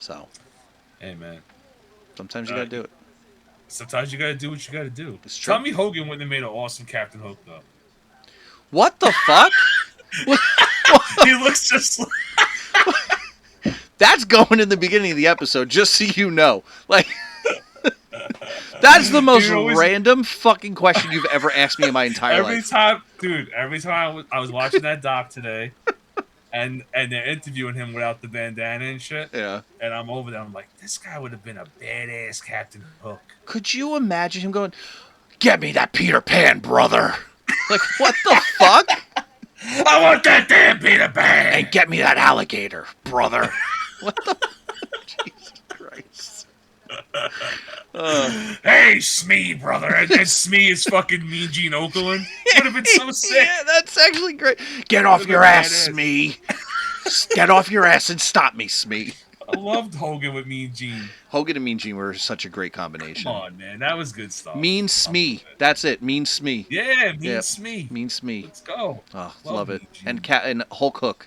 So, hey man, sometimes you gotta do it. sometimes you gotta do what you gotta do. It's true. Tommy Hogan wouldn't have made an awesome Captain Hook though. What the fuck? He looks just like That's going in the beginning of the episode, just so you know. Like, that's the most random fucking question you've ever asked me in my entire life. Every time I was watching that doc today, and they're interviewing him without the bandana and shit. Yeah. And I'm over there. I'm like, this guy would have been a badass Captain Hook. Could you imagine him going, "Get me that Peter Pan, brother"? Like, what the fuck? I want that damn Peter Pan! And get me that alligator, brother. What the? Jesus Christ. Hey, Smee, brother. And Smee is fucking Mean Gene Okerlund. Would have been so sick. Yeah, that's actually great. Get off your ass, Smee. Get off your ass and stop me, Smee. I loved Hogan with Mean Gene. Hogan and Mean Gene were such a great combination. Come on, man. That was good stuff. Mean Smee. That's it. Mean Smee. Yeah, Mean Smee. Mean Smee. Let's go. Oh, love it. And Hulk Hook.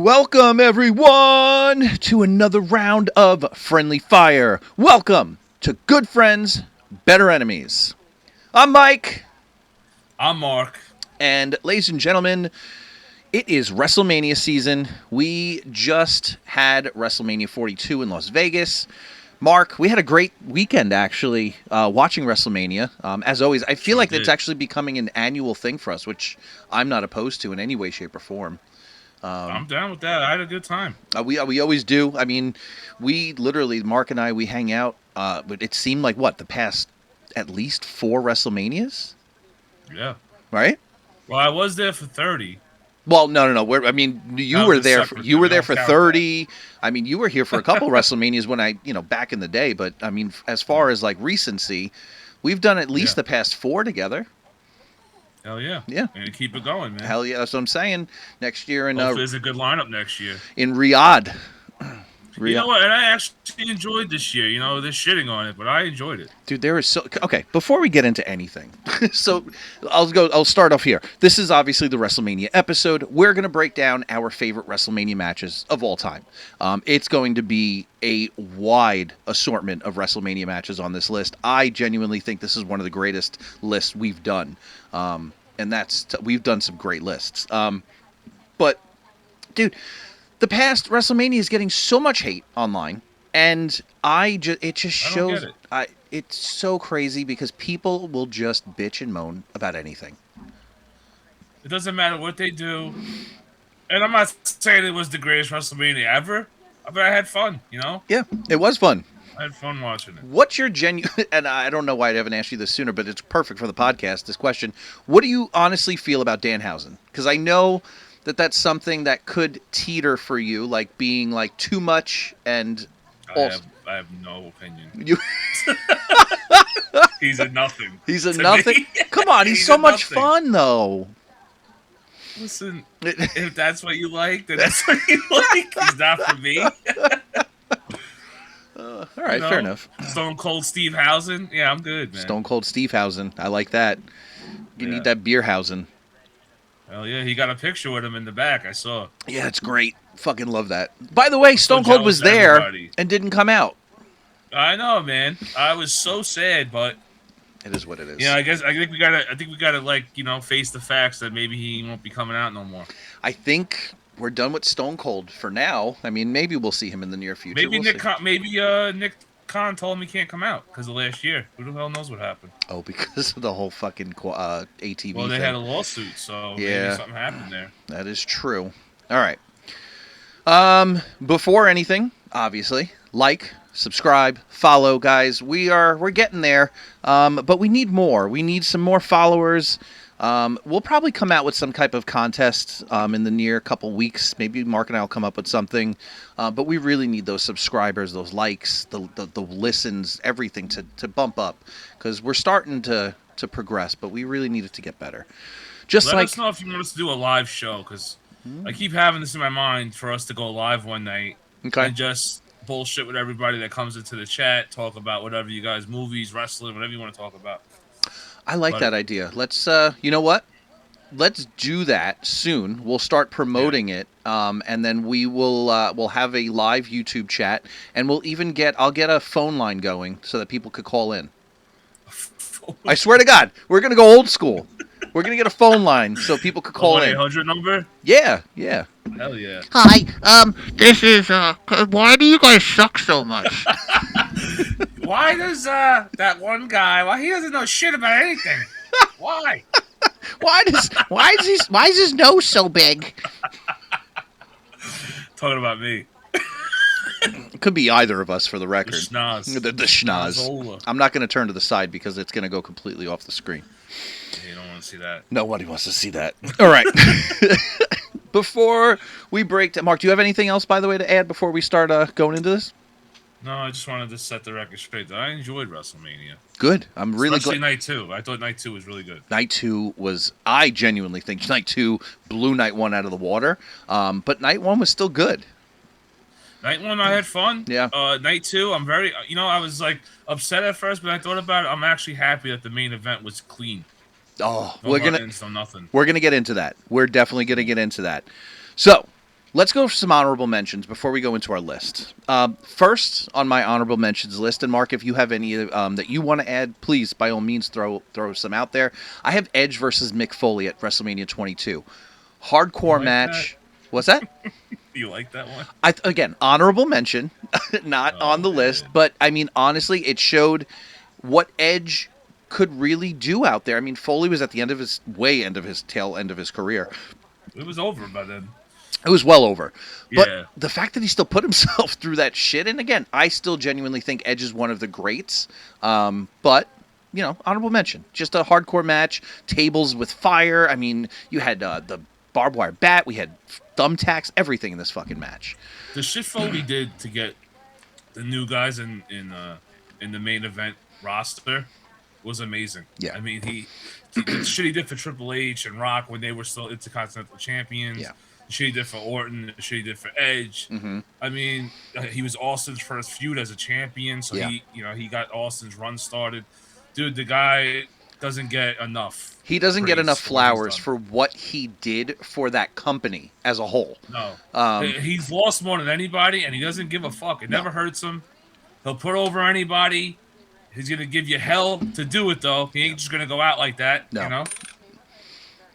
Welcome, everyone, to another round of Friendly Fire. Welcome to Good Friends, Better Enemies. I'm Mike. I'm Mark. And, ladies and gentlemen, it is WrestleMania season. We just had WrestleMania 42 in Las Vegas. Mark, we had a great weekend, actually, watching WrestleMania. As always, I feel like it's actually becoming an annual thing for us, which I'm not opposed to in any way, shape, or form. I'm down with that. I had a good time. We always do. I mean, we literally, Mark and I, we hang out. But it seemed like, the past at least 4 WrestleManias? Yeah. Right? Well, I was there for 30. Well, no. You were there. You were there for 30. I mean, you were here for a couple WrestleManias when back in the day. But I mean, as far as like recency, we've done at least the past 4 together. Hell yeah. Yeah. And keep it going, man. Hell yeah. That's what I'm saying. Next year in hopefully there's a good lineup next year. In Riyadh. You know what? And I actually enjoyed this year. They're shitting on it, but I enjoyed it. Dude, there is so... Okay, before we get into anything, so I'll start off here. This is obviously the WrestleMania episode. We're going to break down our favorite WrestleMania matches of all time. It's going to be a wide assortment of WrestleMania matches on this list. I genuinely think this is one of the greatest lists we've done. And we've done some great lists. But, dude... The past WrestleMania is getting so much hate online, and it just shows. It's so crazy because people will just bitch and moan about anything. It doesn't matter what they do, and I'm not saying it was the greatest WrestleMania ever, but I had fun. Yeah, it was fun. I had fun watching it. What's your genuine? And I don't know why I haven't asked you this sooner, but it's perfect for the podcast. This question: what do you honestly feel about Danhausen? Because I know that's something that could teeter for you, like being like too much and... I have no opinion. He's a nothing. He's a nothing? Come on, he's so much fun, though. Listen, if that's what you like, then that's what you like. He's not for me. All right, fair enough. Stone Cold Steve Housen? Yeah, I'm good, man. Stone Cold Steve Housen. I like that. You need that beer Housen. Hell yeah, he got a picture with him in the back. I saw. Yeah, it's great. Fucking love that. By the way, Stone Cold was there and didn't come out. I know, man. I was so sad, but it is what it is. Yeah, I think we gotta face the facts that maybe he won't be coming out no more. I think we're done with Stone Cold for now. I mean, maybe we'll see him in the near future. Maybe Nick Khan told him he can't come out because of last year. Who the hell knows what happened? Oh, because of the whole fucking ATV Well, they thing. had a lawsuit, so maybe something happened there. That is true. All right. Before anything, obviously, like, subscribe, follow, guys. We're getting there, but we need more. We need some more followers. We'll probably come out with some type of contest in the near couple weeks. Maybe Mark and I will come up with something. But we really need those subscribers, those likes, the listens, everything to bump up, because we're starting to progress, but we really need it to get better. Let us know if you want us to do a live show, because I keep having this in my mind for us to go live one night and just bullshit with everybody that comes into the chat, talk about whatever you guys, movies, wrestling, whatever you want to talk about. I like that idea. Let's, you know what? Let's do that soon. We'll start promoting it, and then we'll have a live YouTube chat, and I'll get a phone line going so that people could call in. I swear to God, we're gonna go old school. We're gonna get a phone line so people could call in. 1-800 number? Yeah. Hell yeah. Hi, this is, why do you guys suck so much? Why does, that one guy, he doesn't know shit about anything? Why? Why is his nose so big? Talking about me. It could be either of us for the record. The schnoz. The schnoz. Schnozola. I'm not going to turn to the side because it's going to go completely off the screen. Yeah, you don't want to see that. Nobody wants to see that. All right. Before we break down, Mark, do you have anything else, by the way, to add before we start going into this? No, I just wanted to set the record straight. I enjoyed WrestleMania. Good. I'm really Especially glad. Night 2. I thought Night 2 was really good. Night 2 was, I genuinely think Night 2 blew Night 1 out of the water. But Night 1 was still good. Night 1, I had fun. Yeah. Night 2, I'm very, I was like upset at first, but I thought about it. I'm actually happy that the main event was clean. Oh, no nothing. We're gonna get into that. We're definitely gonna get into that. So, let's go for some honorable mentions before we go into our list. First on my honorable mentions list, and Mark, if you have any that you want to add, please by all means throw some out there. I have Edge versus Mick Foley at WrestleMania 22. Hardcore match. What's that? You like that one? Again, honorable mention, not on the list, but I mean, honestly, it showed what Edge could really do out there. I mean, Foley was at the tail end of his career. It was over by then. It was well over. But Yeah. the fact that he still put himself through that shit, and again, I still genuinely think Edge is one of the greats. But, honorable mention. Just a hardcore match, tables with fire. I mean, you had the barbed wire bat, we had thumbtacks, everything in this fucking match. The shit Foley did to get the new guys in the main event roster was amazing. Yeah. I mean, the shit he did for Triple H and Rock when they were still Intercontinental Champions. Yeah. The shit he did for Orton. The shit he did for Edge. Mm-hmm. I mean, he was Austin's first feud as a champion, so Yeah. he got Austin's run started. Dude, the guy doesn't get enough. He doesn't get praise enough for what he's flowers done. for what he did for that company as a whole. No. He's lost more than anybody, and he doesn't give a fuck. It never hurts him. He'll put over anybody. He's going to give you hell to do it, though. He ain't just going to go out like that, No.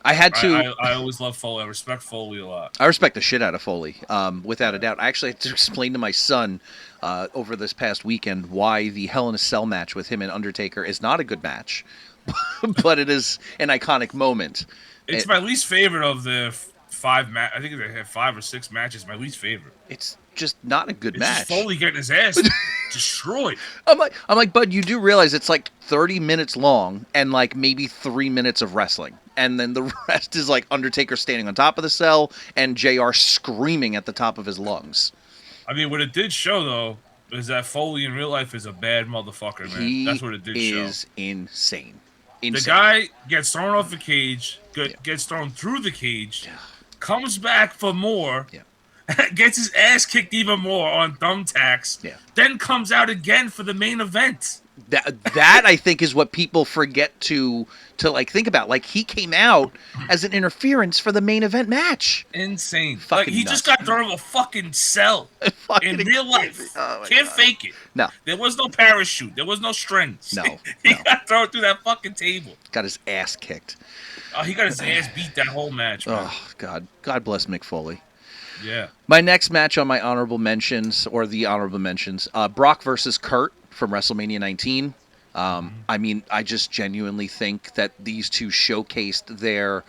I had to. I always love Foley. I respect Foley a lot. I respect the shit out of Foley, without a doubt. I actually had to explain to my son over this past weekend why the Hell in a Cell match with him and Undertaker is not a good match, but it is an iconic moment. It's my least favorite of the five match. I think they have 5 or 6 matches. My least favorite. It's just not a good It's match. just Foley getting his ass destroyed. I'm like, bud, you do realize it's like 30 minutes long and like maybe 3 minutes of wrestling. And then the rest is like Undertaker standing on top of the cell and JR screaming at the top of his lungs. I mean, what it did show, though, is that Foley in real life is a bad motherfucker, man. That's what it did show. He is insane. The guy gets thrown off the cage, gets thrown through the cage, comes back for more, gets his ass kicked even more on thumbtacks, then comes out again for the main event. That I think is what people forget to like think about. Like, he came out as an interference for the main event match. Insane. Fucking he nuts, just got thrown in a fucking cell in real life. Can't fake it. No. There was no parachute. There was no strings. No. He got thrown through that fucking table. Got his ass kicked. Oh, he got his ass beat that whole match, man. Oh, God bless Mick Foley. Yeah. My next match on my honorable mentions, or the honorable mentions, Brock versus Kurt from WrestleMania 19. I mean, I just genuinely think that these two showcased their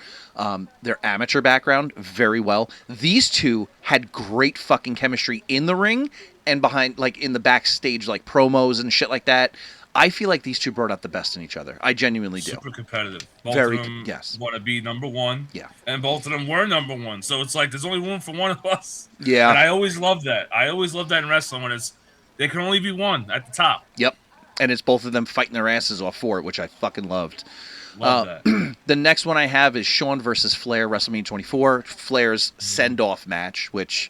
amateur background very well. These two had great fucking chemistry in the ring and behind, like in the backstage, like promos and shit like that. I feel like these two brought out the best in each other. I genuinely do. Super competitive. Both Very of them yes. want to be number one. Yeah. And both of them were number one. So it's like there's only room for one of us. Yeah. And I always love that. I always love that in wrestling when there can only be one at the top. Yep. And it's both of them fighting their asses off for it, which I fucking loved. Love that. The next one I have is Shawn versus Flair, WrestleMania 24. Flair's send-off match, which,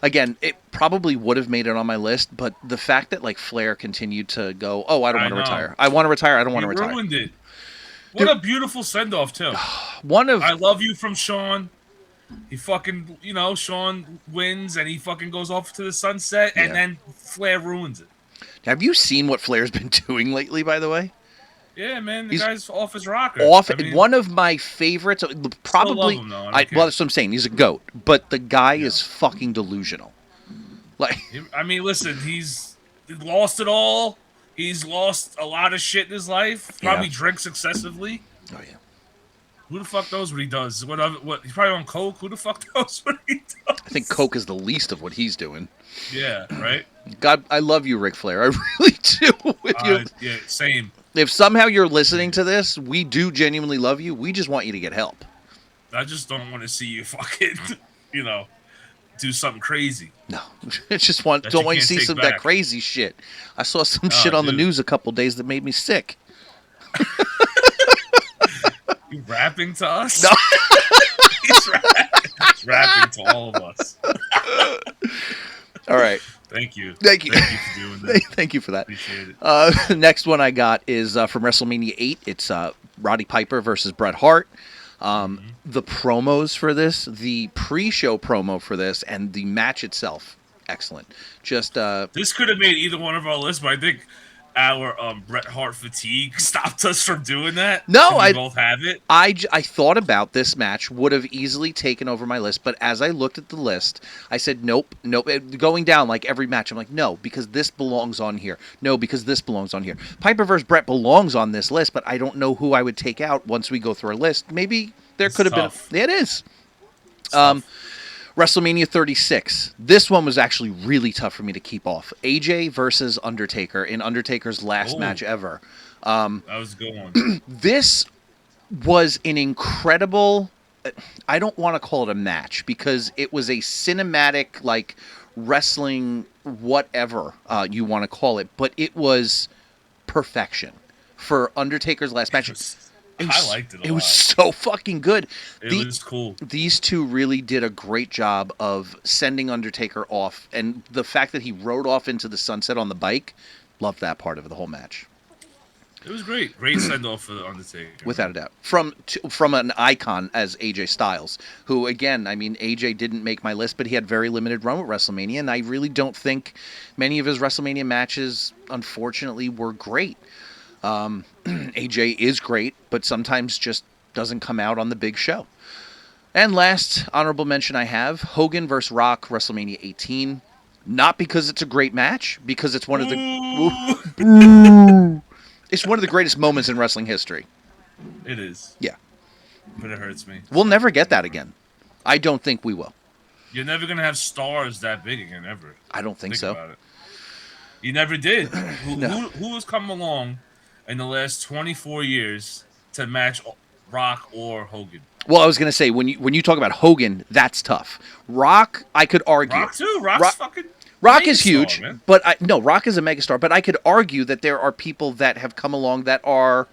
again, it probably would have made it on my list, but the fact that, like, Flair continued to go, oh, I don't want to retire. I want to retire. I don't want to retire. Ruined it. What a beautiful send-off, too. I love you from Shawn. He fucking, Shawn wins, and he fucking goes off to the sunset, and then Flair ruins it. Have you seen what Flair's been doing lately, by the way? Yeah, man, the guy's off his rocker. One of my favorites, probably. Still love him, though. Well, that's what I'm saying. He's a goat, but the guy is fucking delusional. Like, I mean, listen, he's lost it all. He's lost a lot of shit in his life. Probably drinks excessively. Oh yeah. Who the fuck knows what he does? What he's probably on coke. Who the fuck knows what he does? I think coke is the least of what he's doing. Yeah, right. God, I love you, Ric Flair. I really do. Yeah, same. If somehow you're listening to this, we do genuinely love you. We just want you to get help. I just don't want to see you fucking, do something crazy. No, don't want you to see some of that crazy shit. I saw some shit on the news a couple days that made me sick. You rapping to us? No. He's rapping to all of us. All right. Thank you. Thank you. Thank you for doing that. Thank you for that. Appreciate it. The next one I got is from WrestleMania 8. It's Roddy Piper versus Bret Hart. The promos for this, the pre-show promo for this, and the match itself, excellent. Just this could have made either one of our lists, but I think our Bret Hart fatigue stopped us from doing that. No, we both have it. I thought about this match would have easily taken over my list, but as I looked at the list, I said nope. Going down like every match, I'm like no, because this belongs on here. No, because this belongs on here. Piper versus Bret belongs on this list, but I don't know who I would take out once we go through our list. Maybe there could have been. It is. WrestleMania 36. This one was actually really tough for me to keep off. AJ versus Undertaker in Undertaker's last match ever. That was a good one. This was an incredible... I don't want to call it a match because it was a cinematic, like, wrestling whatever you want to call it, but it was perfection for Undertaker's last match. I liked it a lot. It was so fucking good. It was cool. These two really did a great job of sending Undertaker off, and the fact that he rode off into the sunset on the bike, loved that part of the whole match. It was great. Great send-off for the Undertaker. Without a doubt. From an icon as AJ Styles, who, again, I mean, AJ didn't make my list, but he had very limited run with WrestleMania, and I really don't think many of his WrestleMania matches, unfortunately, were great. AJ is great, but sometimes just doesn't come out on the big show. And last honorable mention I have, Hogan versus Rock, WrestleMania 18. Not because it's a great match, because it's one of the it's one of the greatest moments in wrestling history. It is. Yeah. But it hurts me. We'll never get that again. I don't think we will. You're never going to have stars that big again, ever. I don't think so. About it. You never did. No. Who has come along in the last 24 years to match Rock or Hogan? Well, I was going to say, when you talk about Hogan, that's tough. Rock, I could argue. Rock, too. Rock's fucking... Rock is huge, man. but Rock is a megastar. But I could argue that there are people that have come along that are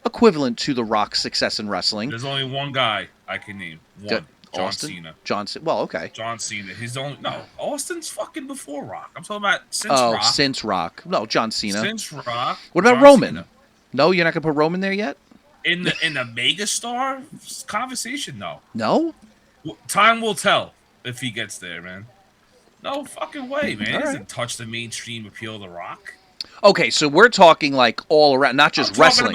equivalent to the Rock's success in wrestling. There's only one guy I can name. One. John Cena. John Cena. Well, okay. John Cena. He's the only... No, Austin's fucking before Rock. I'm talking about since Rock. Oh, since Rock. No, John Cena. Since Rock. What about John Roman? Cena. No, you're not going to put Roman there yet? In the megastar conversation, no. No? Time will tell if he gets there, man. No fucking way, man. He doesn't right. touch the mainstream appeal of The Rock. Okay, so we're talking like all around, not just wrestling.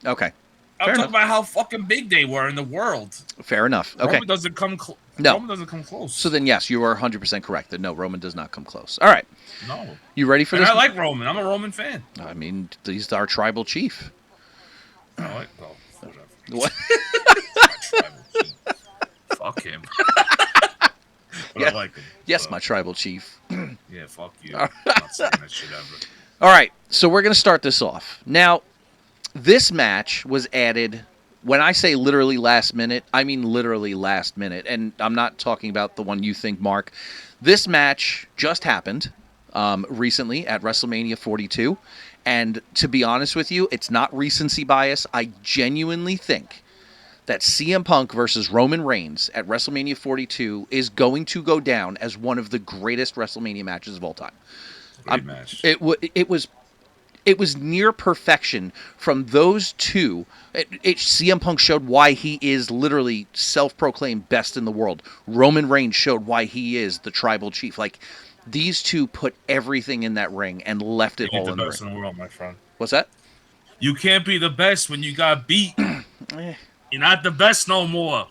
Okay. I'm talking about how fucking big they were in the world. Fair enough. Okay. Roman doesn't come No. Roman doesn't come close. So then, yes, you are 100% correct that no, Roman does not come close. All right. No. You ready for and this? I like Roman. I'm a Roman fan. I mean, he's our tribal chief. I like, well, whatever. What? My tribal chief. Fuck him. But Yeah. I like him. Yes, my tribal chief. Yeah, fuck you. I'm not saying that shit ever. All right, so we're going to start this off. Now, this match was added, when I say literally last minute, I mean literally last minute. And I'm not talking about the one you think, Mark. This match just happened recently at WrestleMania 42. And to be honest with you, it's not recency bias. I genuinely think that CM Punk versus Roman Reigns at WrestleMania 42 is going to go down as one of the greatest WrestleMania matches of all time. Great match. It was near perfection from those two. CM Punk showed why he is literally self-proclaimed best in the world. Roman Reigns showed why he is the tribal chief. Like, these two put everything in that ring and left it all in the ring. You're the best in the world, my friend. What's that? You can't be the best when you got beat. You're not the best no more.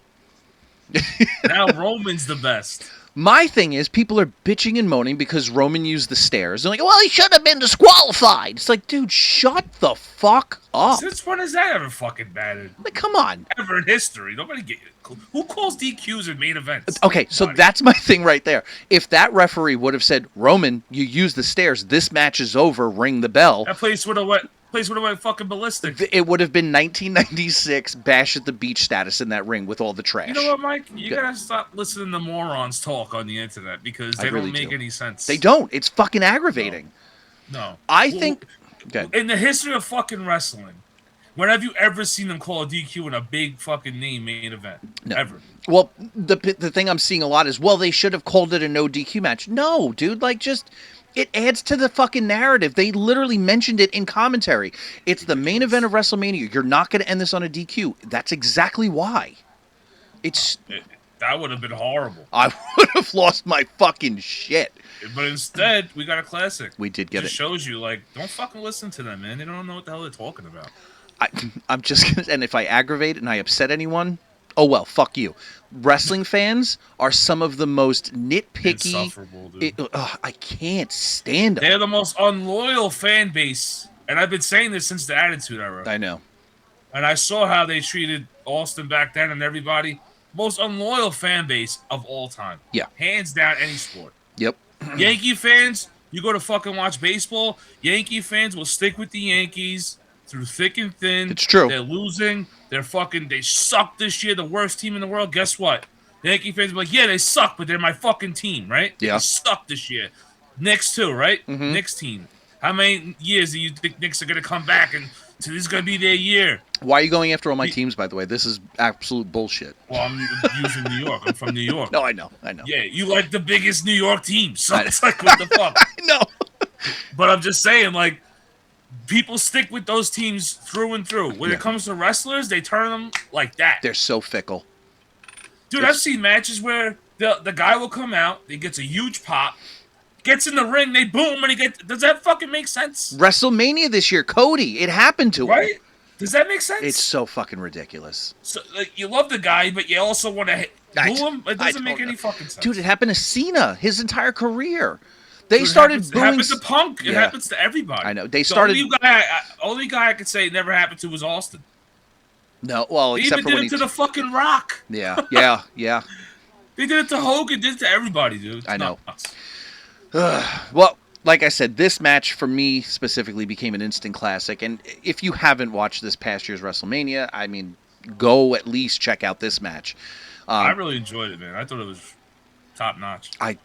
Now Roman's the best. My thing is, people are bitching and moaning because Roman used the stairs. They're like, well, he should have been disqualified. It's like, dude, shut the fuck up. Since when has that ever fucking mattered? Like, come on. Ever in history. Who calls DQs in main events? Okay, so that's my thing right there. If that referee would have said, Roman, you use the stairs, this match is over, ring the bell. That place would have went fucking ballistic. It would have been 1996 Bash at the Beach status in that ring with all the trash. You know what, Mike? You gotta stop listening to morons talk on the internet because they really don't make do. any sense. They don't. It's fucking aggravating. No. I think... Okay. In the history of fucking wrestling, when have you ever seen them call a DQ in a big fucking name main event? No. Ever. Well, the thing I'm seeing a lot is, well, they should have called it a no DQ match. No, dude, like, just... It adds to the fucking narrative. They literally mentioned it in commentary. It's the main event of WrestleMania. You're not going to end this on a DQ. That's exactly why. That would have been horrible. I would have lost my fucking shit. But instead, we got a classic. We did get it. It shows you, like, don't fucking listen to them, man. They don't know what the hell they're talking about. I'm just going to... And if I aggravate and I upset anyone, oh, well, fuck you. Wrestling fans are some of the most nitpicky... Insufferable, dude. I can't stand them. They're the most unloyal fan base. And I've been saying this since the Attitude Era. I know. And I saw how they treated Austin back then and everybody. Most unloyal fan base of all time. Yeah. Hands down, any sport. Yep. Yankee fans, you go to fucking watch baseball, Yankee fans will stick with the Yankees through thick and thin. It's true. They're losing. They suck this year, the worst team in the world. Guess what? The Yankee fans are like, yeah, they suck, but they're my fucking team, right? Yeah. They suck this year. Knicks too, right? Mm-hmm. Knicks team. How many years do you think Knicks are going to come back and so this is going to be their year? Why are you going after all my teams, by the way? This is absolute bullshit. Well, I'm using New York. I'm from New York. No, I know. Yeah, you like the biggest New York team. So it's like, what the fuck? I know. But I'm just saying, like, people stick with those teams through and through. When it comes to wrestlers, they turn them like that. They're so fickle. Dude, I've seen matches where the guy will come out, he gets a huge pop, gets in the ring, they boom, and he gets... Does that fucking make sense? WrestleMania this year, Cody, it happened to him. Right? Does that make sense? It's so fucking ridiculous. So, like, you love the guy, but you also want to boo him? It doesn't make any fucking sense. Dude, it happened to Cena his entire career. They started booing... It happens to Punk. It happens to everybody. I know. They started... Only guy I could say it never happened to was Austin. No, well, they except even for when did it to the fucking Rock. Yeah. They did it to Hogan, did it to everybody, dude. It's I know. nuts. Well, like I said, this match for me specifically became an instant classic. And if you haven't watched this past year's WrestleMania, I mean, go at least check out this match. I really enjoyed it, man. I thought it was top notch. I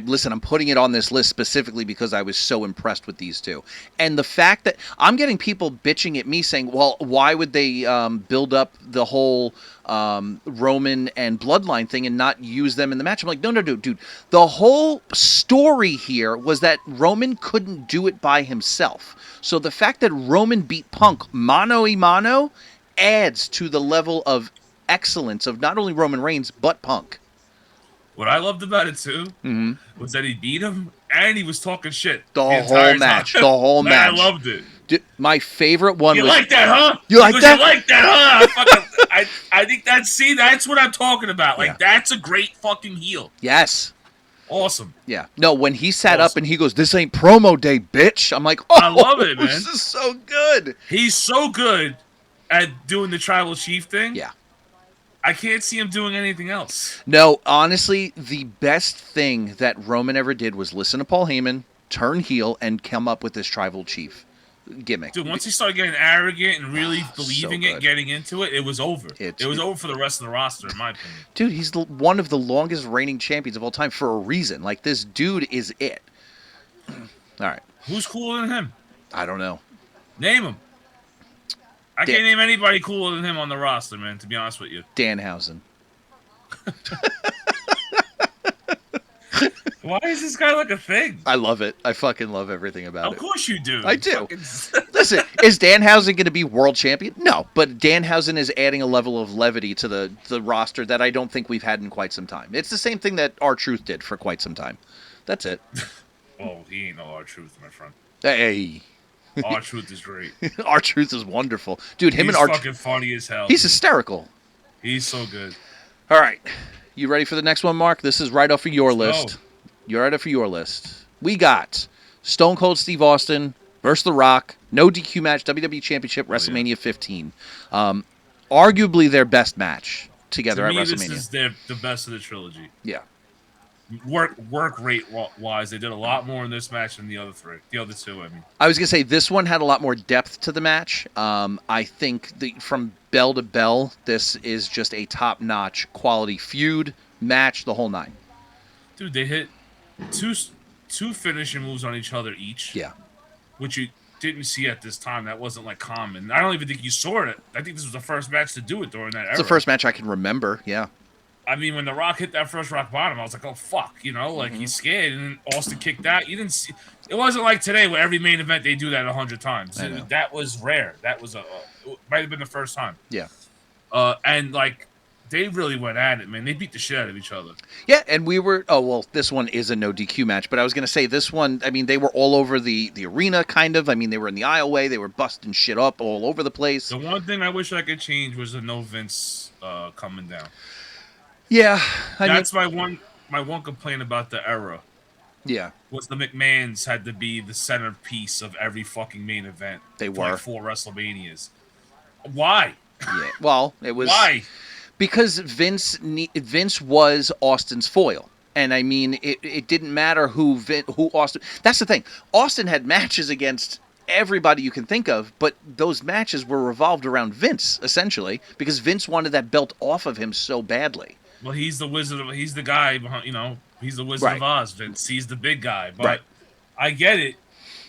listen, I'm putting it on this list specifically because I was so impressed with these two. And the fact that I'm getting people bitching at me saying, well, why would they build up the whole Roman and Bloodline thing and not use them in the match? I'm like, no, dude. The whole story here was that Roman couldn't do it by himself. So the fact that Roman beat Punk mano a mano adds to the level of excellence of not only Roman Reigns, but Punk. What I loved about it, too, was that he beat him and he was talking shit. The whole match. The whole match. I loved it. My favorite one was... You like that, huh? You like that? You like that, huh? I think that's what I'm talking about. Like, that's a great fucking heel. Yes. Awesome. Yeah. No, when he sat up and he goes, "This ain't promo day, bitch." I'm like, "Oh, I love it, man. This is so good." He's so good at doing the tribal chief thing. Yeah. I can't see him doing anything else. No, honestly, the best thing that Roman ever did was listen to Paul Heyman, turn heel, and come up with this tribal chief gimmick. Dude, once he started getting arrogant and really believing it, getting into it, it was over. It was over for the rest of the roster, in my opinion. Dude, he's one of the longest reigning champions of all time for a reason. Like, this dude is it. All right. Who's cooler than him? I don't know. Name him. I can't name anybody cooler than him on the roster, man, to be honest with you. Danhausen. Why is this guy like a thing? I love it. I fucking love everything about it. Of course you do. I do. Listen, is Danhausen going to be world champion? No, but Danhausen is adding a level of levity to the roster that I don't think we've had in quite some time. It's the same thing that R-Truth did for quite some time. That's it. Oh, he ain't no R-Truth, my friend. Hey. R-Truth is great. R-Truth is wonderful. Dude, him He's and R-Truth. fucking funny as hell. He's hysterical. He's so good. All right. You ready for the next one, Mark? This is right off of your list. You're right off of your list. We got Stone Cold Steve Austin versus The Rock. No DQ match. WWE Championship. WrestleMania 15. Arguably their best match together at WrestleMania. This is the best of the trilogy. Yeah. Work rate wise, they did a lot more in this match than the other two. I mean, I was gonna say this one had a lot more depth to the match. I think from bell to bell, this is just a top-notch quality feud match, the whole nine. Dude, they hit two finishing moves on each other each. Yeah, which you didn't see at this time. That wasn't like common. I don't even think you saw it. I think this was the first match to do it during that era. It's the first match I can remember. Yeah. I mean, when The Rock hit that first rock bottom, I was like, "Oh fuck," like he's scared. And then Austin kicked out. You didn't see. It wasn't like today where every main event they do that 100 times. That was rare. That was might have been the first time. Yeah. And like they really went at it, man. They beat the shit out of each other. Yeah, and we were. Oh well, this one is a no DQ match, but I was gonna say this one. I mean, they were all over the arena, kind of. I mean, they were in the aisleway. They were busting shit up all over the place. The one thing I wish I could change was the no Vince coming down. Yeah, that's my one complaint about the era. Yeah, was the McMahons had to be the centerpiece of every fucking main event. They were like 4 WrestleManias. Why? Yeah, well, it was why because Vince was Austin's foil, and I mean it didn't matter who Austin. That's the thing. Austin had matches against everybody you can think of, but those matches were revolved around Vince essentially because Vince wanted that belt off of him so badly. Well, he's the wizard. He's the guy behind. He's the Wizard of Oz. Vince. He's the big guy. But I get it.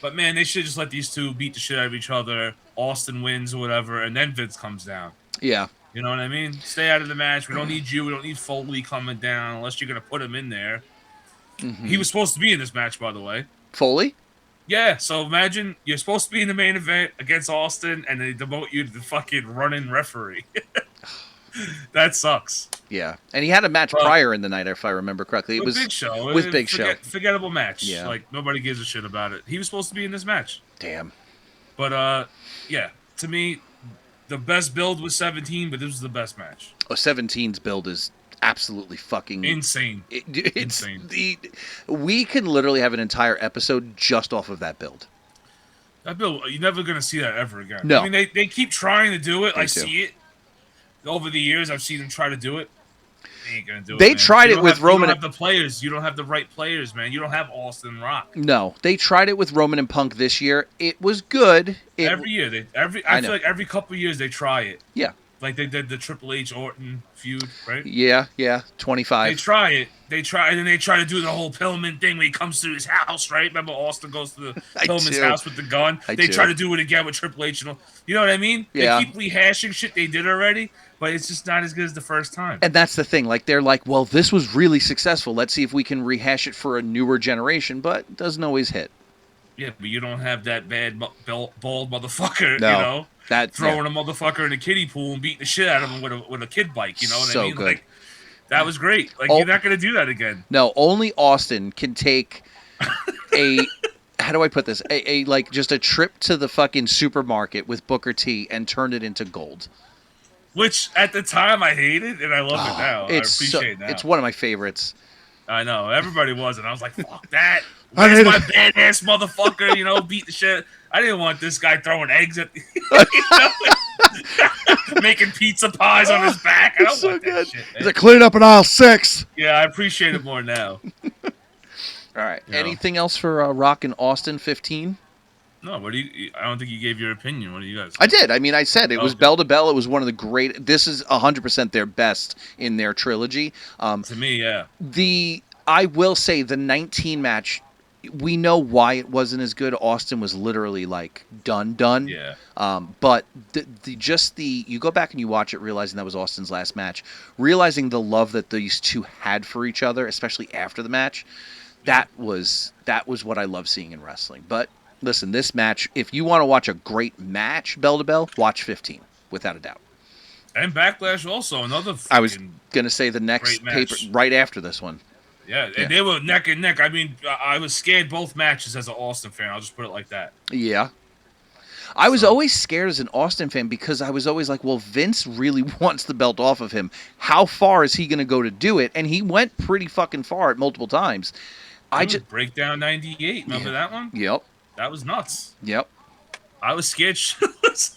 But man, they should just let these two beat the shit out of each other. Austin wins or whatever, and then Vince comes down. Yeah. You know what I mean? Stay out of the match. We don't need you. We don't need Foley coming down unless you're gonna put him in there. Mm-hmm. He was supposed to be in this match, by the way. Foley? Yeah. So imagine you're supposed to be in the main event against Austin, and they demote you to the fucking running referee. That sucks. Yeah, and he had a match prior in the night, if I remember correctly. It was Big Show. With Big Show. Forgettable match. Yeah. Like, nobody gives a shit about it. He was supposed to be in this match. Damn. But, yeah. To me, the best build was 17, but this was the best match. Oh, 17's build is absolutely fucking... insane. It's insane. We can literally have an entire episode just off of that build. That build, you're never going to see that ever again. No. I mean, they keep trying to do it. I see it. Over the years, I've seen them try to do it. They ain't gonna do it. They tried it with Roman. You don't have the players. You don't have the right players, man. You don't have Austin Rock. No, they tried it with Roman and Punk this year. It was good. Every year, I feel like every couple of years they try it. Yeah. Like they did the Triple H Orton feud, right? Yeah, 25. They try it. And then they try to do the whole Pillman thing when he comes to his house, right? Remember Austin goes to the Pillman's house with the gun? They try to do it again with Triple H. You know what I mean? Yeah. They keep rehashing shit they did already, but it's just not as good as the first time. And that's the thing. Like, they're like, well, this was really successful. Let's see if we can rehash it for a newer generation, but it doesn't always hit. Yeah, but you don't have that bad bald motherfucker, No. Throwing a motherfucker in a kiddie pool and beating the shit out of him with a kid bike. You know what I mean? Good. Like, that was great. Like, you're not going to do that again. No, only Austin can take how do I put this? Just a trip to the fucking supermarket with Booker T and turn it into gold. which at the time I hated, and I love it now. I appreciate it now. It's one of my favorites. I know everybody was, and I was like, "Fuck that! Where's my badass motherfucker? You know, beat the shit." I didn't want this guy throwing eggs at, making pizza pies on his back. I don't want that shit. He's like, clean up in aisle 6. Yeah, I appreciate it more now. All right. Anything else for Rock and Austin 15? No, what do you? I don't think you gave your opinion. What do you guys think? I did. I mean, I said it was bell to bell. It was one of the great. This is 100% their best in their trilogy. To me, yeah. I will say the 19 match. We know why it wasn't as good. Austin was literally like done. Yeah. But you go back and you watch it, realizing that was Austin's last match, realizing the love that these two had for each other, especially after the match. That was what I love seeing in wrestling. But listen, this match, if you want to watch a great match, bell to bell, watch 15, without a doubt. And Backlash also, another. I was gonna say the next paper right after this one. Yeah, and they were neck and neck. I mean, I was scared both matches as an Austin fan. I'll just put it like that. Yeah. I was always scared as an Austin fan because I was always like, well, Vince really wants the belt off of him. How far is he going to go to do it? And he went pretty fucking far at multiple times. Breakdown 98. Remember that one? Yep. That was nuts. Yep. I was scared.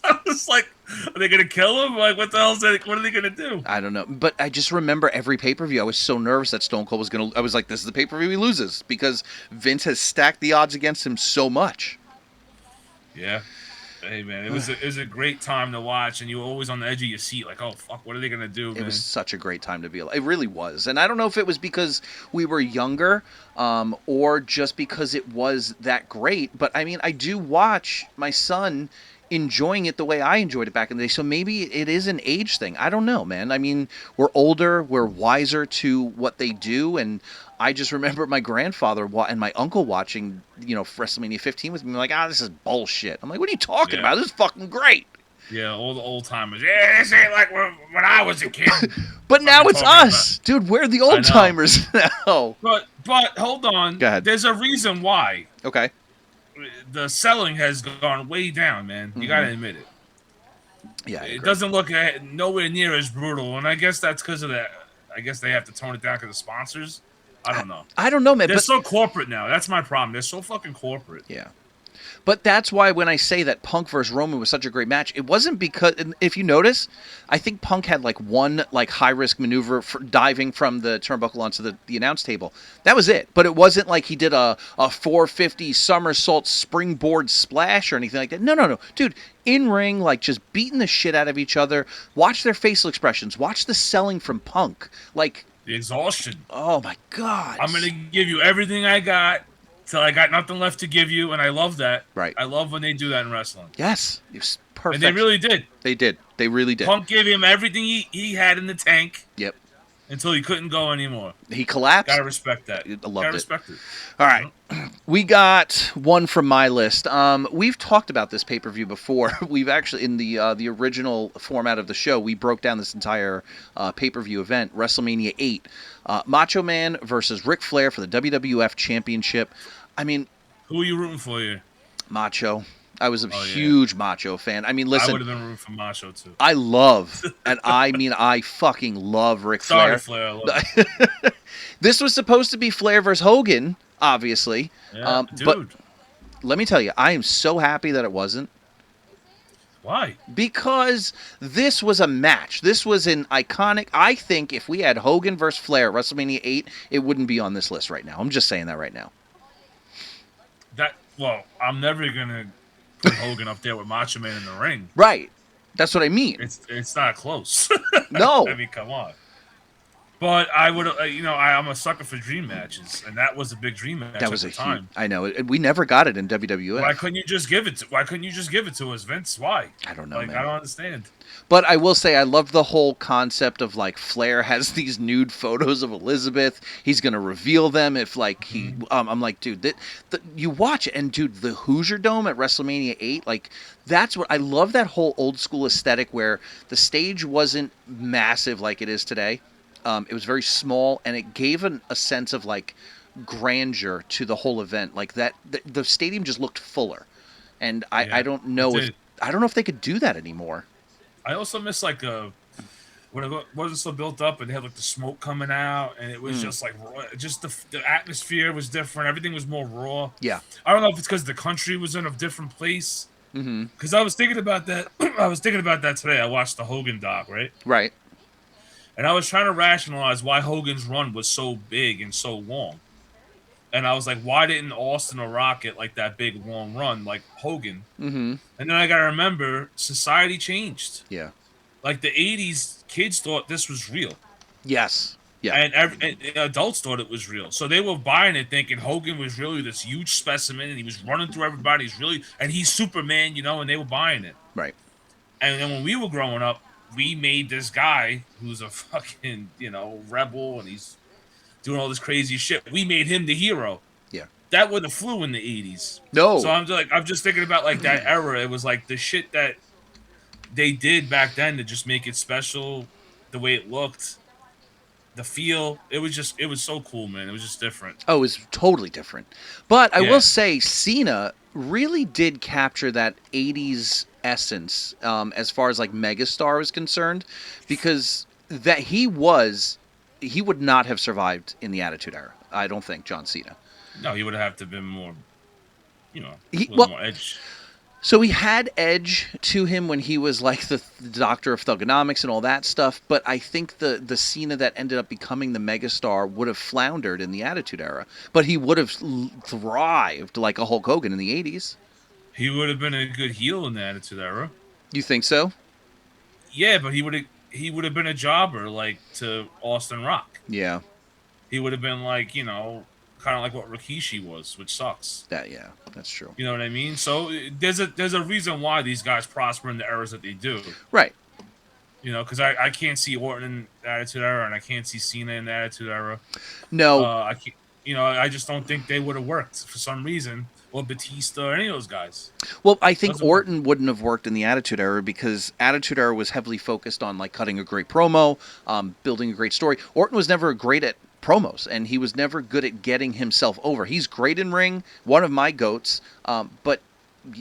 I was like, are they going to kill him? Like, what are they going to do? I don't know. But I just remember every pay-per-view, I was so nervous that Stone Cold was going to... I was like, this is the pay-per-view he loses because Vince has stacked the odds against him so much. Yeah. Hey, man, it was a great time to watch, and you were always on the edge of your seat, like, oh, fuck, what are they going to do, man? It was such a great time to be alive. It really was. And I don't know if it was because we were younger or just because it was that great, but, I mean, I do watch my son enjoying it the way I enjoyed it back in the day, so maybe it is an age thing. I don't know, man. I mean, we're older, we're wiser to what they do, and I just remember my grandfather and my uncle watching, WrestleMania 15 with me, like, this is bullshit. I'm like, what are you talking about? This is fucking great. Yeah, all the old timers. Yeah, this ain't like when I was a kid. But now it's us. Dude, we're the old timers now. But hold on. Go ahead. There's a reason why. Okay. The selling has gone way down, man. You got to admit it. Yeah, it doesn't look nowhere near as brutal, and I guess that's because of that. I guess they have to tone it down because of sponsors. I don't know. I don't know, man. They're so corporate now. That's my problem. They're so fucking corporate. Yeah. But that's why when I say that Punk versus Roman was such a great match, it wasn't because, if you notice, I think Punk had like one like high-risk maneuver for diving from the turnbuckle onto the announce table. That was it. But it wasn't like he did a 450 somersault springboard splash or anything like that. No. Dude, in-ring, like just beating the shit out of each other. Watch their facial expressions. Watch the selling from Punk. Like the exhaustion. Oh, my God. I'm going to give you everything I got till I got nothing left to give you, and I love that. Right. I love when they do that in wrestling. Yes. It was perfect. And they really did. They did. They really did. Punk gave him everything he had in the tank. Yep. Until he couldn't go anymore. He collapsed. Gotta respect that. I loved it. Gotta respect it. All right. We got one from my list. We've talked about this pay-per-view before. We've actually, in the original format of the show, we broke down this entire pay-per-view event, WrestleMania 8. Macho Man versus Ric Flair for the WWF Championship. I mean... Who are you rooting for here? Macho. I was a huge Macho fan. I mean, listen. I would have been rooting for Macho, too. I love, and I fucking love Ric Flair. Sorry, Flair. I love it. This was supposed to be Flair versus Hogan, obviously. Yeah, dude. But let me tell you, I am so happy that it wasn't. Why? Because this was a match. This was an iconic... I think if we had Hogan versus Flair at WrestleMania 8, it wouldn't be on this list right now. I'm just saying that right now. Well, I'm never going to put Hogan up there with Macho Man in the ring. Right. That's what I mean. It's not close. No. I mean, come on. But I would, I'm a sucker for dream matches, and that was a big dream match. That was at the time. I know. We never got it in WWF. Why couldn't you just give it to us, Vince? Why? I don't know, man. I don't understand. But I will say I love the whole concept of like Flair has these nude photos of Elizabeth. He's gonna reveal them if like he. I'm like, dude, you watch it, and dude, the Hoosier Dome at WrestleMania 8, like that's what I love. That whole old school aesthetic where the stage wasn't massive like it is today. It was very small, and it gave a sense of like grandeur to the whole event. Like that, the stadium just looked fuller, and I don't know if they could do that anymore. I also miss like a when it wasn't so built up, and they had like the smoke coming out, and it was Mm. just like raw, just the atmosphere was different. Everything was more raw. Yeah. I don't know if it's because the country was in a different place. Mm-hmm. Because I was thinking about that. I was thinking about that today. I watched the Hogan doc, right? Right. And I was trying to rationalize why Hogan's run was so big and so long. And I was like, why didn't Austin or Rock get like that big long run like Hogan? Mm-hmm. And then I got to remember, society changed. Yeah. Like the '80s, kids thought this was real, Yes. Yeah. and adults thought it was real. So they were buying it, thinking Hogan was really this huge specimen, and he was running through everybody. And he's Superman, and they were buying it. Right. And then when we were growing up, we made this guy who's a fucking rebel, and he's doing all this crazy shit. We made him the hero. Yeah. That wouldn't have flew in the '80s. No. So I'm just thinking about like that era. It was like the shit that they did back then to just make it special, the way it looked, the feel. It was so cool, man. It was just different. Oh, it was totally different. But I Yeah. will say Cena really did capture that 80s essence as far as like megastar was concerned, because that he would not have survived in the Attitude Era. I don't think John Cena. No, he would have to been more, a He, little well, more edge. So he had edge to him when he was like the doctor of thugonomics and all that stuff, but I think the Cena that ended up becoming the megastar would have floundered in the Attitude Era, but he would have thrived like a Hulk Hogan in the 80s. He would have been a good heel in the Attitude Era. You think so? Yeah, but he would have been a jobber like to Austin Rock. Yeah. He would have been like, kind of like what Rikishi was, which sucks. Yeah, that's true. You know what I mean? So there's a reason why these guys prosper in the eras that they do. Right. Because I can't see Orton in the Attitude Era, and I can't see Cena in the Attitude Era. No. I can't. I just don't think they would have worked for some reason. Or Batista, or any of those guys. Well, I think Orton wouldn't have worked in the Attitude Era because Attitude Era was heavily focused on like cutting a great promo, building a great story. Orton was never great at promos, and he was never good at getting himself over. He's great in ring, one of my goats, but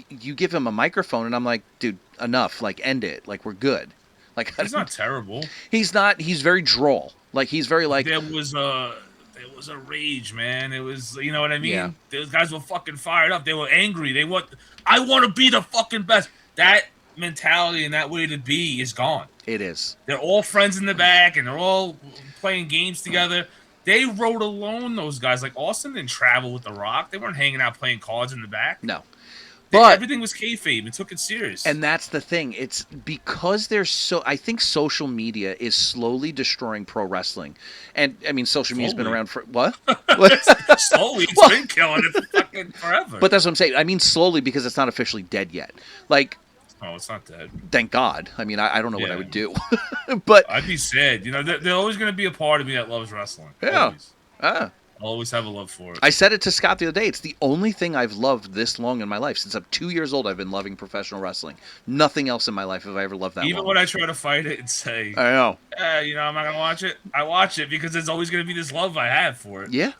you give him a microphone, and I'm like, dude, enough. Like, end it. Like, we're good. Like, He's not terrible. He's not. He's very droll. Like, he's very like. There was a rage, man. It was, you know what I mean? Yeah. Those guys were fucking fired up. They were angry. I want to be the fucking best. That mentality and that way to be is gone. It is. They're all friends in the back, and they're all playing games together. They rode alone, those guys. Like, Austin didn't travel with The Rock. They weren't hanging out playing cards in the back. No. But everything was kayfabe and took it serious. And that's the thing. It's because I think social media is slowly destroying pro wrestling. And I mean, social media's been around for what? Slowly, it's been killing it fucking forever. But that's what I'm saying. I mean, slowly because it's not officially dead yet. Like, oh, it's not dead. Thank God. I mean, I don't know what I would do. But I'd be sad. There's always going to be a part of me that loves wrestling. Yeah. Always. I'll always have a love for it. I said it to Scott the other day. It's the only thing I've loved this long in my life. Since I'm 2 years old, I've been loving professional wrestling. Nothing else in my life have I ever loved that Even long. when I try to fight it and say, I know. I'm not going to watch it. I watch it because there's always going to be this love I have for it. Yeah.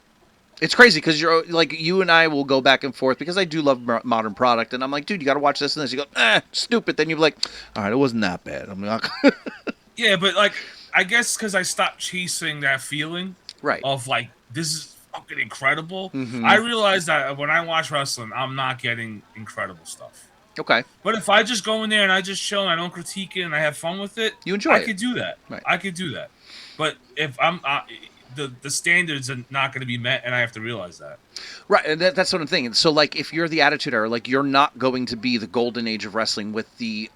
It's crazy because you're like, you and I will go back and forth because I do love modern product. And I'm like, dude, you got to watch this and this. You go, stupid. Then you're like, all right, it wasn't that bad. I'm not. Yeah, but like, I guess because I stopped chasing that feeling of like, this is fucking incredible. Mm-hmm. I realized that when I watch wrestling, I'm not getting incredible stuff. Okay. But if I just go in there and I just chill and I don't critique it and I have fun with it, you enjoy I could do that. Right. I could do that. But if I'm the standards are not going to be met, and I have to realize that. Right, and that's what I'm thinking. So, like, if you're the Attitude Era, like, you're not going to be the golden age of wrestling with the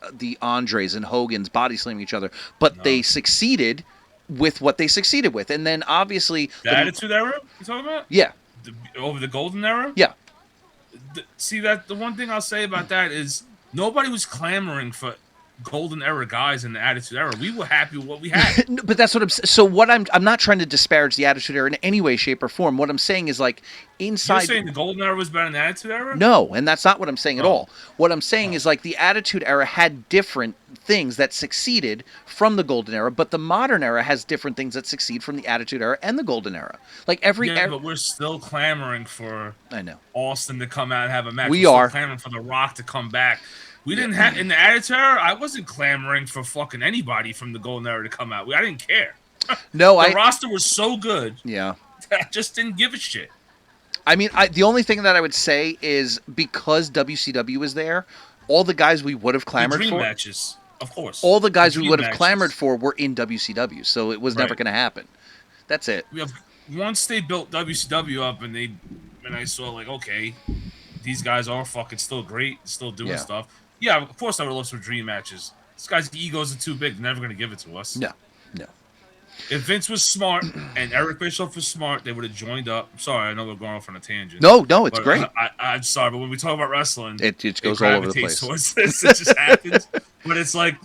Andres and Hogans body slamming each other, but they succeeded with what they succeeded with, and then obviously the Attitude Era you talking about? Yeah, over the Golden Era. Yeah. See, that the one thing I'll say about that is nobody was clamoring for Golden Era guys in the Attitude Era. We were happy with what we had. But that's what I'm not trying to disparage the Attitude Era in any way, shape, or form. What I'm saying is, like, inside. You're saying the Golden Era was better than the Attitude Era? No, and that's not what I'm saying at all. What I'm saying is, like, the Attitude Era had different things that succeeded from the Golden Era, but the modern era has different things that succeed from the Attitude Era and the Golden Era. Like but we're still clamoring for I know Austin to come out and have a match. We we're are still clamoring for The Rock to come back. We didn't have in the Attitude Era. I wasn't clamoring for fucking anybody from the Golden Era to come out. I didn't care. No, the roster was so good. Yeah. I just didn't give a shit. I mean, the only thing that I would say is because WCW was there, all the guys we would have clamored the dream for matches, of course. All the guys we would have clamored for were in WCW, so it was never going to happen. That's it. Once they built WCW up, and I saw like, okay, these guys are fucking still great, still doing stuff. Yeah, of course I would love some dream matches. This guy's egos are too big; they're never going to give it to us. No. If Vince was smart and Eric Bischoff was smart, they would have joined up. I'm sorry, I know we're going off on a tangent. No, it's great. I'm sorry, but when we talk about wrestling, it goes all over the place. Towards this. It just happens. But it's like,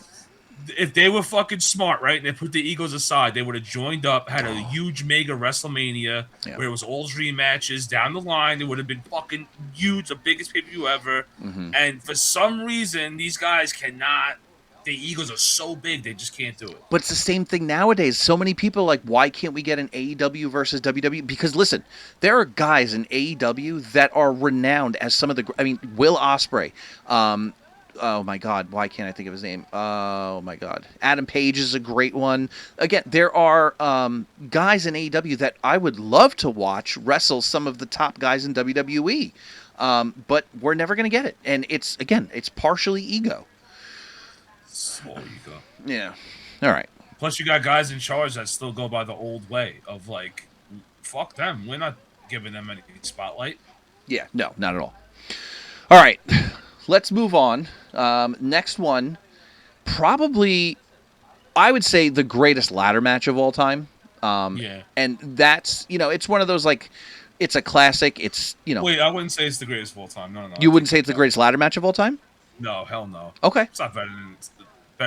if they were fucking smart, right, and they put the egos aside, they would have joined up, had a huge mega WrestleMania where it was all dream matches down the line. It would have been fucking huge, the biggest pay-per-view ever. Mm-hmm. And for some reason, these guys cannot. The egos are so big, they just can't do it. But it's the same thing nowadays. So many people are like, why can't we get an AEW versus WWE? Because listen, there are guys in AEW that are renowned as some of the. I mean, Will Ospreay. Oh my God, why can't I think of his name? Oh my God, Adam Page is a great one. Again, there are guys in AEW that I would love to watch wrestle some of the top guys in WWE, but we're never going to get it. And it's partially ego. Small ego. Yeah. All right. Plus, you got guys in charge that still go by the old way of like, fuck them. We're not giving them any spotlight. Yeah. No, not at all. All right. Let's move on. Next one, probably, I would say the greatest ladder match of all time. And that's, it's one of those, like, it's a classic. It's, Wait, I wouldn't say it's the greatest of all time. No. You wouldn't say it's the greatest ladder match of all time? No, hell no. Okay. It's not better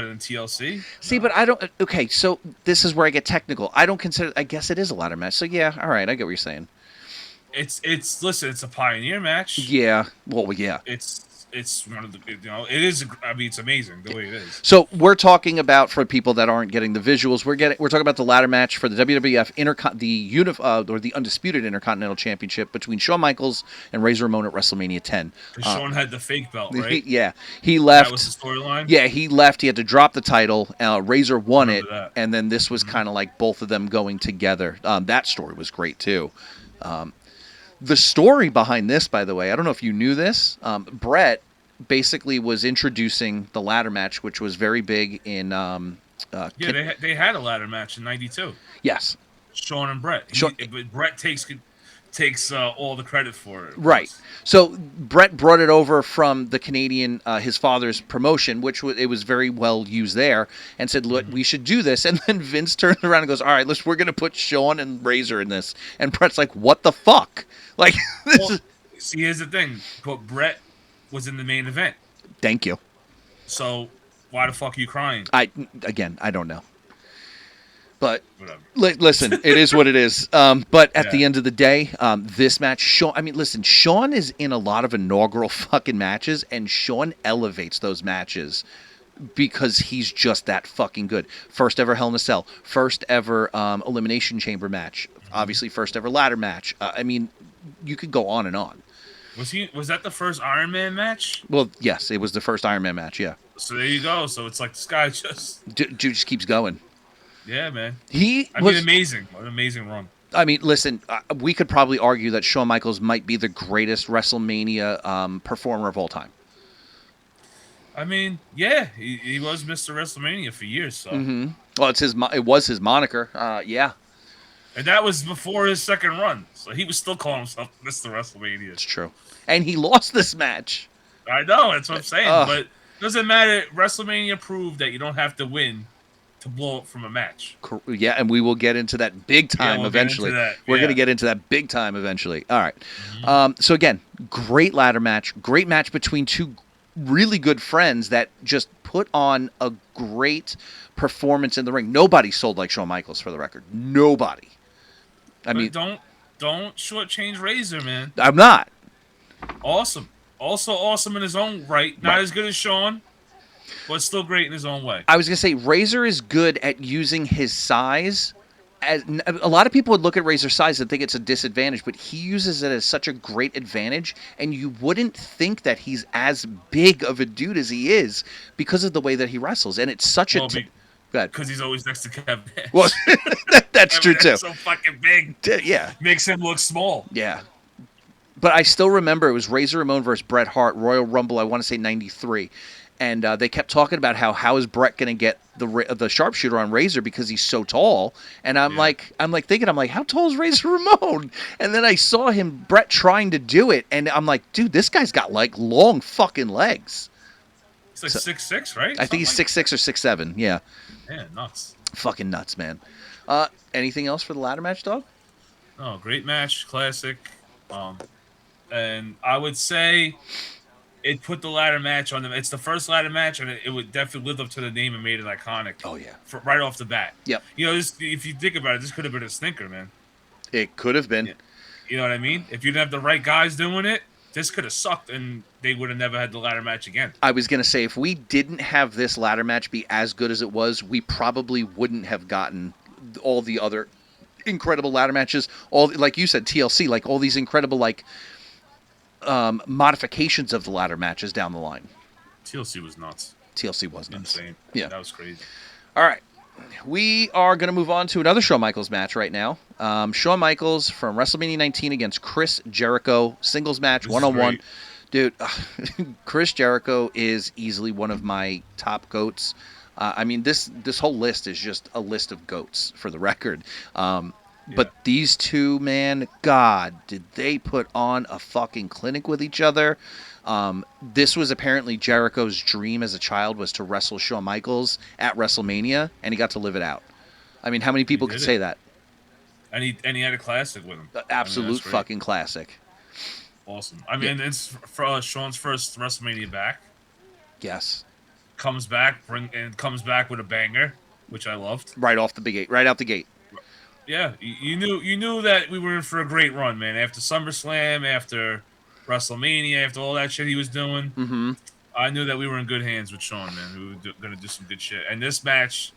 than TLC. See, but I don't. Okay, so this is where I get technical. I don't consider. I guess it is a ladder match. So yeah, all right, I get what you're saying. Listen, it's a pioneer match. Yeah. Well, yeah. It's one of the, it is. I mean, it's amazing the way it is. So we're talking about, for people that aren't getting the visuals, we're talking about the ladder match for the WWF or the Undisputed Intercontinental Championship between Shawn Michaels and Razor Ramon at WrestleMania 10. Shawn had the fake belt, right? Yeah, he left. That was the storyline. Yeah, he left. He had to drop the title. Razor won it, and then this was kind of like both of them going together. That story was great too. The story behind this, by the way, I don't know if you knew this. Brett basically was introducing the ladder match, which was very big in. They had a ladder match in '92. Yes. Shawn and Brett. But Brett takes all the credit for it. Right. So Brett brought it over from the Canadian, his father's promotion, which it was very well used there, and said, "Look, we should do this." And then Vince turned around and goes, "All right, we're going to put Shawn and Razor in this." And Brett's like, "What the fuck?" Like, see, here's the thing. But Brett was in the main event. Thank you. So why the fuck are you crying? I don't know. But listen, it is what it is. But at the end of the day, this match, Shawn is in a lot of inaugural fucking matches, and Shawn elevates those matches because he's just that fucking good. First ever Hell in a Cell, first ever Elimination Chamber match, obviously first ever ladder match. You could go on and on. Was that the first Iron Man match? Well, yes, it was the first Iron Man match, yeah. So there you go. So it's like this guy Dude just keeps going. Yeah, man. Amazing. What an amazing run. I mean, listen, we could probably argue that Shawn Michaels might be the greatest WrestleMania performer of all time. I mean, yeah, he was Mr. WrestleMania for years. So. Mm-hmm. Well, it was his moniker. Yeah. And that was before his second run, so he was still calling himself Mr. WrestleMania. It's true. And he lost this match. I know, that's what I'm saying. But it doesn't matter. WrestleMania proved that you don't have to win to blow up from a match. Yeah, and we will get into that big time eventually. We're going to get into that big time eventually. All right. Mm-hmm. So again, great ladder match. Great match between two really good friends that just put on a great performance in the ring. Nobody sold like Shawn Michaels, for the record. Nobody. I mean, don't shortchange Razor, man. I'm not. Awesome. Also awesome in his own right. Not as good as Shawn, but still great in his own way. I was going to say, Razor is good at using his size a lot of people would look at Razor's size and think it's a disadvantage, but he uses it as such a great advantage, and you wouldn't think that he's as big of a dude as he is because of the way that he wrestles, and it's such a. Because he's always next to Kevin Nash. Well, that's true too. So fucking big. Yeah, makes him look small. Yeah, but I still remember it was Razor Ramon versus Bret Hart, Royal Rumble. I want to say '93. And they kept talking about how is Bret going to get the sharpshooter on Razor because he's so tall. And I'm like thinking, how tall is Razor Ramon? And then I saw Bret trying to do it, and I'm like, dude, this guy's got like long fucking legs. He's like 6'6", right? I think he's 6'6" or 6'7". Yeah. Yeah, nuts. Fucking nuts, man. Anything else for the ladder match, dog? Oh, great match, classic. And I would say. It put the ladder match on them. It's the first ladder match, and it would definitely live up to the name and made it iconic. Oh, yeah. Right off the bat. Yep. If you think about it, this could have been a stinker, man. It could have been. Yeah. You know what I mean? If you didn't have the right guys doing it, this could have sucked, and they would have never had the ladder match again. I was going to say, if we didn't have this ladder match be as good as it was, we probably wouldn't have gotten all the other incredible ladder matches. All, like you said, TLC, like all these incredible, like, modifications of the ladder matches down the line. TLC was nuts. TLC was nuts. Insane. Yeah. That was crazy. All right. We are going to move on to another Shawn Michaels match right now. Shawn Michaels from WrestleMania 19 against Chris Jericho. Singles match, one-on-one. Dude, Chris Jericho is easily one of my top GOATs. I mean, this whole list is just a list of GOATs, for the record. But these two, man, God, did they put on a fucking clinic with each other. This was apparently Jericho's dream as a child, was to wrestle Shawn Michaels at WrestleMania, and he got to live it out. I mean, how many people could say that? And he had a classic with him. Absolute fucking classic. Awesome. I mean, it's for Shawn's first WrestleMania back. Yes. Comes back with a banger, which I loved. Right out the gate. Yeah, you knew that we were in for a great run, man. After SummerSlam, after WrestleMania, after all that shit he was doing, I knew that we were in good hands with Shawn, man. We were going to do some good shit. And this match,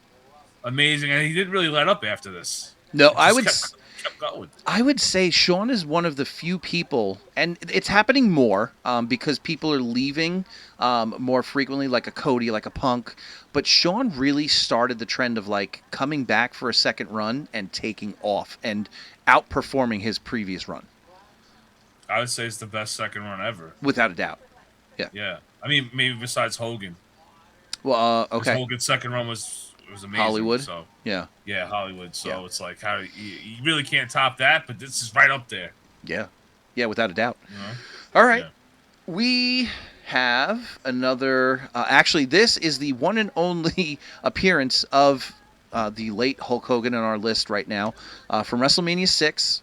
amazing. And he didn't really let up after this. No, kept going. I would say Shawn is one of the few people, and it's happening more because people are leaving more frequently, like a Cody, like a Punk. But Shawn really started the trend of like coming back for a second run and taking off and outperforming his previous run. I would say it's the best second run ever, without a doubt. Yeah. Yeah. I mean, maybe besides Hogan. Well, okay. Hogan's second run was amazing. Hollywood. So yeah, Hollywood. So it's like how you really can't top that, but this is right up there. Yeah, without a doubt. Uh-huh. All right, we have another. Actually, this is the one and only appearance of the late Hulk Hogan on our list right now from WrestleMania 6.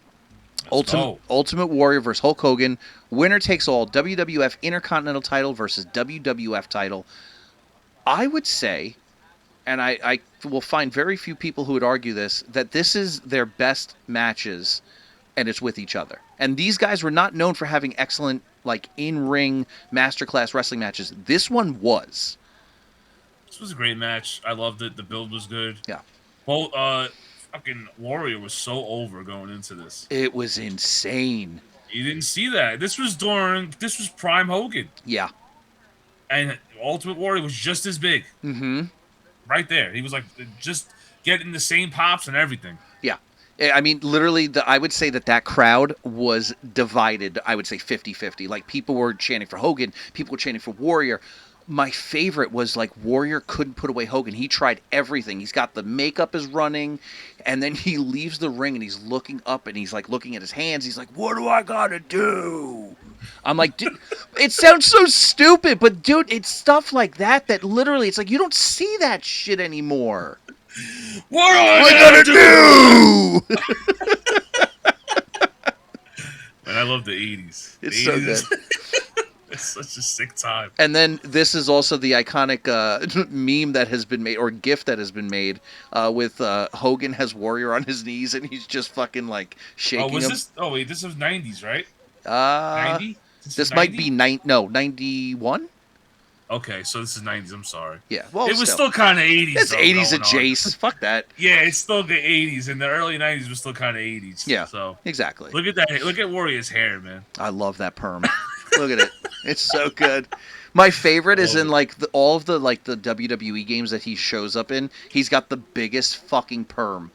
Ultimate Warrior versus Hulk Hogan. Winner takes all. WWF Intercontinental title versus WWF title. I would say, and I will find very few people who would argue this, that this is their best matches, and it's with each other. And these guys were not known for having excellent, like, in-ring masterclass wrestling matches. This one was. This was a great match. I loved it. The build was good. Yeah. Well, fucking Warrior was so over going into this. It was insane. You didn't see that. This was prime Hogan. Yeah. And Ultimate Warrior was just as big. Mm-hmm. Right there. He was like just getting the same pops and everything. Yeah. I mean, literally, I would say that crowd was divided, I would say 50-50. Like, people were chanting for Hogan. People were chanting for Warrior. My favorite was, like, Warrior couldn't put away Hogan. He tried everything. He's got the makeup is running, and then he leaves the ring, and he's looking up, and he's, like, looking at his hands. He's like, what do I gotta do? I'm like, dude, it sounds so stupid, but, dude, it's stuff like that literally, it's like, you don't see that shit anymore. What am I gonna do? Man, I love the 80s. It's so good. It's such a sick time. And then this is also the iconic meme that has been made, or GIF that has been made, with Hogan has Warrior on his knees, and he's just fucking, like, shaking him. This was 90s, right? 90? This might be 91? Okay, so this is 90s. I'm sorry. Yeah, well, it was still kind of 80s. It's though, 80s at going on. Jace. Fuck that. Yeah, it's still the 80s, and the early 90s was still kind of 80s. Yeah, so exactly. Look at that. Look at Warrior's hair, man. I love that perm. Look at it. It's so good. My favorite is in like all of the WWE games that he shows up in. He's got the biggest fucking perm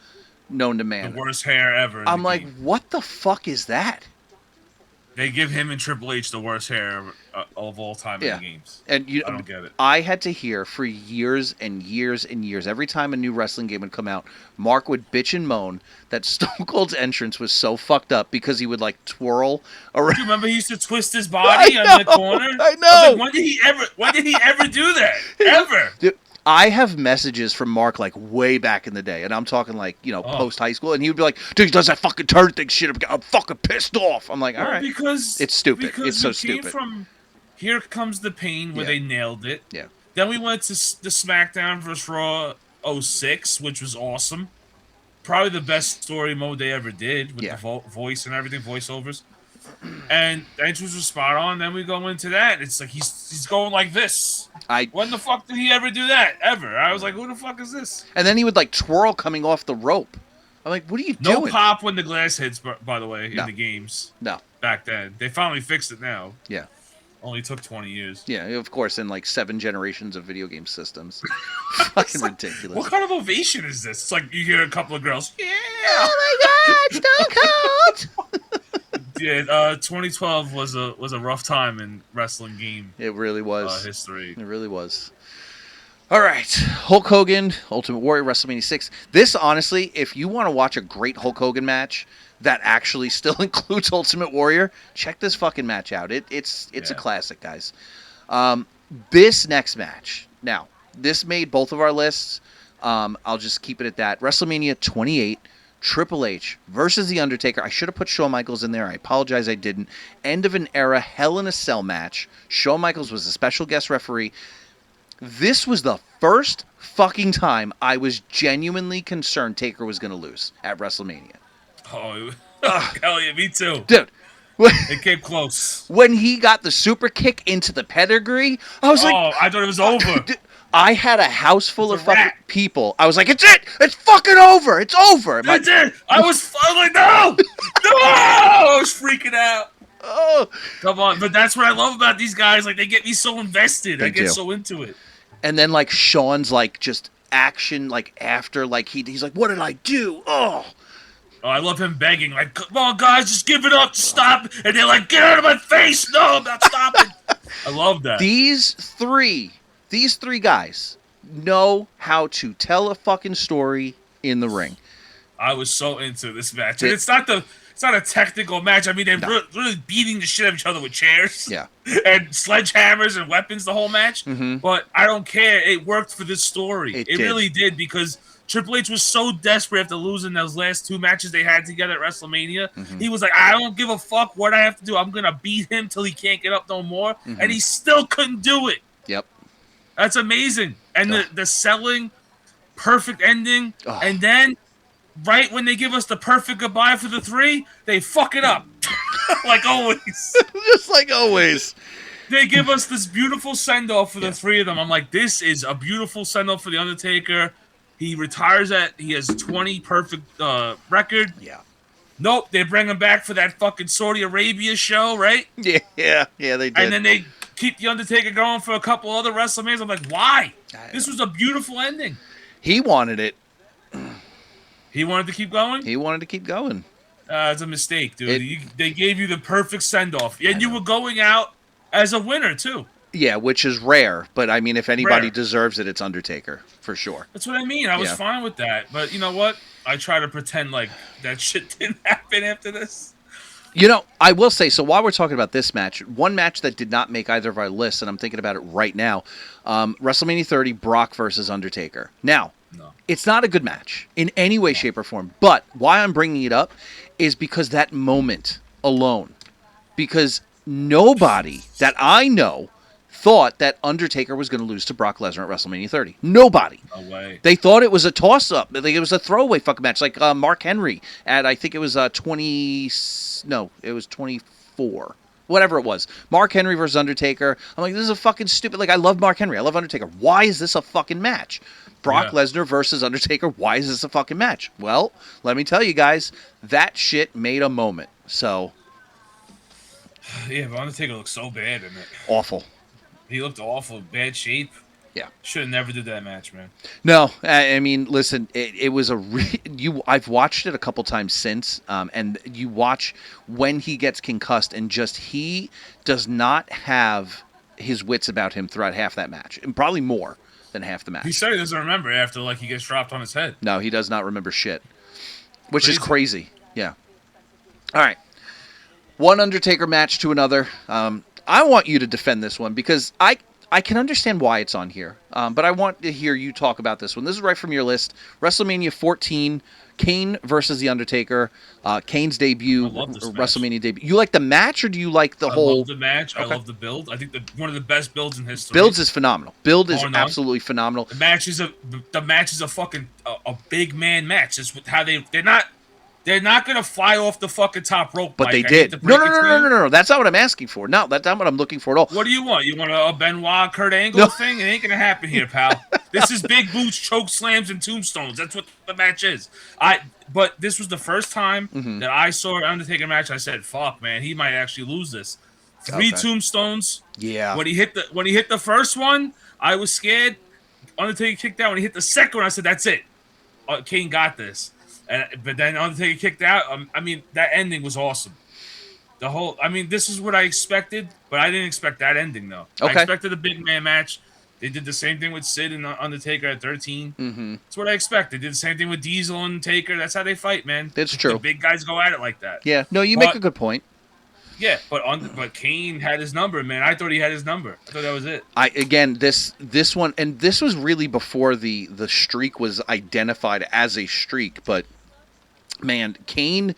known to man. The worst hair ever. I'm like, what the fuck is that? They give him and Triple H the worst hair of all time in the games. And I don't get it. I had to hear for years and years and years, every time a new wrestling game would come out, Mark would bitch and moan that Stone Cold's entrance was so fucked up because he would like twirl around. Do you remember he used to twist his body on the corner? I know. I was like, when did he ever do that? Ever? Dude, I have messages from Mark like way back in the day, and I'm talking like, post high school, and he would be like, dude, he does that fucking turn thing shit. I'm fucking pissed off. I'm like, all right. Because it's stupid. Because it's so we came stupid. From Here Comes the Pain, where they nailed it. Yeah. Then we went to the SmackDown vs. Raw 06, which was awesome. Probably the best story mode they ever did with the voice and everything, voiceovers. And the entrance was spot on. Then we go into that. It's like he's going like this. When the fuck did he ever do that? Ever? I was like, who the fuck is this? And then he would like twirl coming off the rope. I'm like, what are you doing? No pop when the glass hits, by the way, in the games. No. Back then. They finally fixed it now. Yeah. Only took 20 years. Yeah, of course, in like 7 generations of video game systems. Fucking ridiculous. What kind of ovation is this? It's like you hear a couple of girls. Yeah. Oh my God, Stone Cold. Yeah, 2012 was a rough time in wrestling game. It really was. History. It really was. All right, Hulk Hogan, Ultimate Warrior, WrestleMania 6. This, honestly, if you want to watch a great Hulk Hogan match that actually still includes Ultimate Warrior, check this fucking match out. It's a classic, guys. This next match, now, this made both of our lists. I'll just keep it at that. WrestleMania 28. Triple H versus The Undertaker. I should have put Shawn Michaels in there. I apologize I didn't. End of an era Hell in a Cell match. Shawn Michaels was a special guest referee. This was the first fucking time I was genuinely concerned Taker was going to lose at WrestleMania. Oh, hell yeah, me too. Dude. It came close. When he got the super kick into the pedigree, I was like... Oh, I thought it was over. I had a house full of fucking people. I was like, it's it! It's fucking over! It's over! It's it! I was like, no! No! I was freaking out. Oh. Come on. But that's what I love about these guys. Like, they get me so invested. I get so into it. And then, like, Sean's, like, just action, like, after, like, he's like, what did I do? Oh, I love him begging, like, come on, guys, just give it up, stop. And they're like, get out of my face. No, I'm not stopping. I love that. These three guys know how to tell a fucking story in the ring. I was so into this match. And it's not a technical match. I mean, they're really beating the shit out of each other with chairs. Yeah. And sledgehammers and weapons the whole match. Mm-hmm. But I don't care. It worked for this story. It really did, because Triple H was so desperate after losing those last 2 matches they had together at WrestleMania. Mm-hmm. He was like, I don't give a fuck what I have to do. I'm going to beat him till he can't get up no more. Mm-hmm. And he still couldn't do it. Yep. That's amazing. And the selling, perfect ending. Oh. And then, right when they give us the perfect goodbye for the 3, they fuck it up. Like always. Just like always. They give us this beautiful send-off for the 3 of them. I'm like, this is a beautiful send-off for The Undertaker. He retires he has 20 perfect record. Yeah. Nope, they bring him back for that fucking Saudi Arabia show, right? Yeah, they did. And then they keep The Undertaker going for a couple other WrestleManias. I'm like, why? This was a beautiful ending. He wanted it. He wanted to keep going? He wanted to keep going. It's a mistake, dude. They gave you the perfect send-off. And you were going out as a winner, too. Yeah, which is rare. But, I mean, if anybody deserves it, it's Undertaker, for sure. That's what I mean. I was fine with that. But you know what? I try to pretend like that shit didn't happen after this. You know, I will say, so while we're talking about this match, one match that did not make either of our lists, and I'm thinking about it right now, WrestleMania 30, Brock versus Undertaker. Now, it's not a good match in any way, shape, or form. But why I'm bringing it up is because that moment alone. Because nobody that I know thought that Undertaker was going to lose to Brock Lesnar at WrestleMania 30. Nobody. No way. They thought it was a toss-up. They think it was a throwaway fucking match, like Mark Henry at, I think it was 24. whatever it was. Mark Henry versus Undertaker. I'm like, this is a fucking stupid. Like, I love Mark Henry. I love Undertaker. Why is this a fucking match? Brock Lesnar versus Undertaker. Why is this a fucking match? Well, let me tell you guys, that shit made a moment. So. Yeah, but Undertaker looked so bad in it. Awful. He looked awful. Bad shape. Yeah. Should have never did that match, man. No, I mean, listen, it was I've watched it a couple times since, and you watch when he gets concussed, and just he does not have his wits about him throughout half that match, and probably more than half the match. He said he doesn't remember after he gets dropped on his head. No, he does not remember shit, which is crazy. Yeah. All right. One Undertaker match to another. I want you to defend this one because I can understand why it's on here, but I want to hear you talk about this one. This is right from your list. WrestleMania 14, Kane versus The Undertaker. Kane's debut, WrestleMania debut. You like the match, or do you like the whole... I love the match. Okay. I love the build. I think one of the best builds in history. Builds is phenomenal. Build is absolutely phenomenal. The match is a fucking a big man match. It's how they're not going to fly off the fucking top rope. But Mike. They did. No. That's not what I'm asking for. No, that's not what I'm looking for at all. What do you want? You want a Benoit, Kurt Angle thing? It ain't going to happen here, pal. This is big boots, choke slams, and tombstones. That's what the match is. But this was the first time that I saw an Undertaker match. I said, fuck, man, he might actually lose this. 3 tombstones. Yeah. When he hit the first one, I was scared. Undertaker kicked out. When he hit the second one, I said, that's it. Kane got this. But then Undertaker kicked out. I mean, that ending was awesome. This is what I expected, but I didn't expect that ending, though. Okay. I expected a big man match. They did the same thing with Sid and Undertaker at 13. Mm-hmm. That's what I expected. They did the same thing with Diesel and Taker. That's how they fight, man. That's true. The big guys go at it like that. Yeah. No, you make a good point. Yeah, but Kane had his number, man. I thought he had his number. I thought that was it. This one, and this was really before the streak was identified as a streak, but man, Kane,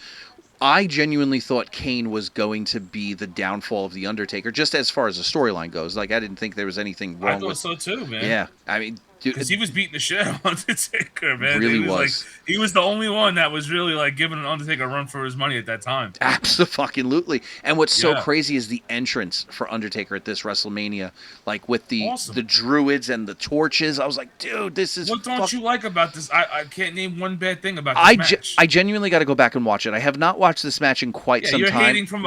I genuinely thought Kane was going to be the downfall of The Undertaker, just as far as the storyline goes. Like, I didn't think there was anything wrong with... I thought so, too, man. Yeah, I mean... Because he was beating the shit out of Undertaker, man. Really was. He was the only one that was really, giving Undertaker a run for his money at that time. Absolutely. And what's so crazy is the entrance for Undertaker at this WrestleMania. Like, with the druids and the torches. I was like, dude, this is... What don't you like about this? I can't name one bad thing about this match. I genuinely got to go back and watch it. I have not watched this match in quite some time. You're hating from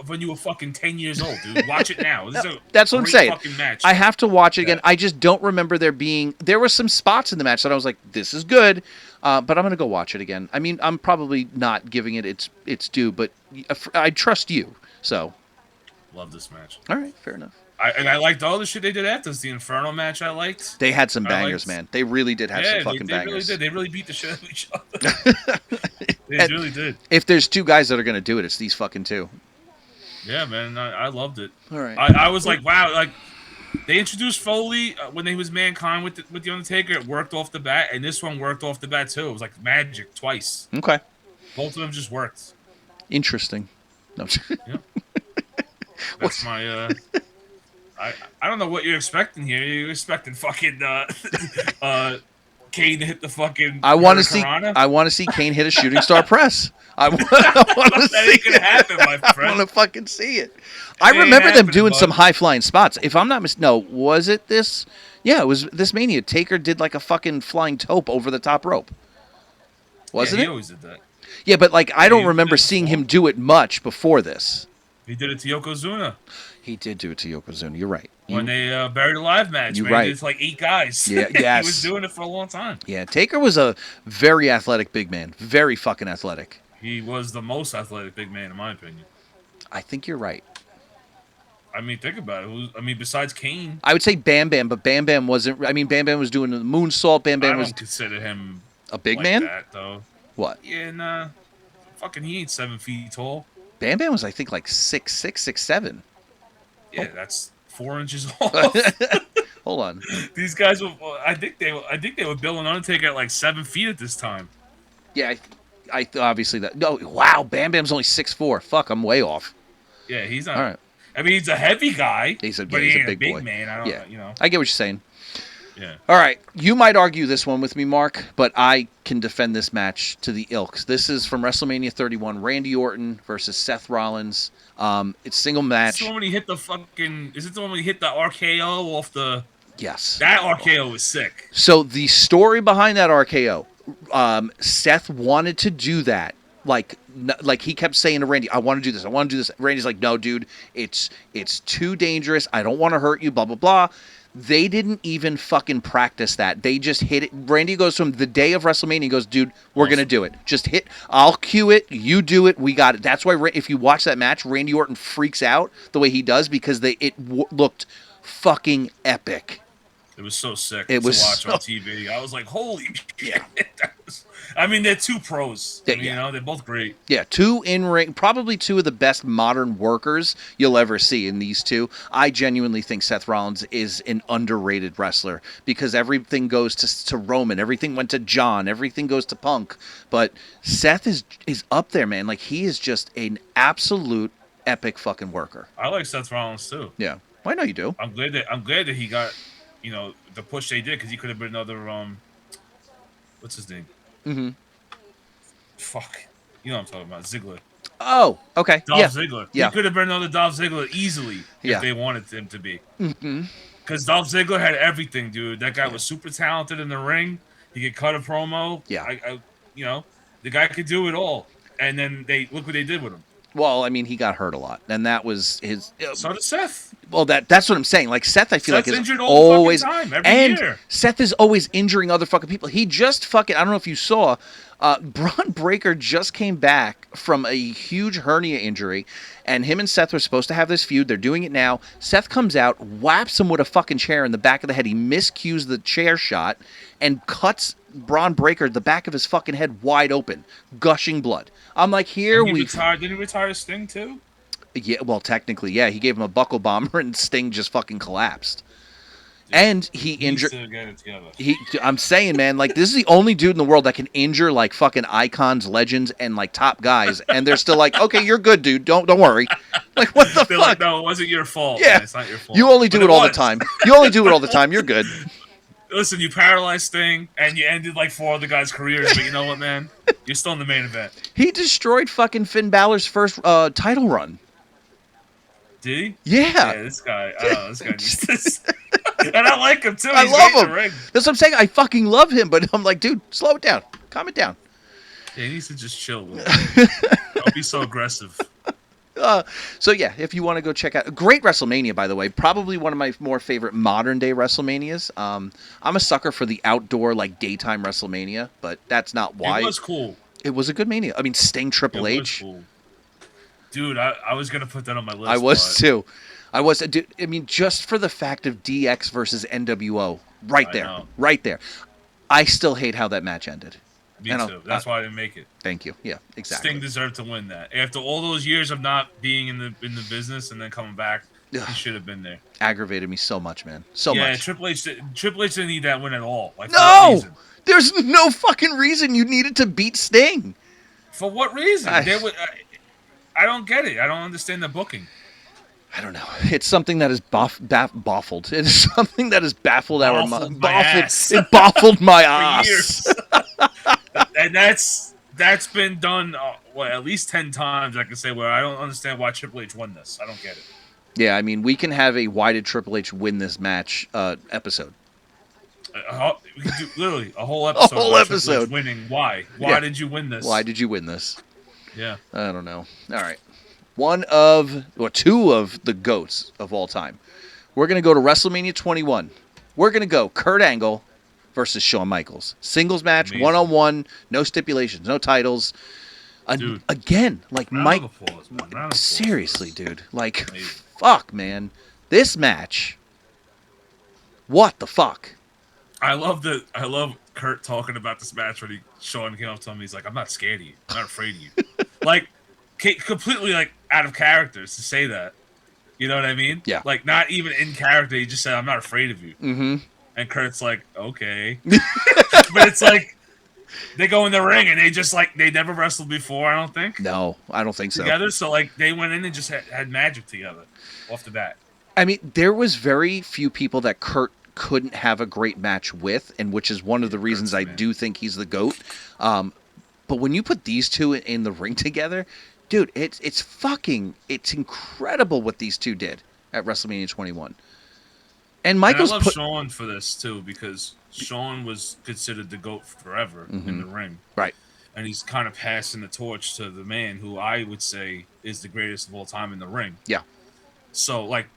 when you were fucking 10 years old, dude. Watch it now. That's what I'm saying. Match. I have to watch it again. I just don't remember there being... There were some spots in the match that I was like, this is good, but I'm going to go watch it again. I mean, I'm probably not giving it its due, but I trust you, so. Love this match. All right, fair enough. I liked all the shit they did after this. The Inferno match I liked. They had some bangers, man. They really did have some fucking bangers. Really did. They really beat the shit out of each other. They really did. If there's two guys that are going to do it, it's these fucking two. Yeah, man. I loved it. All right. I was like, wow, they introduced Foley when he was Mankind with the Undertaker. It worked off the bat, and this one worked off the bat too. It was like magic twice. Okay. Both of them just worked. Interesting. No. Yeah. That's my. I don't know what you're expecting here. You're expecting fucking Kane to hit the fucking. I want to see Kane hit a shooting star press. I want to see. That ain't gonna happen, my friend. I want to fucking see it. I remember them doing some high flying spots. If I'm not was it this? Yeah, it was this Mania. Taker did like a fucking flying tope over the top rope. Wasn't it? He always did that. Yeah, but I don't remember seeing him do it much before this. He did it to Yokozuna. He did do it to Yokozuna. You're right. When they Buried Alive match, you're right. It's like 8 guys. Yeah, yes. He was doing it for a long time. Yeah, Taker was a very athletic big man. Very fucking athletic. He was the most athletic big man, in my opinion. I think you're right. I mean, think about it. Besides Kane. I would say Bam Bam, but Bam Bam wasn't... I mean, Bam Bam was doing the moonsault. Bam Bam was... I don't consider him... A big man? That, though. What? Yeah, nah. Fucking he ain't 7 feet tall. Bam Bam was, I think, like 6'6", 6'7". Yeah, that's 4 inches off. Hold on. These guys were... I think they were billing Undertaker at like 7 feet at this time. Yeah, I obviously that... No, wow, Bam Bam's only 6'4". Fuck, I'm way off. Yeah, he's not... All right. I mean, he's a heavy guy, but he ain't a a big boy. man. I don't know. I get what you're saying. Yeah. All right, you might argue this one with me, Mark, but I can defend this match to the ilks. This is from WrestleMania 31, Randy Orton versus Seth Rollins. It's single It's the match. one when he hit the fucking. Is it the one when he hit the RKO off the? Yes. That RKO was sick. So the story behind that RKO, Seth wanted to do that. Like he kept saying to Randy, "I want to do this. I want to do this." Randy's like, "No, dude, it's too dangerous. I don't want to hurt you." Blah blah blah. They didn't even fucking practice that. They just hit it. Randy goes from the day of WrestleMania. He goes, "Dude, we're gonna do it. Just hit. I'll cue it. You do it. We got it." That's why if you watch that match, Randy Orton freaks out the way he does because looked fucking epic. It was so sick It to was watch so- on TV. I was like, holy shit. Yeah. I mean, they're two pros. Yeah, I mean, yeah. you know, they're both great. Yeah, two in-ring, probably two of the best modern workers you'll ever see in these two. I genuinely think Seth Rollins is an underrated wrestler because everything goes to Roman, everything went to John, everything goes to Punk. But Seth is up there, man. Like, he is just an absolute epic fucking worker. I like Seth Rollins too. Yeah, I know you do. I'm glad that he got, you know, the push they did because he could have been another what's his name? Mm-hmm. Fuck, you know what I'm talking about? Ziggler. Oh, okay. Dolph Ziggler. Yeah. He could have been another Dolph Ziggler easily Yeah. if they wanted him to be. Mm-hmm. Because Dolph Ziggler had everything, dude. That guy was super talented in the ring. He could cut a promo. Yeah. You know, the guy could do it all. And then look what they did with him. Well, I mean, he got hurt a lot, and that was his. So did Seth. Well, that's what I'm saying. Like Seth, I feel Seth's like is injured all the always fucking time, every and year. Seth is always injuring other fucking people. He just fucking. I don't know if you saw. Braun Breaker just came back from a huge hernia injury, and him and Seth were supposed to have this feud. They're doing it now. Seth comes out, whaps him with a fucking chair in the back of the head. He miscues the chair shot and cuts Braun Breaker the back of his fucking head wide open, gushing blood. I'm like, here we. Did he retire Sting too? Yeah, well, technically, yeah. He gave him a buckle bomber, and Sting just fucking collapsed. And he injured. I'm saying, man, like this is the only dude in the world that can injure like fucking icons, legends, and like top guys, and they're still like, okay, you're good, dude. Don't worry. Like, what the They're fuck? like, no, it wasn't your fault. Yeah, Man. It's not your fault. You only do But it all the was. time. You only do it all the time. You're good. Listen, you paralyzed Sting, and you ended like 4 other guys' careers, but you know what, man? You're still in the main event. He destroyed fucking Finn Balor's first title run. Did he? Yeah. This guy. I don't know. This guy needs this. And I like him too. I He's love great in him. the ring. That's what I'm saying. I fucking love him, but I'm like, dude, slow it down. Calm it down. Yeah, he needs to just chill. Don't be so aggressive. So yeah, if you want to go check out, great WrestleMania, by the way, probably one of my more favorite modern day WrestleManias. I'm a sucker for the outdoor like daytime WrestleMania, but that's not why. It was cool. It was a good Mania. I mean, Sting, Triple It H. was cool. Dude, I was gonna put that on my list. I was too. I was. Dude, I mean, just for the fact of DX versus NWO, right there. I still hate how that match ended. Me too. That's why I didn't make it. Thank you. Yeah, exactly. Sting deserved to win that. After all those years of not being in the business and then coming back, he should have been there. Aggravated me so much, man. So much. Yeah, Triple H didn't need that win at all. Like, no! There's no fucking reason you needed to beat Sting. For what reason? I don't get it. I don't understand the booking. I don't know. It's something that is baffled. It is something that has baffled our mind. It baffled my ass. And that's been done at least 10 times. I can say where I don't understand why Triple H won this. I don't get it. Yeah, I mean, we can have a why did Triple H win this match episode. We could do literally a whole episode. A whole episode winning. Why? Why did you win this? Why did you win this? Yeah. I don't know. All right. Two of the GOATs of all time. We're going to go to WrestleMania 21. We're going to go Kurt Angle versus Shawn Michaels. Singles match, Amazing. One-on-one, no stipulations, no titles. Dude. Again, like Mike. Seriously, dude. Like, fuck, man. This match. What the fuck? I love Kurt talking about this match when Shawn came up to him. He's like, I'm not scared of you. I'm not afraid of you. Like, completely like out of characters to say that. You know what I mean? Yeah. Like, not even in character. He just said, I'm not afraid of you. Mm-hmm. And Kurt's like, okay. But it's like, they go in the ring and they never wrestled before, I don't think. No, I don't think so. Together, so like they went in and just had magic together off the bat. I mean, there was very few people that Kurt couldn't have a great match with, and which is one of the reasons I do think he's the GOAT. But when you put these two in the ring together, dude, it's incredible what these two did at WrestleMania 21. And Michaels I love Shawn for this too, because Shawn was considered the GOAT forever in the ring. Right. And he's kind of passing the torch to the man who I would say is the greatest of all time in the ring. Yeah. So, like,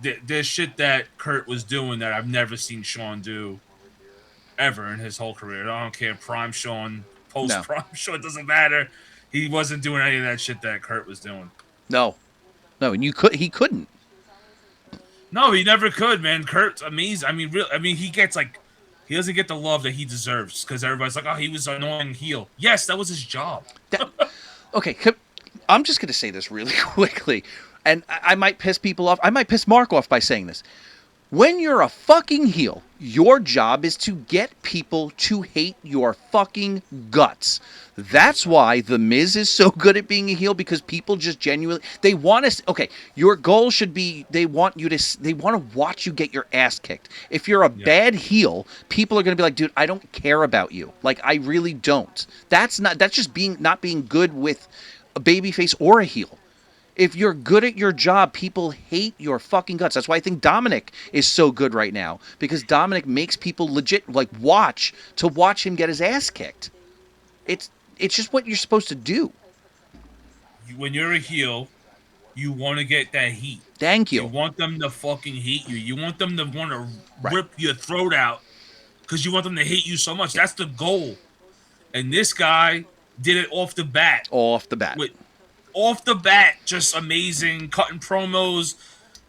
there's shit that Kurt was doing that I've never seen Shawn do ever in his whole career. I don't care, prime Shawn, post-prime Shawn, it doesn't matter. He wasn't doing any of that shit that Kurt was doing. No, and he couldn't. No, he never could, man. Kurt's amazing. I mean, he doesn't get the love that he deserves because everybody's like, oh, he was an annoying heel. Yes, that was his job. Okay, I'm just going to say this really quickly, and I might piss people off. I might piss Mark off by saying this. When you're a fucking heel, your job is to get people to hate your fucking guts. That's why The Miz is so good at being a heel, because people just genuinely, they want to, okay, your goal should be, they want to watch you get your ass kicked. If you're a bad heel, people are going to be like, dude, I don't care about you. Like, I really don't. That's just not being good with a babyface or a heel. If you're good at your job, people hate your fucking guts. That's why I think Dominic is so good right now, because Dominic makes people legit watch him get his ass kicked. It's just what you're supposed to do. When you're a heel, you want to get that heat. Thank you. You want them to fucking hate you. You want them to want to rip your throat out because you want them to hate you so much. That's the goal. And this guy did it off the bat. Off the bat, just amazing, cutting promos,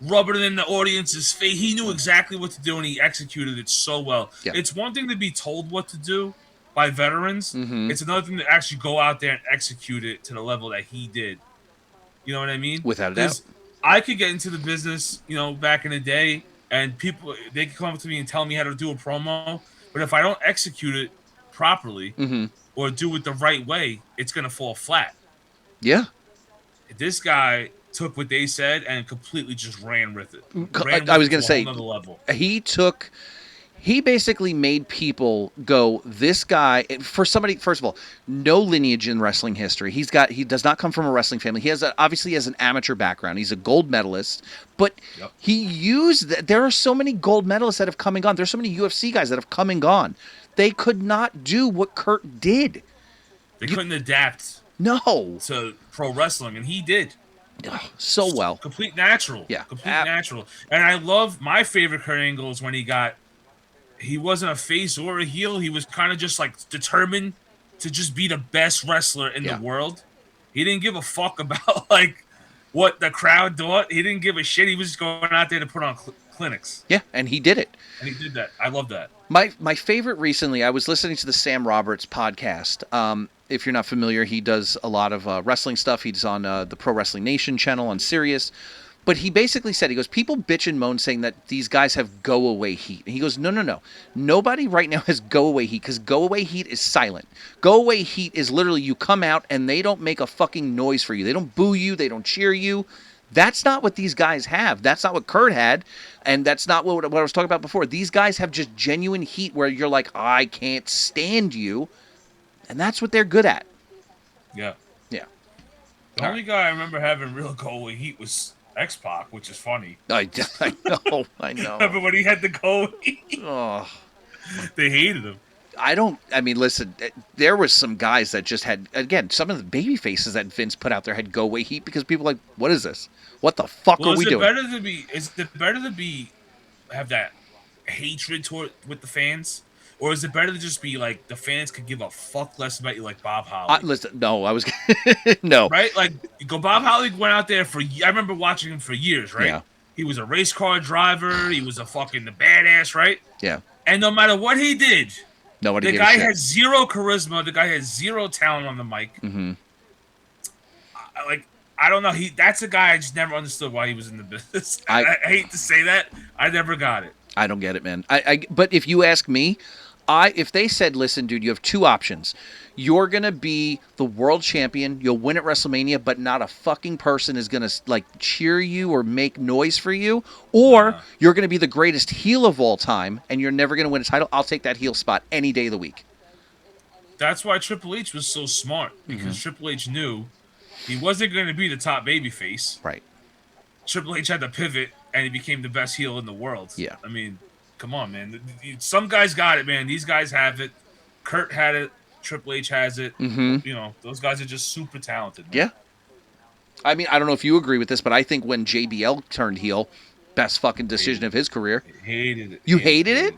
rubbing it in the audience's face. He knew exactly what to do, and he executed it so well. Yeah. It's one thing to be told what to do by veterans. Mm-hmm. It's another thing to actually go out there and execute it to the level that he did. You know what I mean? Without a doubt. I could get into the business, back in the day, and people, they could come up to me and tell me how to do a promo, but if I don't execute it properly or do it the right way, it's going to fall flat. Yeah. This guy took what they said and completely just ran with it. I was going to say, he basically made people go, this guy, for somebody, first of all, no lineage in wrestling history. He does not come from a wrestling family. He obviously has an amateur background. He's a gold medalist, but he used that. There are so many gold medalists that have come and gone. There's so many UFC guys that have come and gone. They could not do what Kurt did. They couldn't adapt. No. To pro wrestling, and he did. So well. Complete natural. Yeah. Natural. And I love, my favorite Kurt Angle is when he wasn't a face or a heel. He was kind of just determined to just be the best wrestler in the world. He didn't give a fuck about what the crowd thought. He didn't give a shit. He was just going out there to put on clinics. Yeah, and he did it. And he did that. I love that. My favorite recently, I was listening to the Sam Roberts podcast. If you're not familiar, he does a lot of wrestling stuff. He's on the Pro Wrestling Nation channel on Sirius. But he basically said, he goes, people bitch and moan saying that these guys have go-away heat. And he goes, no. Nobody right now has go-away heat, because go-away heat is silent. Go-away heat is literally you come out and they don't make a fucking noise for you. They don't boo you. They don't cheer you. That's not what these guys have. That's not what Kurt had. And that's not what I was talking about before. These guys have just genuine heat where you're like, I can't stand you. And that's what they're good at. Yeah. Yeah. The only guy I remember having real go-away heat was X-Pac, which is funny. I know. Remember when he had the go-away heat? Oh. They hated him. Listen, there was some guys that just had, again, some of the baby faces that Vince put out there had go-away heat because people were like, what is this? What the fuck are we doing? Is it better to have that hatred with the fans? Or is it better to just be the fans could give a fuck less about you, like Bob Holly? Listen, no, I was no. Right? Bob Holly went out there I remember watching him for years, right? Yeah. He was a race car driver. He was the badass, right? Yeah. And no matter what he did, nobody the guy had zero charisma. The guy had zero talent on the mic. Mm-hmm. I don't know. That's a guy I just never understood why he was in the business. I hate to say that. I never got it. I don't get it, man. But if you ask me, If they said, listen, dude, you have two options. You're going to be the world champion. You'll win at WrestleMania, but not a fucking person is going to like cheer you or make noise for you. Or you're going to be the greatest heel of all time and you're never going to win a title. I'll take that heel spot any day of the week. That's why Triple H was so smart, because Triple H knew he wasn't going to be the top babyface. Right. Triple H had to pivot, and he became the best heel in the world. Yeah. I mean, come on, man. Some guys got it, man. These guys have it. Kurt had it. Triple H has it. You know, those guys are just super talented, man. Yeah. I mean, I don't know if you agree with this, but I think when JBL turned heel, best fucking decision of his career. Hated it. You hated it?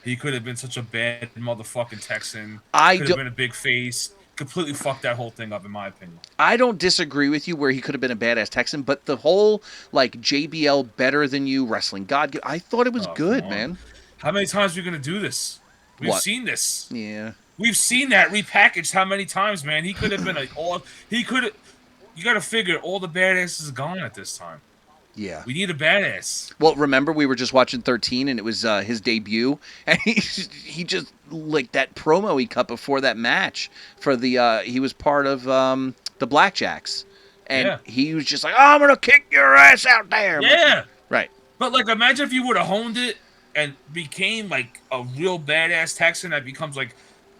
He could have been such a bad motherfucking Texan. Could have been a big face. Completely fucked that whole thing up, in my opinion. I don't disagree with you where he could have been a badass Texan, but the whole, like, JBL better than you, wrestling God, I thought it was good, man. How many times are we going to do this? We've seen this. Yeah. We've seen that repackaged how many times, man? He could have been like he could have. You got to figure all the badasses are gone at this time. Yeah. We need a badass. Well, remember we were just watching 13 and it was his debut, and he just like that promo he cut before that match for the he was part of the Blackjacks, and he was just like, oh, I'm gonna kick your ass out there. Yeah. Right. But like, imagine if you would have honed it and became like a real badass Texan that becomes like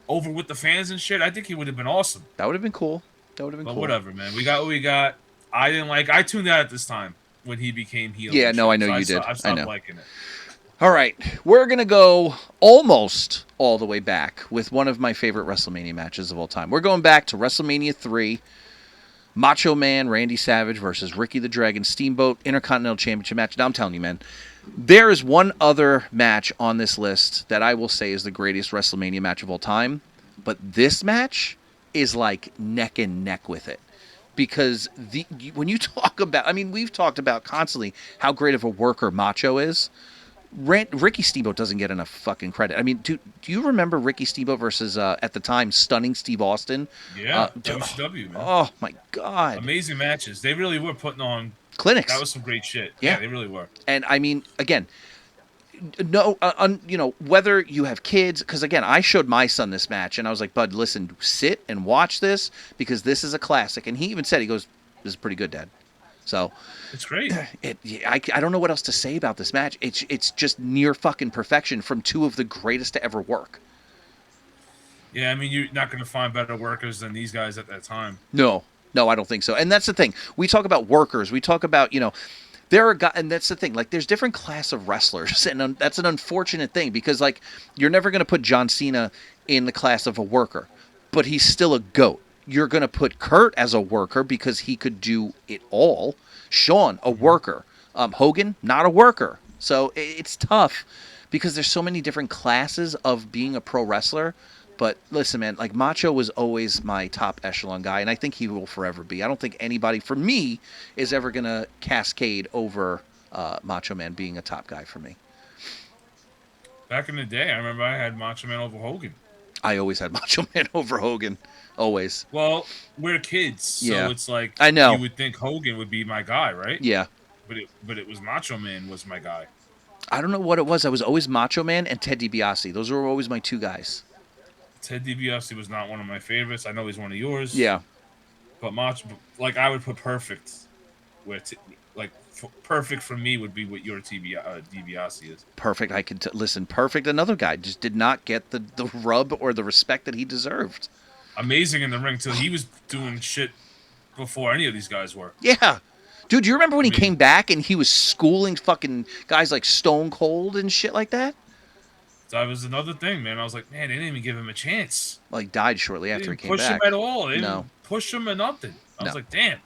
over with the fans and shit. I think he would have been awesome. That would have been cool. But whatever, man. We got what we got. I tuned out at this time when he became heel. Yeah, no, I know you did. I stopped liking it. All right, we're going to go almost all the way back with one of my favorite WrestleMania matches of all time. We're going back to WrestleMania 3, Macho Man Randy Savage versus Ricky the Dragon Steamboat Intercontinental Championship match. Now, I'm telling you, man, there is one other match on this list that I will say is the greatest WrestleMania match of all time, but this match is like neck and neck with it. Because when you talk about, I mean, we've talked about constantly how great of a worker Macho is. Ricky Steamboat doesn't get enough fucking credit. I mean, do you remember Ricky Steamboat versus, at the time, stunning Steve Austin? Yeah, WCW, man. Oh, my God. Amazing matches. They really were putting on clinics. That was some great shit. Yeah, they really were. And, I mean, again, no, you know, whether you have kids, because again, I showed my son this match, and I was like, Bud, listen, sit and watch this, because this is a classic. And he even said, he goes, this is pretty good, Dad. So it's great. I don't know what else to say about this match. It's just near fucking perfection from two of the greatest to ever work. Yeah, I mean, you're not going to find better workers than these guys at that time. No, I don't think so. And that's the thing. We talk about workers. We talk about, you know, there are guys, and that's the thing. Like, there's different class of wrestlers, and that's an unfortunate thing because, like, you're never going to put John Cena in the class of a worker, but he's still a GOAT. You're going to put Kurt as a worker because he could do it all. Shawn, a worker. Hogan, not a worker. So it's tough because there's so many different classes of being a pro wrestler. But listen, man, like Macho was always my top echelon guy, and I think he will forever be. I don't think anybody, for me, is ever going to cascade over Macho Man being a top guy for me. Back in the day, I remember I had Macho Man over Hogan. I always had Macho Man over Hogan. Always. Well, we're kids, so it's like I know. You would think Hogan would be my guy, right? Yeah. But it was Macho Man was my guy. I don't know what it was. I was always Macho Man and Ted DiBiase. Those were always my two guys. Ted DiBiase was not one of my favorites. I know he's one of yours. Yeah. But Macho, like I would put Perfect, where Perfect for me would be what your DiBiase is. Perfect. I could listen. Perfect. Another guy just did not get the rub or the respect that he deserved. Amazing in the ring till he was doing shit before any of these guys were. Yeah. Dude, do you remember when he came back and he was schooling fucking guys like Stone Cold and shit like that? That was another thing, man. I was like, man, they didn't even give him a chance. Like, he died shortly after he came back. Push him at all. They didn't push him or nothing. I was like, damn.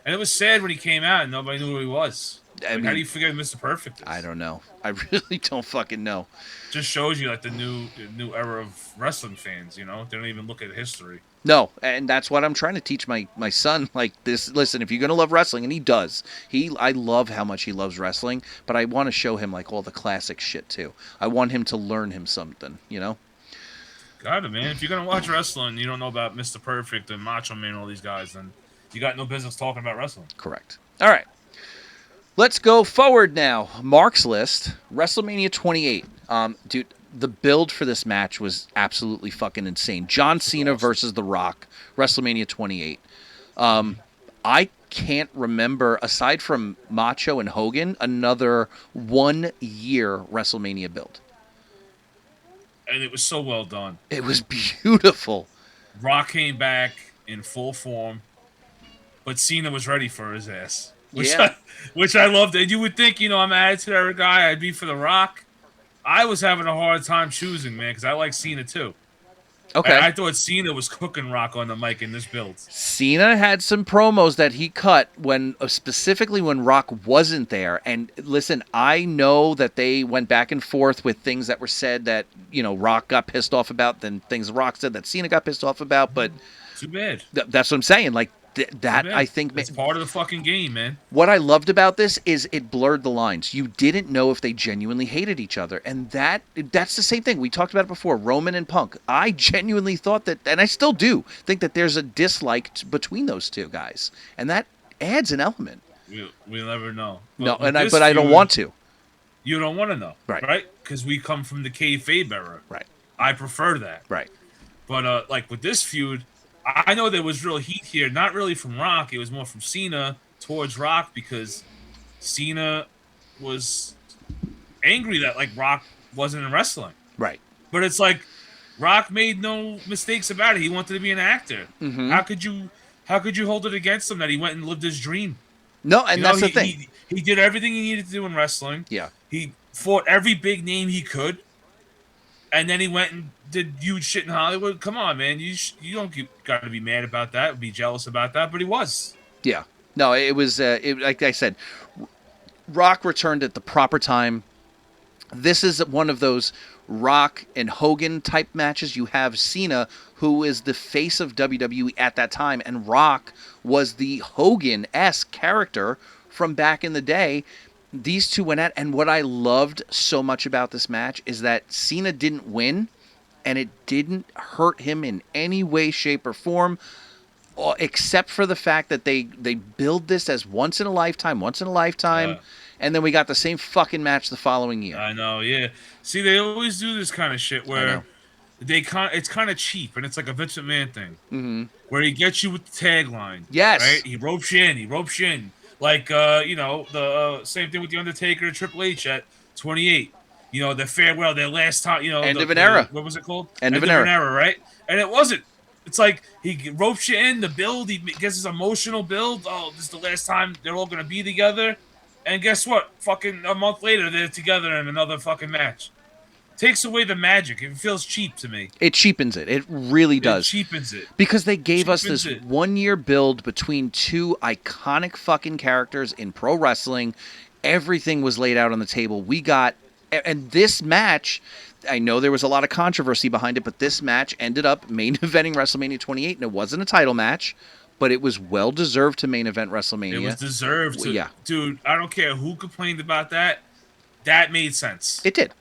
And it was sad when he came out and nobody knew who he was. I mean, how do you forget Mr. Perfect is? I don't know. I really don't fucking know. Just shows you like the new era of wrestling fans, you know? They don't even look at history. No, and that's what I'm trying to teach my son. Like this, listen, if you're going to love wrestling, and he does. I love how much he loves wrestling, but I want to show him like all the classic shit too. I want him to learn him something, you know? Got it, man. If you're going to watch wrestling and you don't know about Mr. Perfect and Macho Man and all these guys, then you got no business talking about wrestling. Correct. All right. Let's go forward now. Mark's list, WrestleMania 28. Dude, the build for this match was absolutely fucking insane. John Cena versus The Rock, WrestleMania 28. I can't remember, aside from Macho and Hogan, another 1 year WrestleMania build. And it was so well done. It was beautiful. Rock came back in full form, but Cena was ready for his ass. Which I loved. And you would think, I'm an attitude era guy, I'd be for The Rock. I was having a hard time choosing, man, because I like Cena too. Okay. I thought Cena was cooking Rock on the mic in this build. Cena had some promos that he cut specifically when Rock wasn't there. And listen, I know that they went back and forth with things that were said that, Rock got pissed off about, then things Rock said that Cena got pissed off about. But too bad. That's what I'm saying. Like, I think it's part of the fucking game, man. What I loved about this is it blurred the lines. You didn't know if they genuinely hated each other, and that's the same thing we talked about it before. Roman and Punk. I genuinely thought that, and I still do think that there's a dislike between those two guys, and that adds an element. We'll never know. But I don't want to. You don't want to know, right? Because we come from the kayfabe era, right? I prefer that, right? But like with this feud. I know there was real heat here, not really from Rock. It was more from Cena towards Rock because Cena was angry that like Rock wasn't in wrestling. Right. But it's like Rock made no mistakes about it. He wanted to be an actor. Mm-hmm. How could you hold it against him that he went and lived his dream? No, and that's the thing. He did everything he needed to do in wrestling. Yeah. He fought every big name he could. And then he went and did huge shit in Hollywood. Come on, man. You don't got to be mad about that, be jealous about that, but he was. Yeah. No, it was, like I said, Rock returned at the proper time. This is one of those Rock and Hogan type matches. You have Cena, who is the face of WWE at that time, and Rock was the Hogan-esque character from back in the day. These two went at, and what I loved so much about this match is that Cena didn't win, and it didn't hurt him in any way, shape, or form, except for the fact that they build this as once in a lifetime, and then we got the same fucking match the following year. I know, yeah. See, they always do this kind of shit where it's kind of cheap, and it's like a Vince McMahon thing, where he gets you with the tagline. Yes, right. He ropes you in. Like, the same thing with The Undertaker and Triple H at 28. The farewell, their last time, End of an era. What was it called? End of an era, right? And it wasn't. It's like he ropes you in, the build, he gets this emotional build. Oh, this is the last time they're all going to be together. And guess what? Fucking a month later, they're together in another fucking match. Takes away the magic. It feels cheap to me. It cheapens it. It really does. It cheapens it. Because they gave us this 1 year build between two iconic fucking characters in pro wrestling. Everything was laid out on the table. We got, and this match, I know there was a lot of controversy behind it, but this match ended up main eventing WrestleMania 28, and it wasn't a title match, but it was well deserved to main event WrestleMania. It was deserved to. Yeah. Dude, I don't care who complained about that. That made sense. It did.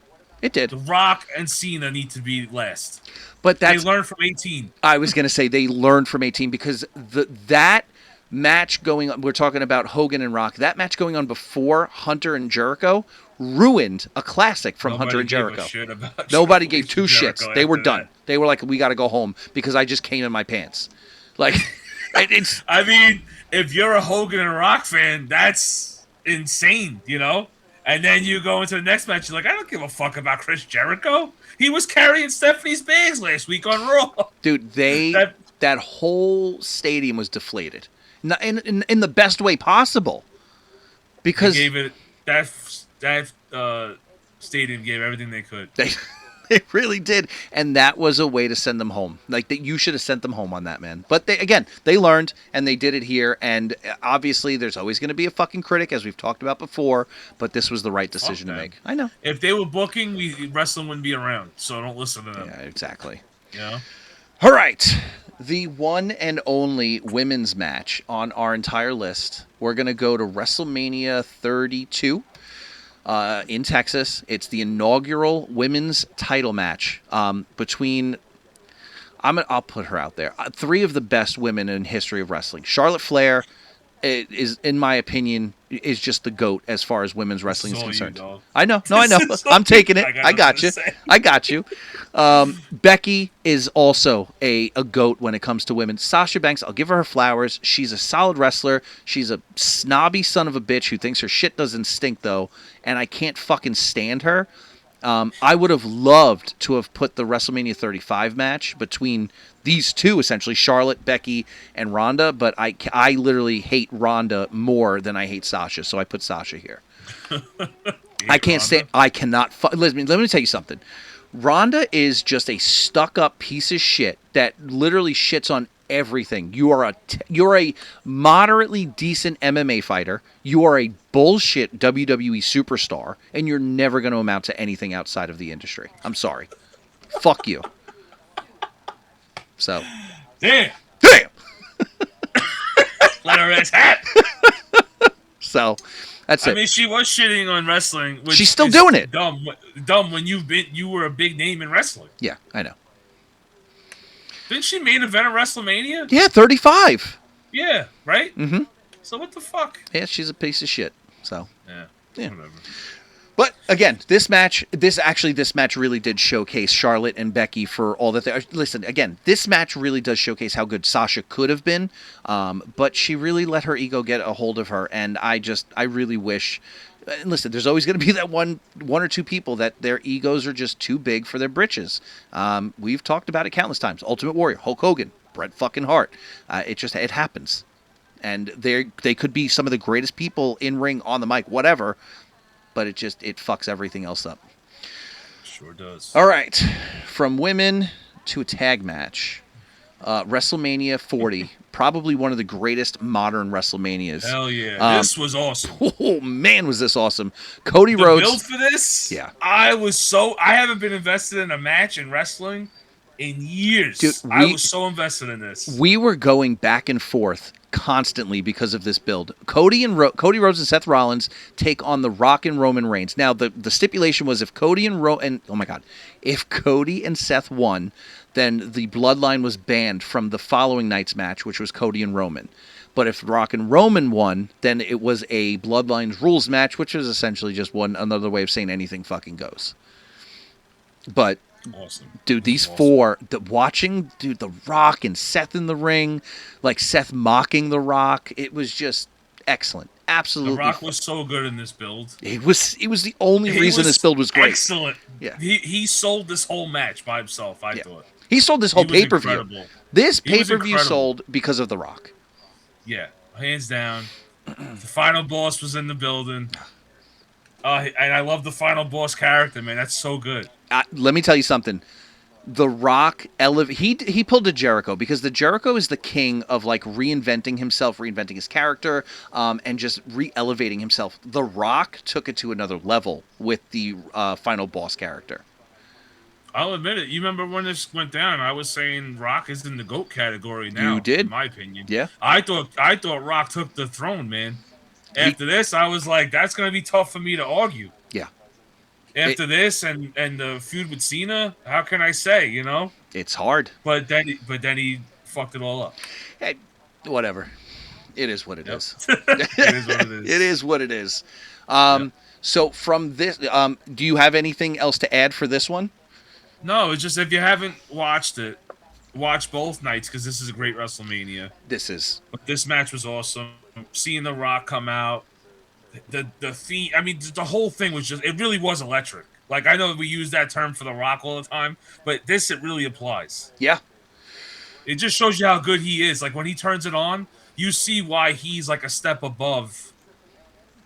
It did. The Rock and Cena need to be last. But they learned from 18. I was going to say they learned from 18 because that match going on, we're talking about Hogan and Rock, that match going on before Hunter and Jericho ruined a classic from Hunter and Jericho. Nobody gave two shits. They were done. They were like, we got to go home because I just came in my pants. Like, it's. I mean, if you're a Hogan and Rock fan, that's insane, And then you go into the next match, you're like, I don't give a fuck about Chris Jericho. He was carrying Stephanie's bags last week on Raw. Dude, that whole stadium was deflated. In the best way possible. Because they gave it that stadium gave everything they could. They really did, and that was a way to send them home. Like you should have sent them home on that, man. But they learned, and they did it here. And obviously, there's always going to be a fucking critic, as we've talked about before. But this was the right decision to make. I know. If they were booking, wrestling wouldn't be around. So don't listen to them. Yeah, exactly. Yeah. All right, the one and only women's match on our entire list. We're going to go to WrestleMania 32. In Texas. It's the inaugural women's title match between, I'll put her out there, three of the best women in history of wrestling. Charlotte Flair, it is, in my opinion, is just the GOAT as far as women's wrestling is all you, concerned. dog. I know. No, I know. This is all I'm taking it. I got I got nothing you. to say. I got you. Becky is also a GOAT when it comes to women. Sasha Banks, I'll give her flowers. She's a solid wrestler. She's a snobby son of a bitch who thinks her shit doesn't stink, though, and I can't fucking stand her. I would have loved to have put the WrestleMania 35 match between these two, essentially, Charlotte, Becky, and Ronda, but I literally hate Ronda more than I hate Sasha, so I put Sasha here. I can't stand. I cannot. Let me tell you something. Ronda is just a stuck-up piece of shit that literally shits on everything. You're a moderately decent MMA fighter. You are a bullshit WWE superstar, and you're never going to amount to anything outside of the industry. I'm sorry. Fuck you. So. Damn. Let her ass hat. So. That's it. I mean, she was shitting on wrestling. Which She's still doing it. Dumb when you were a big name in wrestling. Yeah, I know. Didn't she main event at WrestleMania? Yeah, 35. Yeah, right? Mm-hmm. So what the fuck? Yeah, she's a piece of shit. So. Yeah. Whatever. But again, this match really did showcase Charlotte and Becky for all that they are. Listen, again, this match really does showcase how good Sasha could have been, but she really let her ego get a hold of her, and I really wish. Listen, there's always going to be that one or two people that their egos are just too big for their britches. We've talked about it countless times. Ultimate Warrior, Hulk Hogan, Bret fucking Hart. It happens, and they could be some of the greatest people in ring, on the mic, whatever. But it fucks everything else up. Sure does. All right. From women to a tag match. WrestleMania 40. Probably one of the greatest modern WrestleManias. Hell yeah. This was awesome. Oh, man, was this awesome. Cody Rhodes. The build for this? Yeah. I haven't been invested in a match in wrestling in years. Dude, I was so invested in this. We were going back and forth constantly because of this build. Cody Rhodes and Seth Rollins take on The Rock and Roman Reigns. Now, the stipulation was if Cody and Seth won, then the bloodline was banned from the following night's match, which was Cody and Roman. But if Rock and Roman won, then it was a Bloodlines rules match, which is essentially just another way of saying anything fucking goes. But awesome. Dude, these four, The Rock and Seth in the ring, like Seth mocking The Rock, it was just excellent. Absolutely. The Rock was so good in this build. It was the only reason this build was great. Excellent. Yeah. He sold this whole match by himself, I thought. He sold this whole pay-per-view. Incredible. This pay-per-view sold because of The Rock. Yeah, hands down. The final boss was in the building. And I love the final boss character, man. That's so good. Let me tell you something. The Rock, he pulled a Jericho because the Jericho is the king of like reinventing himself, reinventing his character, and just re-elevating himself. The Rock took it to another level with the final boss character. I'll admit it. You remember when this went down? I was saying Rock is in the GOAT category now. You did? In my opinion. Yeah. I thought Rock took the throne, man. After this, I was like, that's going to be tough for me to argue. Yeah. After this and the feud with Cena, how can I say, It's hard. But then he fucked it all up. Hey, whatever. It is what it is. It is what it is. It is what it is. So from this, do you have anything else to add for this one? No, it's just if you haven't watched it, watch both nights because this is a great WrestleMania. This is. But this match was awesome. Seeing The Rock come out, the theme. I mean, the whole thing was it really was electric. Like I know we use that term for The Rock all the time, but it really applies. Yeah. It just shows you how good he is. Like when he turns it on, you see why he's like a step above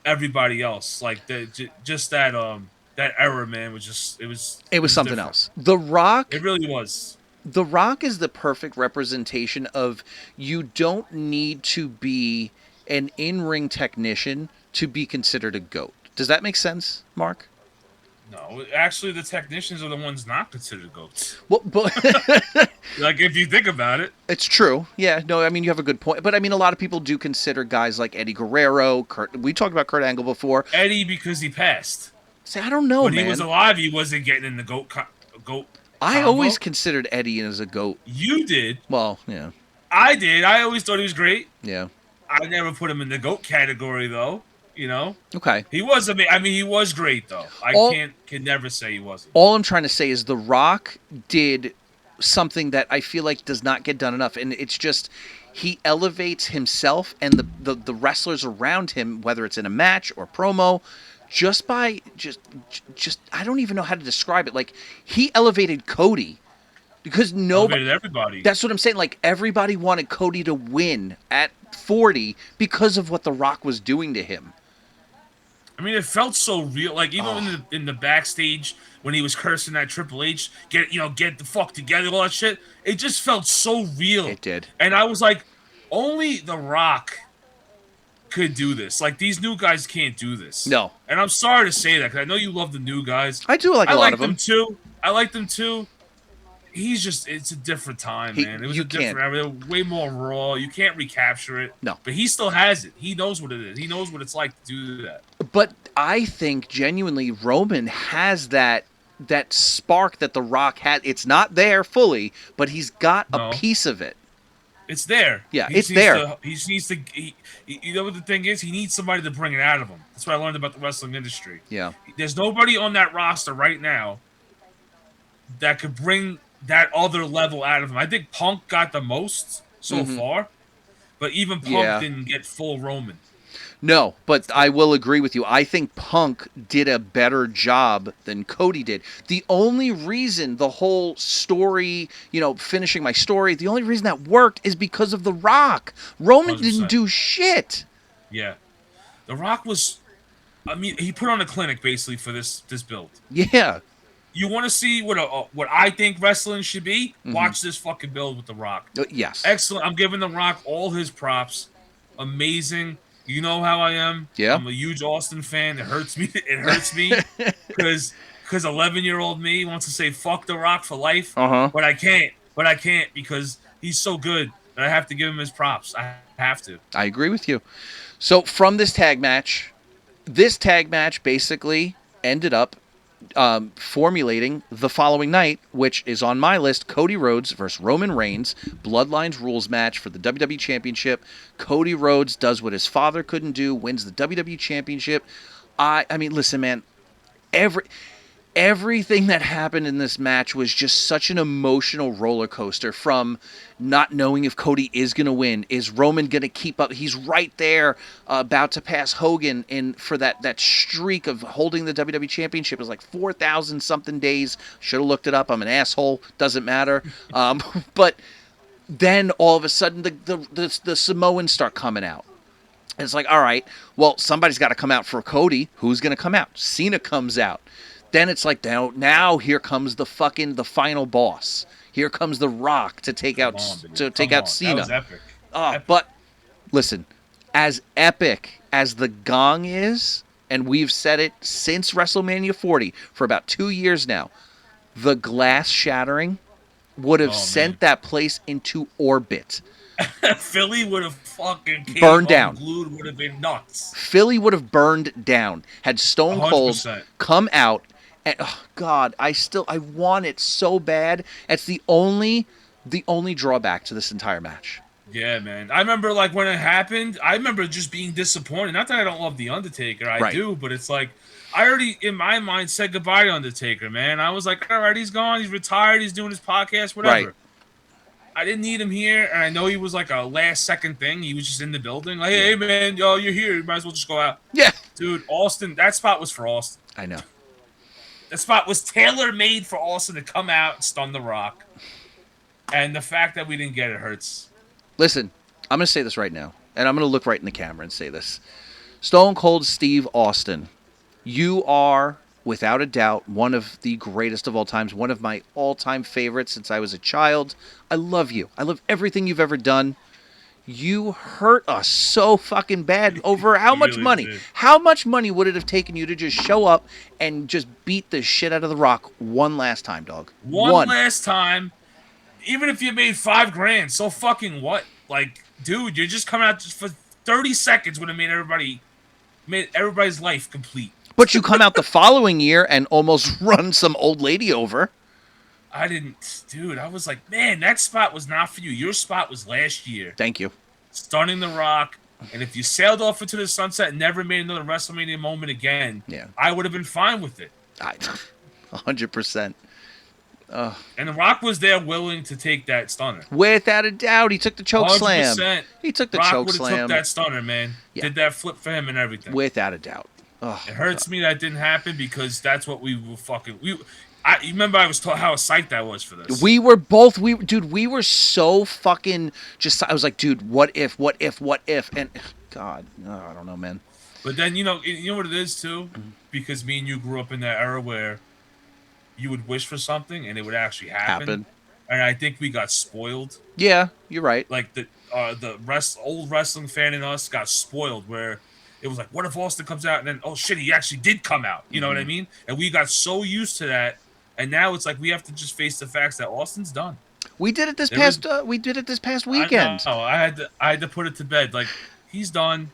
everybody else. Like that era, man, was it was something different. else. The Rock. It really was. The Rock is the perfect representation of you don't need to be an in-ring technician to be considered a GOAT. Does that make sense, Mark? No, actually, the technicians are the ones not considered GOATs. Well, but like if you think about it, it's true. Yeah, no, I mean you have a good point. But I mean, a lot of people do consider guys like Eddie Guerrero, We talked about Kurt Angle before. Eddie because he passed. See, I don't know, when man. When he was alive, he wasn't getting in the GOAT. I always considered Eddie as a GOAT. You did. Well, yeah. I did. I always thought he was great. Yeah. I never put him in the GOAT category though. You know, Okay. he was. I mean, he was great though. I All- can never say he wasn't. All I'm trying to say is The Rock did something that I feel like does not get done enough, and it's just he elevates himself and the wrestlers around him, whether it's in a match or promo, just by just I don't even know how to describe it. Like he elevated Cody because nobody. Elevated everybody. That's what I'm saying. Like everybody wanted Cody to win at 40 because of what The Rock was doing to him. I mean, it felt so real. Like even in the backstage when he was cursing that Triple H, get the fuck together, all that shit. It just felt so real. It did. And I was like, only The Rock could do this. Like these new guys can't do this. No. And I'm sorry to say that because I know you love the new guys. I do like a lot of them too. I like them too. It's a different time, man. It was way more raw. You can't recapture it. No. But he still has it. He knows what it is. He knows what it's like to do that. But I think genuinely Roman has that spark that The Rock had. It's not there fully, but he's got a piece of it. It's there. Yeah, it's there. He needs to. You know what the thing is? He needs somebody to bring it out of him. That's what I learned about the wrestling industry. Yeah. There's nobody on that roster right now that could bring that other level out of him. I think Punk got the most so far, but even Punk didn't get full Roman. No, but I will agree with you. I think Punk did a better job than Cody did. The only reason the whole story, finishing my story, the only reason that worked is because of The Rock. Roman 100%. didn't do shit. Yeah. The Rock was, he put on a clinic basically for this build. Yeah. You want to see what I think wrestling should be? Watch this fucking build with The Rock. Yes. Excellent. I'm giving The Rock all his props. Amazing. You know how I am. Yeah. I'm a huge Austin fan. It hurts me. It hurts me because 11-year-old me wants to say fuck The Rock for life. But I can't. Because he's so good that I have to give him his props. I have to. I agree with you. So from this tag match basically ended up formulating the following night, which is on my list: Cody Rhodes versus Roman Reigns, Bloodlines rules match for the WWE Championship. Cody Rhodes does what his father couldn't do, wins the WWE Championship. I mean, listen, man, everything that happened in this match was just such an emotional roller coaster, from not knowing if Cody is going to win. Is Roman going to keep up? He's right there, about to pass Hogan in for that streak of holding the WWE Championship. It was like 4,000 something days. Should have looked it up. I'm an asshole. Doesn't matter. But then all of a sudden the Samoans start coming out. And it's like, all right, well, somebody's got to come out for Cody. Who's going to come out? Cena comes out. Then it's like, now here comes the final boss. Here comes The Rock to take out Cena. That was epic. But listen, as epic as the Gong is, and we've said it since WrestleMania 40 for about 2 years now, the glass shattering would have sent that place into orbit. Philly would have fucking burned down. Glued would have been nuts. Philly would have burned down had Stone Cold 100%. come out. And God, I want it so bad. It's the only drawback to this entire match. Yeah, man. I remember when it happened, I remember just being disappointed. Not that I don't love The Undertaker, I do, but it's like I already in my mind said goodbye to Undertaker, man. I was like, all right, he's gone, he's retired, he's doing his podcast, whatever. Right. I didn't need him here, and I know he was like a last second thing. He was just in the building, like, hey man, you're here, you might as well just go out. Yeah. Dude, Austin, that spot was for Austin. I know. That spot was tailor-made for Austin to come out and stun The Rock. And the fact that we didn't get it hurts. Listen, I'm going to say this right now, and I'm going to look right in the camera and say this. Stone Cold Steve Austin, you are, without a doubt, one of the greatest of all times, one of my all-time favorites since I was a child. I love you. I love everything you've ever done. You hurt us so fucking bad over how much really money? did. How much money would it have taken you to just show up and just beat the shit out of The Rock one last time, dog? One last time. Even if you made $5,000, so fucking what? Like, dude, you're just coming out just for 30 seconds would have made everybody's life complete. But you come out the following year and almost run some old lady over. I didn't, dude. I was like, man, that spot was not for you. Your spot was last year. Thank you. Stunning The Rock, And if you sailed off into the sunset and never made another WrestleMania moment again, I would have been fine with it. 100%. And The Rock was there willing to take that stunner. Without a doubt, he took the choke slam. He took the Rock choke would have slam. took that stunner, man. Yeah. Did that flip for him and everything. Without a doubt. Oh, it hurts me that didn't happen because that's what we were fucking. You remember I was told how psyched I was for this. We were both. We were so fucking just. I was like, dude, what if? And God, I don't know, man. But then you know what it is too, because me and you grew up in that era where you would wish for something and it would actually happen. And I think we got spoiled. Yeah, you're right. Like the old wrestling fan in us got spoiled where it was like, what if Austin comes out and then, oh shit, he actually did come out. You know what I mean? And we got so used to that, and now it's like we have to just face the facts that Austin's done. We did it this past weekend. I had to put it to bed. Like, he's done.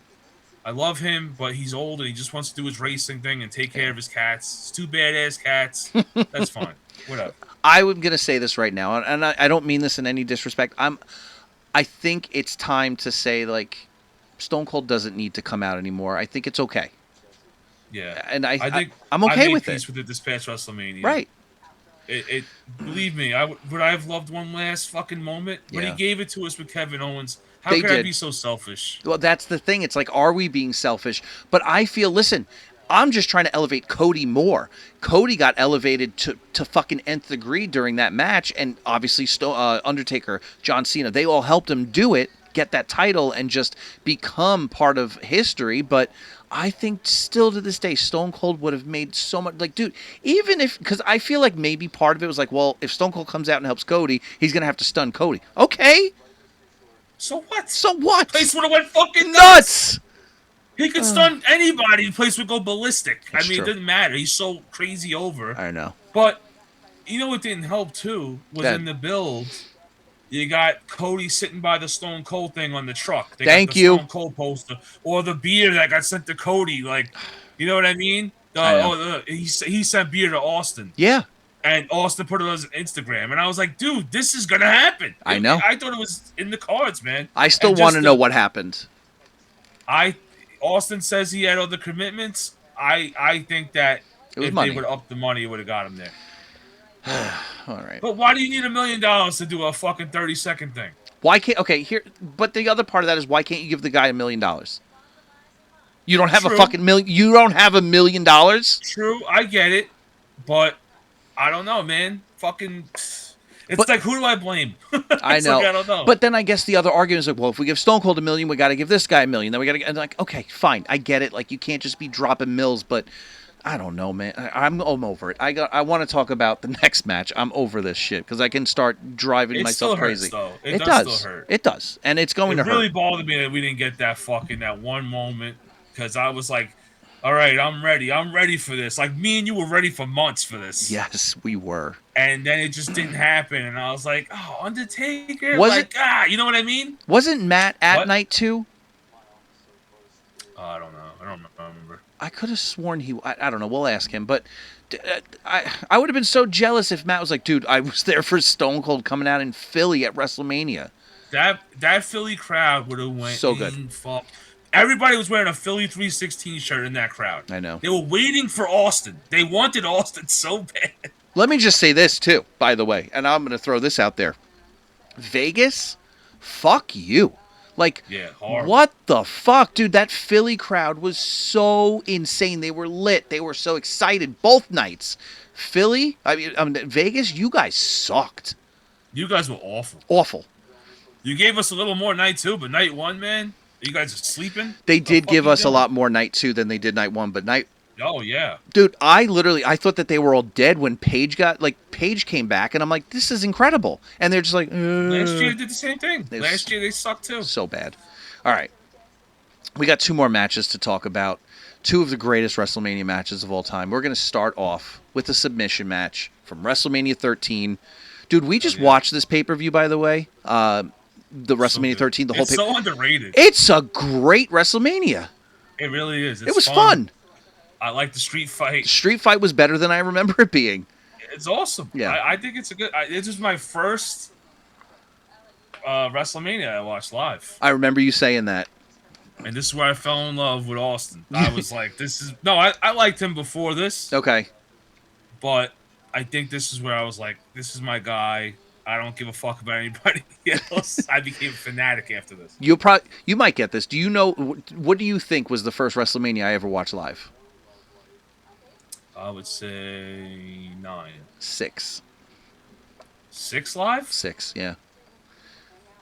I love him, but he's old and he just wants to do his racing thing and take care of his cats. It's two badass cats. That's fine. Whatever. I'm gonna say this right now, and I don't mean this in any disrespect. I think it's time to say, like, Stone Cold doesn't need to come out anymore. I think it's okay. Yeah, and I think I'm okay with it this past WrestleMania. Right. It believe me, would I have loved one last fucking moment? But he gave it to us with Kevin Owens. How could I be so selfish? Well, that's the thing. It's like, are we being selfish? But I feel, listen, I'm just trying to elevate Cody more. Cody got elevated to fucking nth degree during that match, and obviously Undertaker, John Cena, they all helped him do it, get that title, and just become part of history. But I think still to this day, Stone Cold would have made so much. Like, dude, even if, because I feel like maybe part of it was like, well, if Stone Cold comes out and helps Cody, he's going to have to stun Cody. Okay. So what? So what? Place would have went fucking nuts. He could stun anybody. The place would go ballistic. That's it true. doesn't matter. He's so crazy over. I know. But you know what didn't help too was in the build. You got Cody sitting by the Stone Cold thing on the truck. They got the Stone Cold poster or the beer that got sent to Cody. Like, you know what I mean? He sent beer to Austin. Yeah. And Austin put it on his Instagram. And I was like, dude, this is going to happen. I know. I thought it was in the cards, man. I still want to know what happened. Austin says he had other commitments. I think that if they would up the money, it would have got him there. All right. But why do you need $1 million to do a fucking 30-second thing? Why can't, okay, here, but the other part of that is, why can't you give the guy $1 million? You don't have a fucking million. You don't have $1 million? True, I get it. But I don't know, man. Fucking, it's like, who do I blame? I know. Like, I don't know. But then I guess the other argument is like, well, if we give Stone Cold $1 million, we got to give this guy $1 million. Then we got to, and like, okay, fine, I get it. Like, you can't just be dropping mills, but I don't know, man. I'm over it. I want to talk about the next match. I'm over this shit because I can start driving myself crazy. Though. It does still hurt. It does, and it's going to hurt. It really bothered me that we didn't get that one moment, because I was like, all right, I'm ready. I'm ready for this. Like, me and you were ready for months for this. Yes, we were. And then it just didn't happen, and I was like, oh, Undertaker. You know what I mean? Wasn't Matt at night too? I don't know. I don't remember. I could have sworn I don't know. We'll ask him. But I would have been so jealous if Matt was like, dude, I was there for Stone Cold coming out in Philly at WrestleMania. That Philly crowd would have went so good. Everybody was wearing a Philly 316 shirt in that crowd. I know. They were waiting for Austin. They wanted Austin so bad. Let me just say this, too, by the way. And I'm going to throw this out there. Vegas, fuck you. Like, what the fuck? Dude, that Philly crowd was so insane. They were lit. They were so excited both nights. Philly, Vegas, you guys sucked. You guys were awful. Awful. You gave us a little more night two, but night one, man, you guys are sleeping? They did give us a lot more night two than they did night one, but night... Oh, yeah. Dude, I thought that they were all dead when Paige came back, and I'm like, this is incredible. And they're just like... Last year they did the same thing. Last year they sucked too. So bad. All right. We got two more matches to talk about. Two of the greatest WrestleMania matches of all time. We're going to start off with a submission match from WrestleMania 13. Dude, we just watched this pay-per-view, by the way. The WrestleMania 13, the whole pay-per-view. It's so underrated. It's a great WrestleMania. It really is. It was fun. I like the street fight. The street fight was better than I remember it being. It's awesome. Yeah. I think it's a good... This is my first WrestleMania I watched live. I remember you saying that. and this is where I fell in love with Austin. I was like, this is no, I liked him before this. Okay. But I think this is where I was like, this is my guy. I don't give a fuck about anybody else. I became a fanatic after this. You might get this. Do you know what do you think was the first WrestleMania I ever watched live? I would say 9. 6. 6 live? 6, yeah.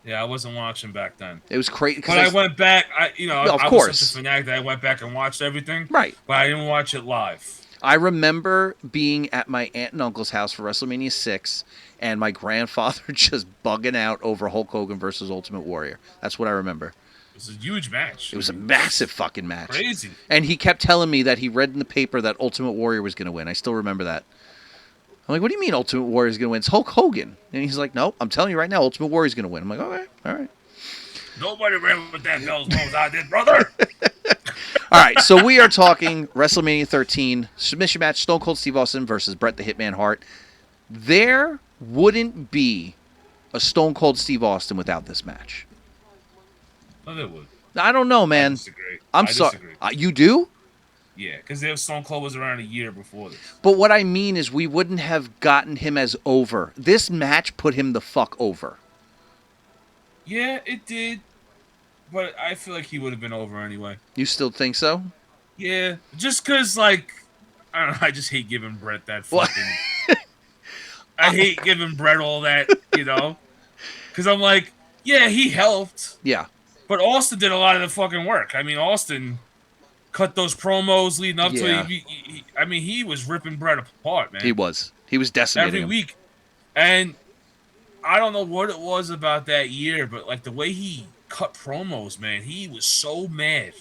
Yeah, I wasn't watching back then. It was crazy. But I went back. I of was course. such a fanatic that I went back and watched everything. Right. But I didn't watch it live. I remember being at my aunt and uncle's house for WrestleMania 6, and my grandfather just bugging out over Hulk Hogan versus Ultimate Warrior. That's what I remember. It was a huge match. It was a massive fucking match. Crazy. And he kept telling me that he read in the paper that Ultimate Warrior was going to win. I still remember that. I'm like, what do you mean Ultimate Warrior is going to win? It's Hulk Hogan. And he's like, nope, I'm telling you right now, Ultimate Warrior is going to win. I'm like, okay, all right. Nobody ran with that Bell's nose I did, brother. All right, so we are talking WrestleMania 13 submission match, Stone Cold Steve Austin versus Bret the Hitman Hart. There wouldn't be a Stone Cold Steve Austin without this match. No, they would. I don't know, man. I disagree. I'm sorry. You do? Yeah, because Stone Cold was around a year before this. But what I mean is we wouldn't have gotten him as over. This match put him the fuck over. Yeah, it did. But I feel like he would have been over anyway. You still think so? Yeah, just because, like, I don't know, I just hate giving Bret that fucking... I hate giving Bret all that, Because I'm like, yeah, he helped. Yeah. But Austin did a lot of the fucking work. I mean, Austin cut those promos leading up to it. He was ripping Bret apart, man. He was decimating every week. And I don't know what it was about that year, but, like, the way he cut promos, man, he was so mad.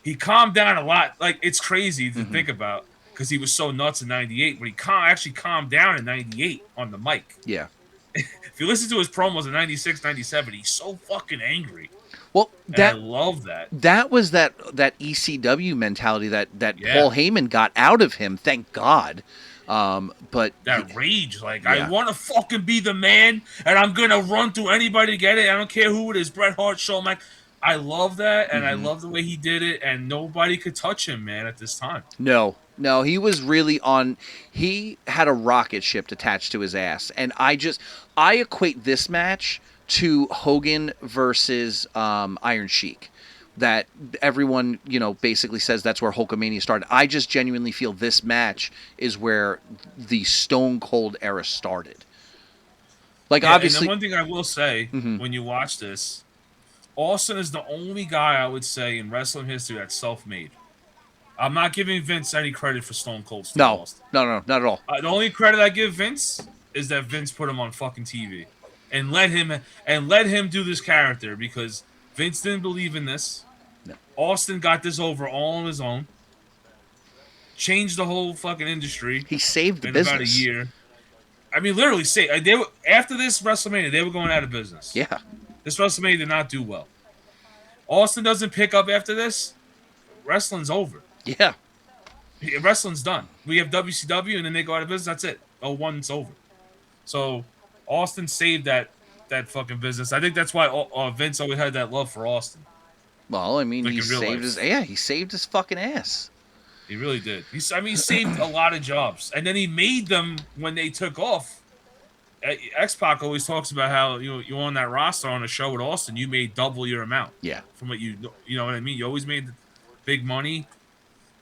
He calmed down a lot. Like, it's crazy to think about because he was so nuts in 98, but he actually calmed down in 98 on the mic. Yeah. If you listen to his promos in 96, 97, he's so fucking angry. Well, I love that. That was that ECW mentality that Paul Heyman got out of him, thank God. But that rage, like, I want to fucking be the man, and I'm gonna run through anybody to get it. I don't care who it is. Bret Hart, Shawn Michaels. I love that, and I love the way he did it, and nobody could touch him, man, at this time. No, he was really on. He had a rocket ship attached to his ass, and I equate this match to Hogan versus Iron Sheik. That everyone, basically says that's where Hulkamania started. I just genuinely feel this match is where the Stone Cold era started. Like, obviously, and the one thing I will say when you watch this, Austin is the only guy I would say in wrestling history that's self-made. I'm not giving Vince any credit for Stone Cold Steve Austin. No, not at all. The only credit I give Vince is that Vince put him on fucking TV and let him do this character because Vince didn't believe in this. No. Austin got this over all on his own. Changed the whole fucking industry. He saved the in business. About a year. I mean, literally, after this WrestleMania, they were going out of business. Yeah. This WrestleMania did not do well. Austin doesn't pick up after this. Wrestling's over. Yeah. Wrestling's done. We have WCW, and then they go out of business. That's it. 01's over. So Austin saved that fucking business. I think that's why Vince always had that love for Austin. Well, I mean, he saved his fucking ass. He really did. He saved a lot of jobs, and then he made them when they took off. X-Pac always talks about how you on that roster on a show with Austin, you made double your amount. Yeah. From what you know what I mean. You always made big money.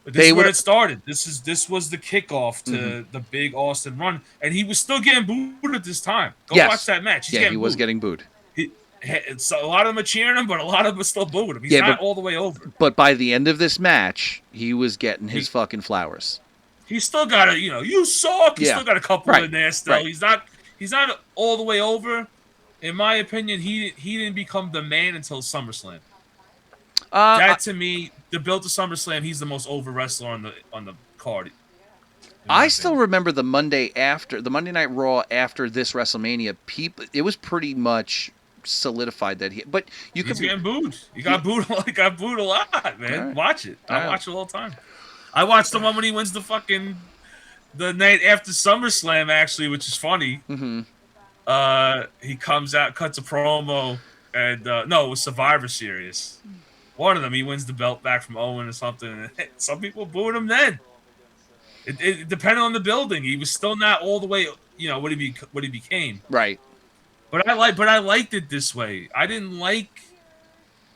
But this is where it started. This was the kickoff to the big Austin run, and he was still getting booed at this time. Go watch that match. He was getting booed. A lot of them are cheering him, but a lot of them are still booing him. He's not all the way over. But by the end of this match, he was getting his fucking flowers. He's still got you suck. He's still got a couple in there still. Right. He's not all the way over. In my opinion, he didn't become the man until SummerSlam. To me, the build to SummerSlam, he's the most over wrestler on the card. I still remember the Monday Night Raw after this WrestleMania. It was pretty much solidified that he's getting booed. He got booed. He got booed a lot, man. Right. Watch it. I watch it all the time. I watched the one when he wins the night after SummerSlam, actually, which is funny. Mm-hmm. He comes out, cuts a promo, and no, it was Survivor Series. One of them, he wins the belt back from Owen or something. And some people booed him then. It depended on the building. He was still not all the way, what he became. Right. But I liked it this way. I didn't like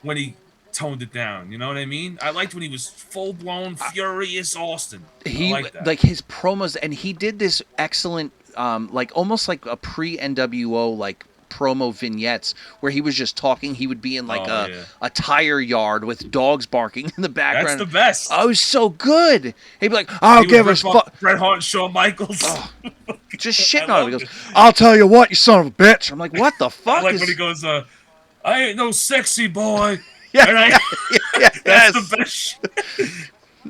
when he toned it down. You know what I mean? I liked when he was full blown furious Austin. I like that. Like his promos, and he did this excellent, like almost like a pre NWO like promo vignettes where he was just talking. He would be in like a tire yard with dogs barking in the background. That's the best. Oh, it was so good. He'd be like, "I'll give us Bret Hart and Shawn Michaels." Just shitting on him. He goes, "I'll tell you what, you son of a bitch." I'm like, "What the fuck?" I like when he goes, "I ain't no sexy boy." Yeah, That's the best shit.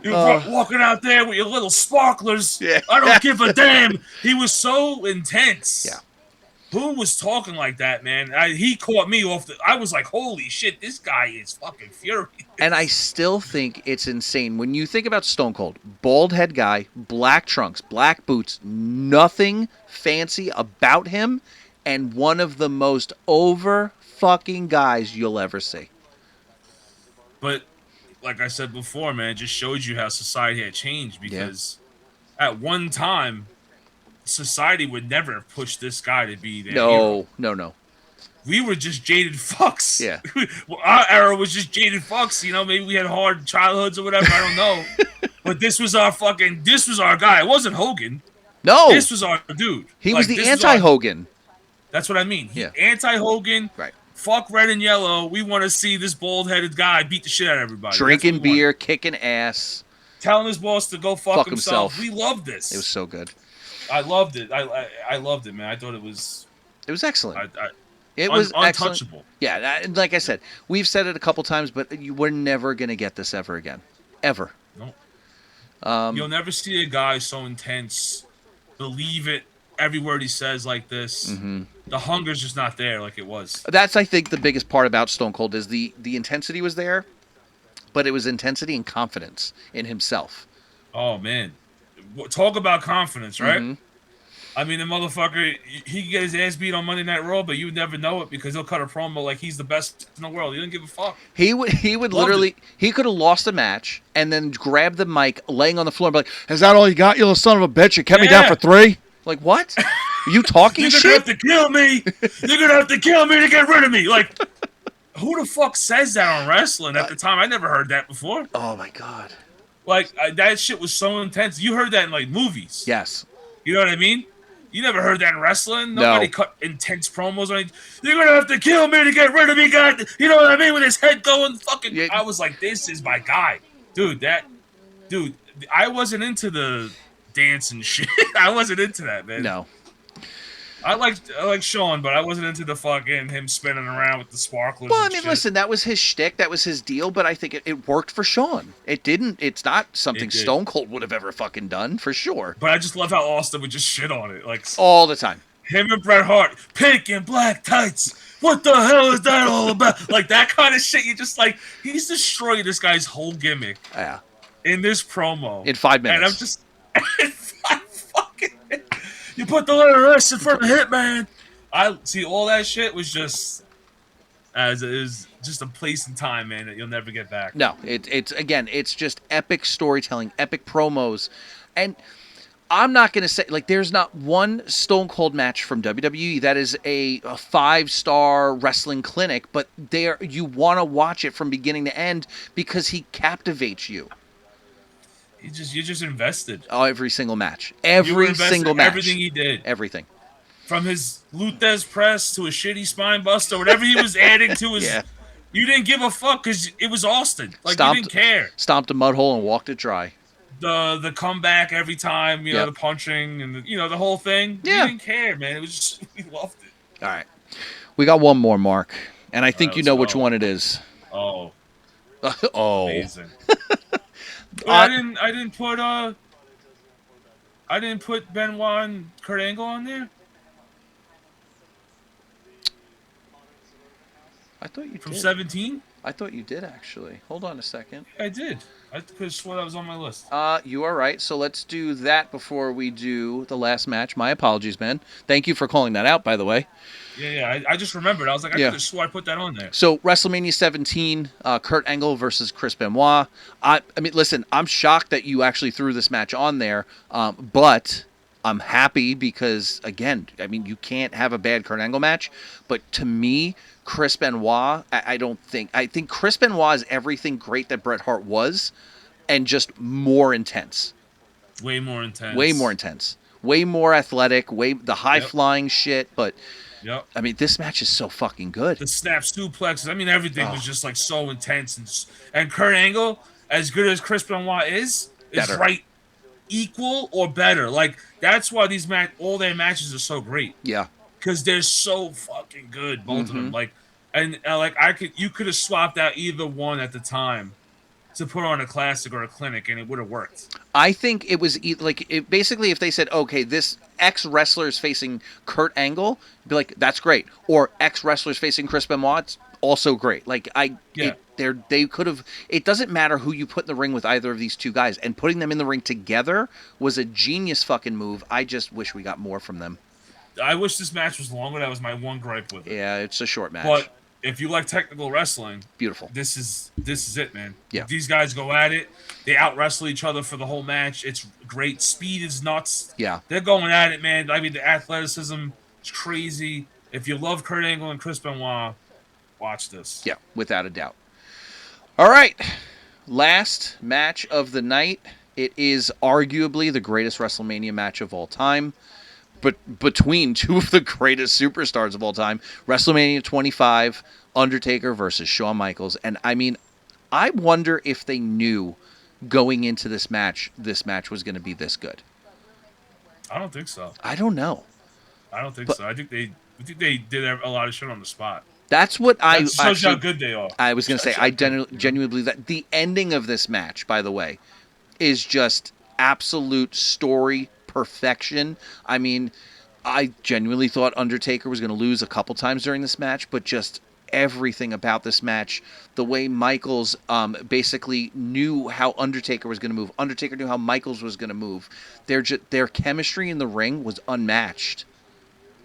You're walking out there with your little sparklers. Yeah. I don't give a damn. He was so intense. Yeah. Who was talking like that, man? He caught me off I was like, holy shit, this guy is fucking furious. And I still think it's insane. When you think about Stone Cold, bald head guy, black trunks, black boots, nothing fancy about him, and one of the most over fucking guys you'll ever see. But like I said before, man, it just shows you how society had changed because at one time, society would never have pushed this guy to be their hero. No. We were just jaded fucks. Yeah. Our era was just jaded fucks. Maybe we had hard childhoods or whatever. I don't know. But this was our guy. It wasn't Hogan. No. This was our dude. He was the anti-Hogan. That's what I mean. Anti-Hogan. Right. Fuck red and yellow. We want to see this bald-headed guy beat the shit out of everybody. Drinking beer, kicking ass. Telling his boss to go fuck himself. We loved this. It was so good. I loved it. I loved it, man. I thought it was... It was excellent. It was untouchable. Excellent. Yeah, like I said, we've said it a couple times, but we're never going to get this ever again. Ever. No. You'll never see a guy so intense, believe it, every word he says like this. Mm-hmm. The hunger's just not there like it was. That's, I think, the biggest part about Stone Cold is the intensity was there, but it was intensity and confidence in himself. Oh, man. Talk about confidence, right? Mm-hmm. I mean, the motherfucker, he could get his ass beat on Monday Night Raw, but you would never know it because he'll cut a promo like he's the best in the world. He didn't give a fuck. He would literally, he could have lost a match and then grab the mic laying on the floor and be like, "Is that all you got, you little son of a bitch? You kept me down for 3?" Like, what? Are you talking shit? You're going to have to kill me. You're going to have to kill me to get rid of me. Like, who the fuck says that on wrestling at the time? I never heard that before. Oh, my God. Like, that shit was so intense. You heard that in, like, movies. Yes. You know what I mean? You never heard that in wrestling? Nobody cut intense promos on it. You're going to have to kill me to get rid of me, God. You know what I mean? With his head going fucking... Yeah. I was like, this is my guy. Dude, I wasn't into the dance and shit. I wasn't into that, man. No. I like Shawn, but I wasn't into the fucking him spinning around with the sparklers. Well, I mean, listen, that was his shtick, that was his deal, but I think it worked for Shawn. It's not something Stone Cold would have ever fucking done, for sure. But I just love how Austin would just shit on it, like all the time. Him and Bret Hart, pink and black tights. What the hell is that all about? Like that kind of shit. You just like he's destroyed this guy's whole gimmick. Yeah. In this promo. In 5 minutes. And I'm just you put the letter S in front of Hitman. I see all that shit was just just a place and time, man, that you'll never get back. No, it's just epic storytelling, epic promos, and I'm not gonna say like there's not one Stone Cold match from WWE that is a 5-star wrestling clinic, but you want to watch it from beginning to end because he captivates you. You're just invested. Oh, every single match. Every single match. Everything he did. Everything. From his Luthez press to a shitty spine buster, whatever he was adding to his... Yeah. You didn't give a fuck because it was Austin. Like, you didn't care. Stomped a mud hole and walked it dry. The comeback every time, know, the punching and, the whole thing. Yeah. You didn't care, man. It was just... We loved it. All right. We got one more, Mark. And I think you know which one it is. Oh. Oh. Amazing. I didn't put Benoit and Kurt Angle on there. I thought you from did. 17. I thought you did actually. Hold on a second. I did. I could have swore that was on my list. You are right. So let's do that before we do the last match. My apologies, man. Thank you for calling that out, by the way. Yeah. I just remembered. I was like, I Yeah. could have swore I put that on there. So WrestleMania 17, Kurt Angle versus Chris Benoit. I mean, listen, I'm shocked that you actually threw this match on there, but I'm happy because, again, I mean, you can't have a bad Kurt Angle match. But to me, Chris Benoit, I think Chris Benoit is everything great that Bret Hart was, and just more intense. Way more intense. Way more intense. Way more athletic. The high flying shit. But yep. I mean, this match is so fucking good. The snap suplexes. I mean, everything was just like so intense. And Kurt Angle, as good as Chris Benoit is Better. right equal or better. Like that's why all their matches are so great. Yeah. Because they're so fucking good, both of them. Like, and like you could have swapped out either one at the time to put on a classic or a clinic, and it would have worked. I think it was basically if they said, okay, this X wrestler is facing Kurt Angle, be like, that's great. Or X wrestler is facing Chris Benoit, it's also great. Like they could have. It doesn't matter who you put in the ring with either of these two guys, and putting them in the ring together was a genius fucking move. I just wish we got more from them. I wish this match was longer. That was my one gripe with it. Yeah, it's a short match. But if you like technical wrestling, beautiful. This is it, man. Yeah. These guys go at it. They out wrestle each other for the whole match. It's great. Speed is nuts. Yeah. They're going at it, man. I mean, the athleticism is crazy. If you love Kurt Angle and Chris Benoit, watch this. Yeah, without a doubt. All right. Last match of the night. It is arguably the greatest WrestleMania match of all time. But between two of the greatest superstars of all time, WrestleMania 25, Undertaker versus Shawn Michaels. And I mean, I wonder if they knew going into this match was going to be this good. I don't think so. I don't know. I don't think so. I think they did a lot of shit on the spot. That's what that shows you how good they are. I was going to say, I genuinely believe that. The ending of this match, by the way, is just absolute story perfection. I mean, I genuinely thought Undertaker was going to lose a couple times during this match, but just everything about this match, the way Michaels basically knew how Undertaker was going to move, Undertaker knew how Michaels was going to move. Their chemistry in the ring was unmatched.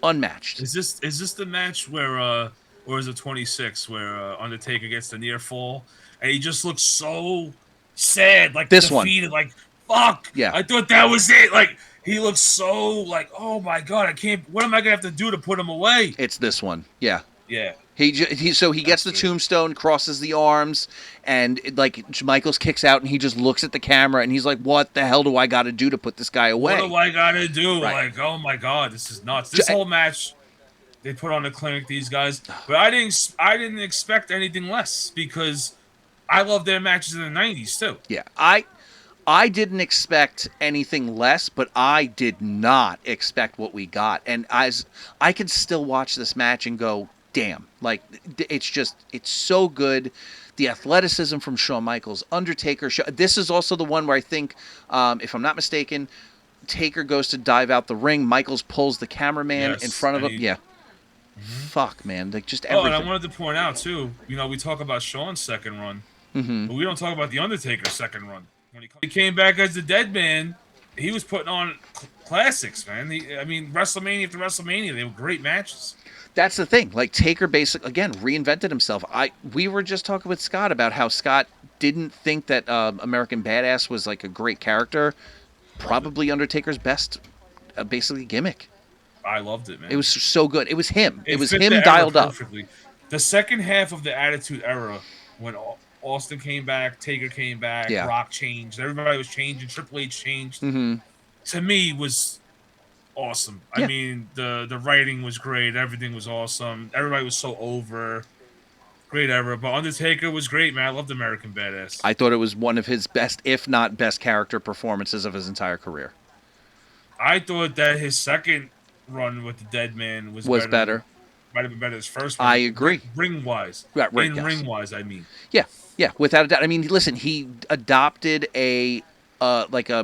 Is this the match where or is it 26 where Undertaker gets the near fall and he just looks so sad, like this defeated, one. like fuck. Yeah, I thought that was it. Like he looks so like, oh my god, I can't. What am I gonna have to do to put him away? It's this one. Yeah. Yeah. He gets the tombstone, crosses the arms, and like Michaels kicks out, and he just looks at the camera, and he's like, "What the hell do I got to do to put this guy away? What do I got to do?" Right. Like, oh my god, this is nuts. This whole match, they put on the clinic, these guys, but I didn't expect anything less because I love their matches in the '90s too. Yeah, I didn't expect anything less, but I did not expect what we got, and as I could still watch this match and go, damn, like it's so good. The athleticism from Shawn Michaels, Undertaker. This is also the one where I think, if I'm not mistaken, Taker goes to dive out the ring. Michaels pulls the cameraman in front of him. Yeah. Fuck, man. Like just everything. Oh, and I wanted to point out too. You know, we talk about Shawn's second run, but we don't talk about the Undertaker's second run. When he came back as the Dead Man, he was putting on classics, man. I mean, WrestleMania after WrestleMania, they were great matches. That's the thing. Like Taker basically again reinvented himself. We were just talking with Scott about how Scott didn't think that American Badass was like a great character. Probably Undertaker's best, basically gimmick. I loved it, man. It was so good. It was him. It was him the dialed up. The second half of the Attitude Era, when Austin came back, Taker came back, Rock changed, everybody was changing, Triple H changed. To me, was awesome. Yeah. I mean, the writing was great. Everything was awesome. Everybody was so over. Great era. But Undertaker was great, man. I loved American Badass. I thought it was one of his best, if not best, character performances of his entire career. I thought that his second run with the Dead Man was better. Might have been better than his first one. I agree. Ring-wise. Right, ring-wise, I mean. Yeah, without a doubt. I mean, listen, he adopted a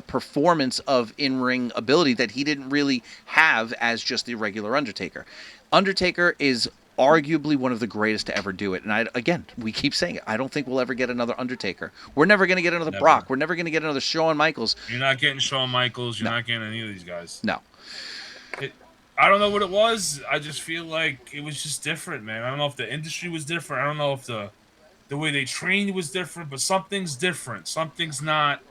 performance of in-ring ability that he didn't really have as just the regular Undertaker. Undertaker is arguably one of the greatest to ever do it. And again, we keep saying it. I don't think we'll ever get another Undertaker. We're never going to get another Never. Brock. We're never going to get another Shawn Michaels. You're not getting Shawn Michaels. You're No. not getting any of these guys. No. I don't know what it was. I just feel like it was just different, man. I don't know if the industry was different. I don't know if the way they trained was different, but something's different. Something's not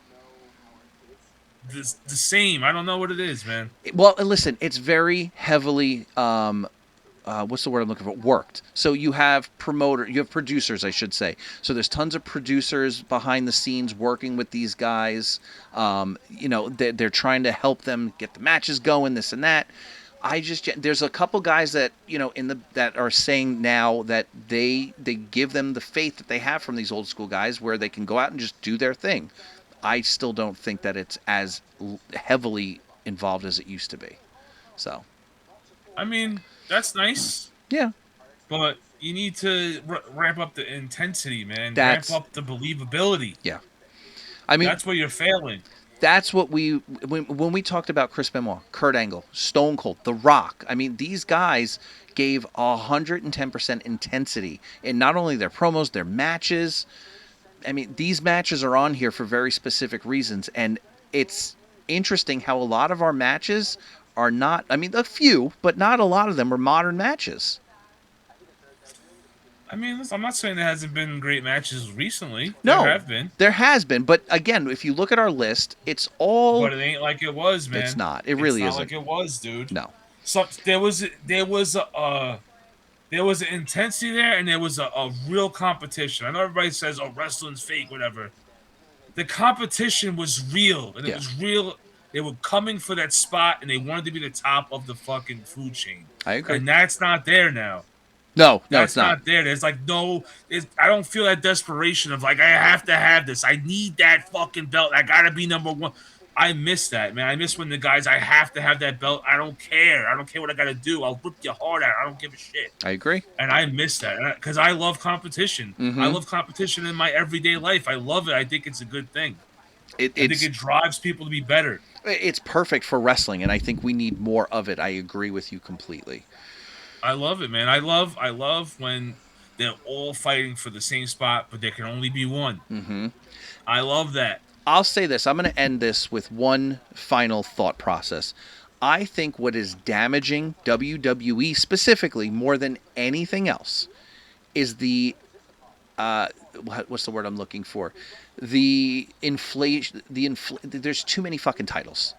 the same. I don't know what it is, man. Well, listen, it's very heavily what's the word I'm looking for? Worked. So you have producers, I should say. So there's tons of producers behind the scenes working with these guys. They're trying to help them get the matches going, this and that. There's a couple guys that that are saying now that they give them the faith that they have from these old school guys, where they can go out and just do their thing. I still don't think that it's as heavily involved as it used to be. So, I mean, that's nice. Yeah. But you need to ramp up the intensity, man. Ramp up the believability. Yeah. I mean, that's where you're failing. That's what when we talked about Chris Benoit, Kurt Angle, Stone Cold, The Rock. I mean, these guys gave 110% intensity in not only their promos, their matches. I mean, these matches are on here for very specific reasons, and it's interesting how a lot of our matches are not. I mean, a few, but not a lot of them are modern matches. I mean, listen, I'm not saying there hasn't been great matches recently. No, there have been. There has been, but again, if you look at our list, it's all. But it ain't like it was, man. It's not. It really isn't. It's not like it was, dude. No. So there was an intensity there, and there was a real competition. I know everybody says, "Oh, wrestling's fake," whatever. The competition was real, and it was real. They were coming for that spot, and they wanted to be the top of the fucking food chain. I agree. And that's not there now. No, that's it's not there. There's like I don't feel that desperation of like I have to have this. I need that fucking belt. I gotta be number one. I miss that, man. I miss when the guys I have to have that belt. I don't care. I don't care what I gotta do. I'll rip your heart out. I don't give a shit. I agree. And I miss that because I love competition. Mm-hmm. I love competition in my everyday life. I love it. I think it's a good thing. I think it drives people to be better. It's perfect for wrestling, and I think we need more of it. I agree with you completely. I love it, man. I love when they're all fighting for the same spot, but there can only be one. Mm-hmm. I love that. I'll say this. I'm going to end this with one final thought process. I think what is damaging WWE specifically more than anything else is the what's the word I'm looking for? The inflation. There's too many fucking titles.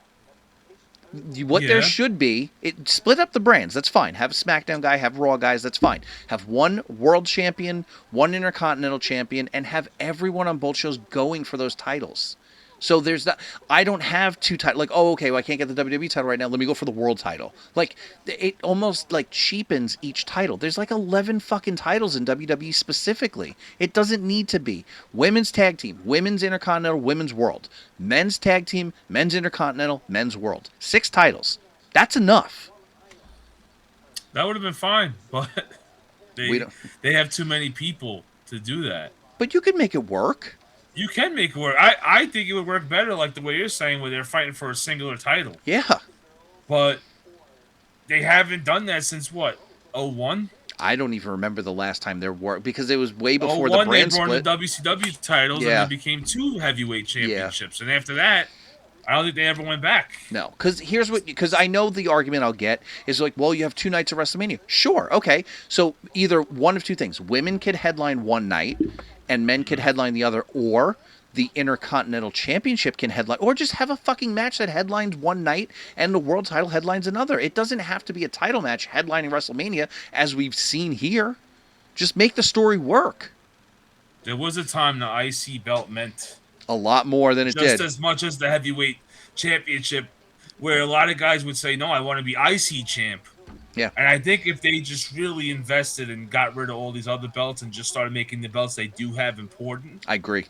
There should be, split up the brands. That's fine. Have a SmackDown guy, have Raw guys. That's fine. Have one world champion, one intercontinental champion, and have everyone on both shows going for those titles. So there's that. I don't have two titles. Like, oh, okay, well, I can't get the WWE title right now. Let me go for the world title. Like, it almost like cheapens each title. There's like 11 fucking titles in WWE specifically. It doesn't need to be. Women's tag team, women's intercontinental, women's world. Men's tag team, men's intercontinental, men's world. 6 titles. That's enough. That would have been fine, but they have too many people to do that. But you could make it work. You can make it work. I think it would work better like the way you're saying where they're fighting for a singular title. Yeah. But they haven't done that since what? 01? I don't even remember the last time there were because it was way before the brand split. They brought the WCW titles and they became 2 heavyweight championships. And after that, I don't think they ever went back. No, because I know the argument I'll get is like, well, you have 2 nights of WrestleMania. Sure, okay. So either one of 2 things. Women could headline one night and men could headline the other, or the Intercontinental Championship can headline, or just have a fucking match that headlines one night and the world title headlines another. It doesn't have to be a title match headlining WrestleMania as we've seen here. Just make the story work. There was a time the IC belt meant a lot more than it did. Just as much as the heavyweight championship, where a lot of guys would say, no, I want to be IC champ. Yeah. And I think if they just really invested and got rid of all these other belts and just started making the belts they do have important. I agree.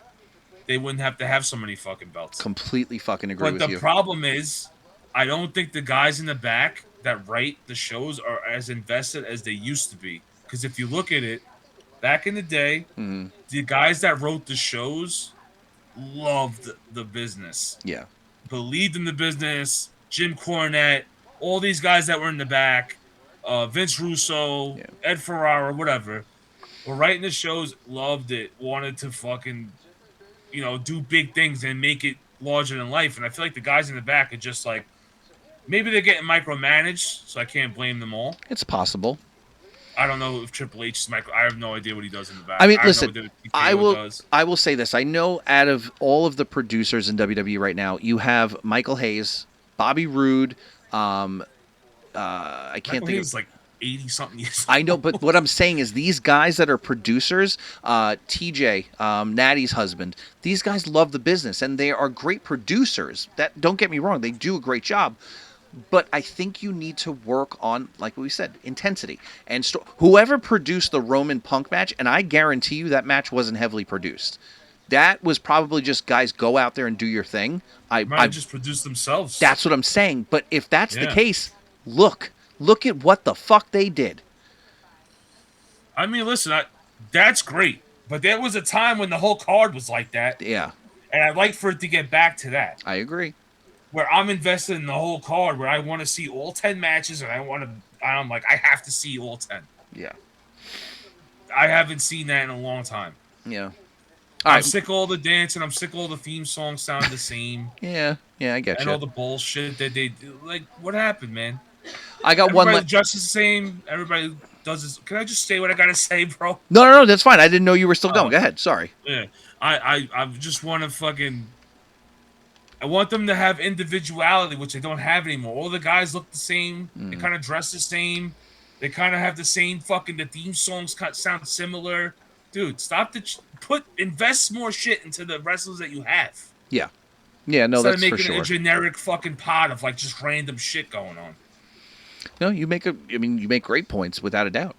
They wouldn't have to have so many fucking belts. Completely fucking agree with you. But the problem is, I don't think the guys in the back that write the shows are as invested as they used to be. Because if you look at it, back in the day, the guys that wrote the shows loved the business. Yeah. Believed in the business. Jim Cornette, all these guys that were in the back, Vince Russo, Yeah. Ed Ferrara, whatever, were writing the shows, loved it, wanted to fucking, do big things and make it larger than life. And I feel like the guys in the back are just like, maybe they're getting micromanaged, so I can't blame them all. It's possible. I don't know if Triple H is micro. I have no idea what he does in the back. I mean, I have no listen, idea what I TKO will does. I will say this. I know out of all of the producers in WWE right now, you have Michael Hayes, Bobby Roode, I can't Michael think Hayes of. like 80 something years I know, old. but what I'm saying is these guys that are producers, TJ, Natty's husband, these guys love the business and they are great producers. That don't get me wrong, they do a great job. But I think you need to work on, like we said, intensity. And whoever produced the Roman Punk match, and I guarantee you that match wasn't heavily produced. That was probably just guys go out there and do your thing. Might have just produced themselves. That's what I'm saying. But if that's the Yeah. case, look at what the fuck they did. I mean, listen, that's great. But there was a time when the whole card was like that. Yeah, And I'd like for it to get back to that. I agree. Where I'm invested in the whole card, where I want to see all 10 matches, and I'm like, I have to see all 10. Yeah. I haven't seen that in a long time. Yeah. I'm sick of all the dancing. I'm sick of all the theme songs sounding the same. Yeah, I get and you. all the bullshit that they do. Like, what happened, man? I got Everybody one. just the same. Everybody does this. Can I just say what I gotta say, bro? No, that's fine. I didn't know you were still going. Go ahead. Sorry. Yeah, I just want to fucking. I want them to have individuality, which they don't have anymore. All the guys look the same. They kind of dress the same. They kind of have the same fucking. The theme songs sound similar. Dude, stop invest more shit into the wrestlers that you have. Yeah. Yeah, no, Instead that's of for making sure. a generic fucking pot of like just random shit going on. No, you make great points without a doubt.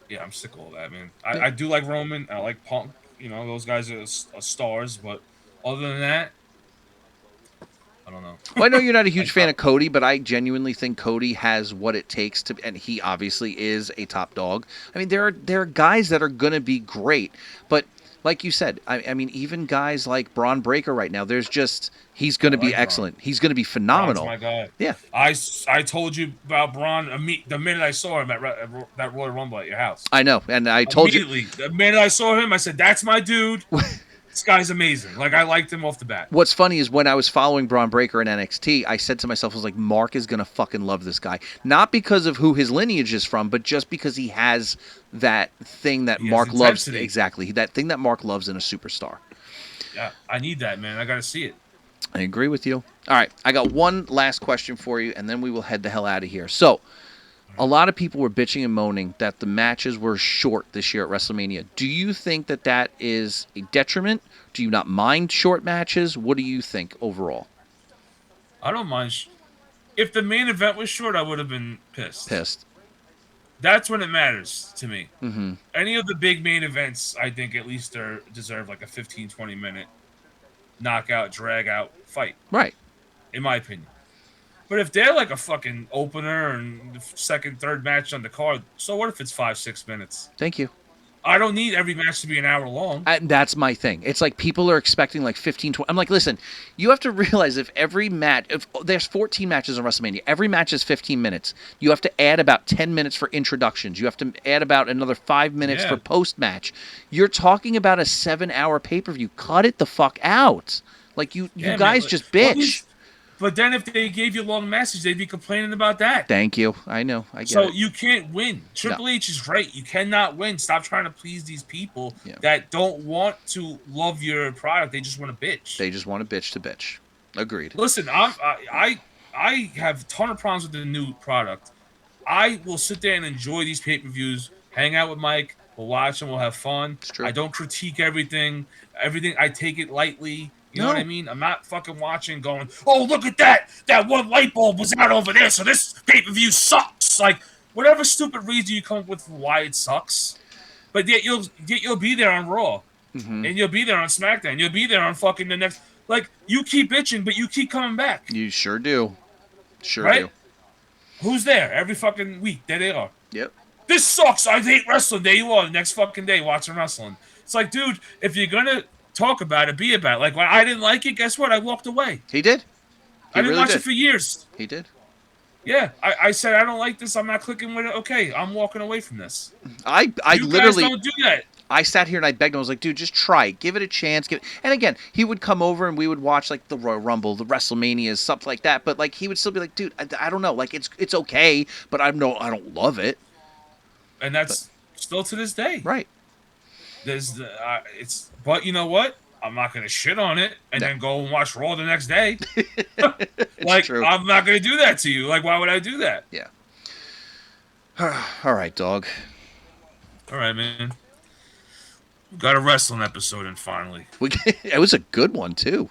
Yeah, I'm sick of all that, man. I do like Roman. I like Punk. Those guys are stars. But other than that, I don't know. Well, I know you're not a huge fan of Cody, but I genuinely think Cody has what it takes to, and he obviously is a top dog. I mean, there are guys that are going to be great, but like you said, I mean, even guys like Braun Breaker right now, he's going to be excellent. Braun. He's going to be phenomenal. Braun's my guy. Yeah. I told you about Braun the minute I saw him at that Royal Rumble at your house. I know, and I told you. The minute I saw him, I said, that's my dude. This guy's amazing. Like, I liked him off the bat. What's funny is when I was following Braun Breaker in NXT, I said to myself, I was like, Mark is going to fucking love this guy. Not because of who his lineage is from, but just because he has that thing that Mark loves. Exactly. That thing that Mark loves in a superstar. Yeah, I need that, man. I got to see it. I agree with you. All right. I got one last question for you, and then we will head the hell out of here. So, a lot of people were bitching and moaning that the matches were short this year at WrestleMania. Do you think that is a detriment? Do you not mind short matches? What do you think overall? I don't mind. If the main event was short, I would have been pissed. That's when it matters to me. Mm-hmm. Any of the big main events, I think at least deserve like a 15, 20-minute knockout, drag-out fight. Right. In my opinion. But if they're like a fucking opener and the second, third match on the card, so what if it's 5-6 minutes? Thank you. I don't need every match to be an hour long. That's my thing. It's like people are expecting like 15, 20. I'm like, listen, you have to realize if there's 14 matches on WrestleMania, every match is 15 minutes. You have to add about 10 minutes for introductions. You have to add about another 5 minutes for post-match. You're talking about a 7-hour pay-per-view. Cut it the fuck out. Like, you guys just bitch. But then if they gave you long matches, they'd be complaining about that. Thank you. I know. I get it. So you can't win. Triple H is right. You cannot win. Stop trying to please these people that don't want to love your product. They just want to bitch. They just want to bitch to bitch. Agreed. Listen, I have a ton of problems with the new product. I will sit there and enjoy these pay-per-views, hang out with Mike, we'll watch and we'll have fun. It's true. I don't critique everything. I take it lightly. You know what I mean? I'm not fucking watching going, oh, look at that. That one light bulb was out over there, so this pay-per-view sucks. Like, whatever stupid reason you come up with for why it sucks. But yet you'll be there on Raw. Mm-hmm. And you'll be there on SmackDown. You'll be there on fucking the next. Like, you keep bitching, but you keep coming back. You sure do. Sure do. Who's there every fucking week? There they are. Yep. This sucks. I hate wrestling. There you are the next fucking day watching wrestling. It's like, dude, if you're going to talk about it, be about it. Like, when I didn't like it, guess what? I walked away. He did. I didn't watch it for years. He did. Yeah, I said I don't like this. I'm not clicking with it. Okay, I'm walking away from this. I You literally guys don't do that. I sat here and I begged him. I was like, dude, just try it. Give it a chance. And again, he would come over and we would watch like the Royal Rumble, the WrestleManias, stuff like that. But like he would still be like, dude, I don't know. Like it's okay, but I don't love it. And that's still to this day. Right. But you know what? I'm not gonna shit on it and then go and watch Raw the next day. Like true. I'm not gonna do that to you. Like why would I do that? Yeah. All right, dog. All right, man. We got a wrestling episode in finally. It was a good one too.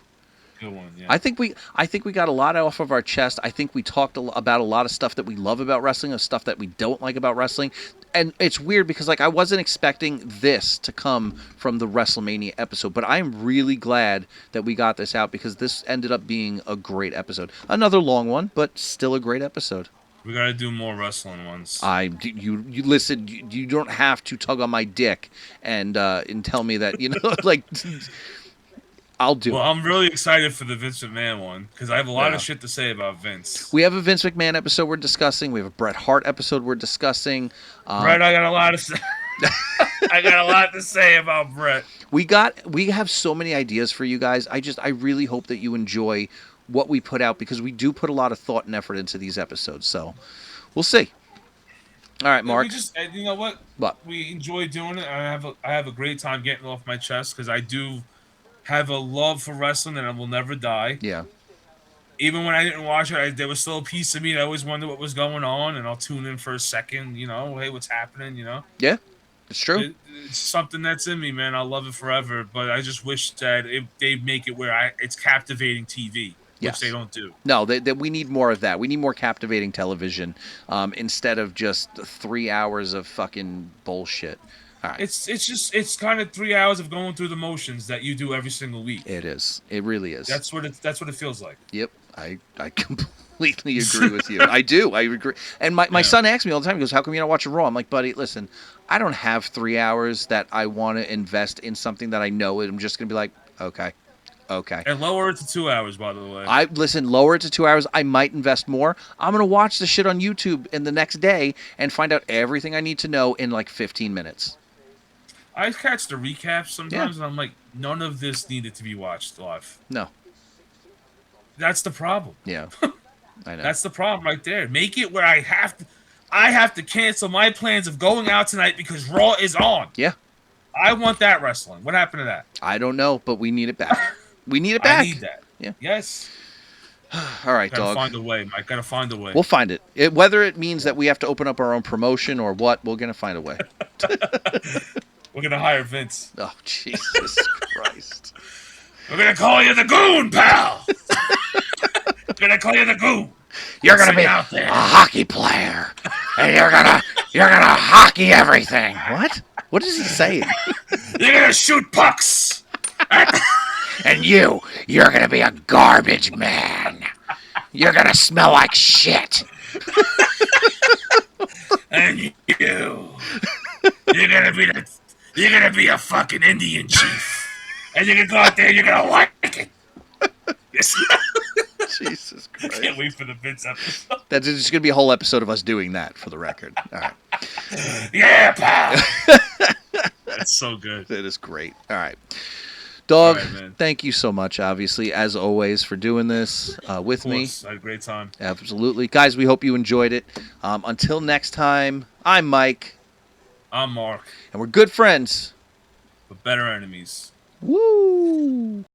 Good one, yeah. I think we got a lot off of our chest. I think we talked about a lot of stuff that we love about wrestling, and stuff that we don't like about wrestling. And it's weird because like I wasn't expecting this to come from the WrestleMania episode, but I'm really glad that we got this out because this ended up being a great episode. Another long one, but still a great episode. We gotta do more wrestling ones. You listen. You don't have to tug on my dick and tell me that like I'll do. Well, I'm really excited for the Vince McMahon one because I have a lot of shit to say about Vince. We have a Vince McMahon episode we're discussing. We have a Bret Hart episode we're discussing. Bret, I got a lot to say. I got a lot to say about Bret. We have so many ideas for you guys. I really hope that you enjoy what we put out because we do put a lot of thought and effort into these episodes. So we'll see. All right, Mark. You know what? We enjoy doing it. I have a great time getting it off my chest because I do have a love for wrestling that will never die. Yeah. Even when I didn't watch it, there was still a piece of me that always wondered what was going on, and I'll tune in for a second. Hey, what's happening? Yeah, it's true. It's something that's in me, man. I love it forever, but I just wish that they make it where it's captivating TV. Which they don't do. No, we need more of that. We need more captivating television instead of just 3 hours of fucking bullshit. All right. It's kind of 3 hours of going through the motions that you do every single week. It is. It really is. That's what it feels like. Yep. I completely agree with you. I do. I agree. And my son asks me all the time, he goes, how come you don't watch Raw? I'm like, buddy, listen, I don't have 3 hours that I want to invest in something that I know I'm just going to be like, okay. Okay. And lower it to 2 hours, by the way. Lower it to 2 hours. I might invest more. I'm going to watch the shit on YouTube in the next day and find out everything I need to know in like 15 minutes. I catch the recaps sometimes, and I'm like, none of this needed to be watched live. No. That's the problem. Yeah. I know. That's the problem right there. Make it where I have to cancel my plans of going out tonight because Raw is on. Yeah. I want that wrestling. What happened to that? I don't know, but we need it back. We need it back. I need that. Yeah. Yes. All right, gotta dog. Find a way, Mike. Gotta find a way. We'll find it. Whether it means that we have to open up our own promotion or what, we're gonna find a way. We're gonna hire Vince. Oh, Jesus Christ. We're gonna call you the Goon, pal. We're gonna call you the Goon. You're gonna be a hockey player, and you're gonna hockey everything. What? What is he saying? You're gonna shoot pucks. And you're gonna be a garbage man. You're gonna smell like shit. And you're gonna be a fucking Indian chief. And you're gonna go out there and you're gonna like it. Yes. Jesus Christ. I can't wait for the Vince episode. That's just going to be a whole episode of us doing that, for the record. All right. Yeah, pal. That's so good. It is great. All right. Dog, All right, thank you so much, obviously, as always, for doing this with me. I had a great time. Absolutely. Guys, we hope you enjoyed it. Until next time, I'm Mike. I'm Mark. And we're good friends. But better enemies. Woo!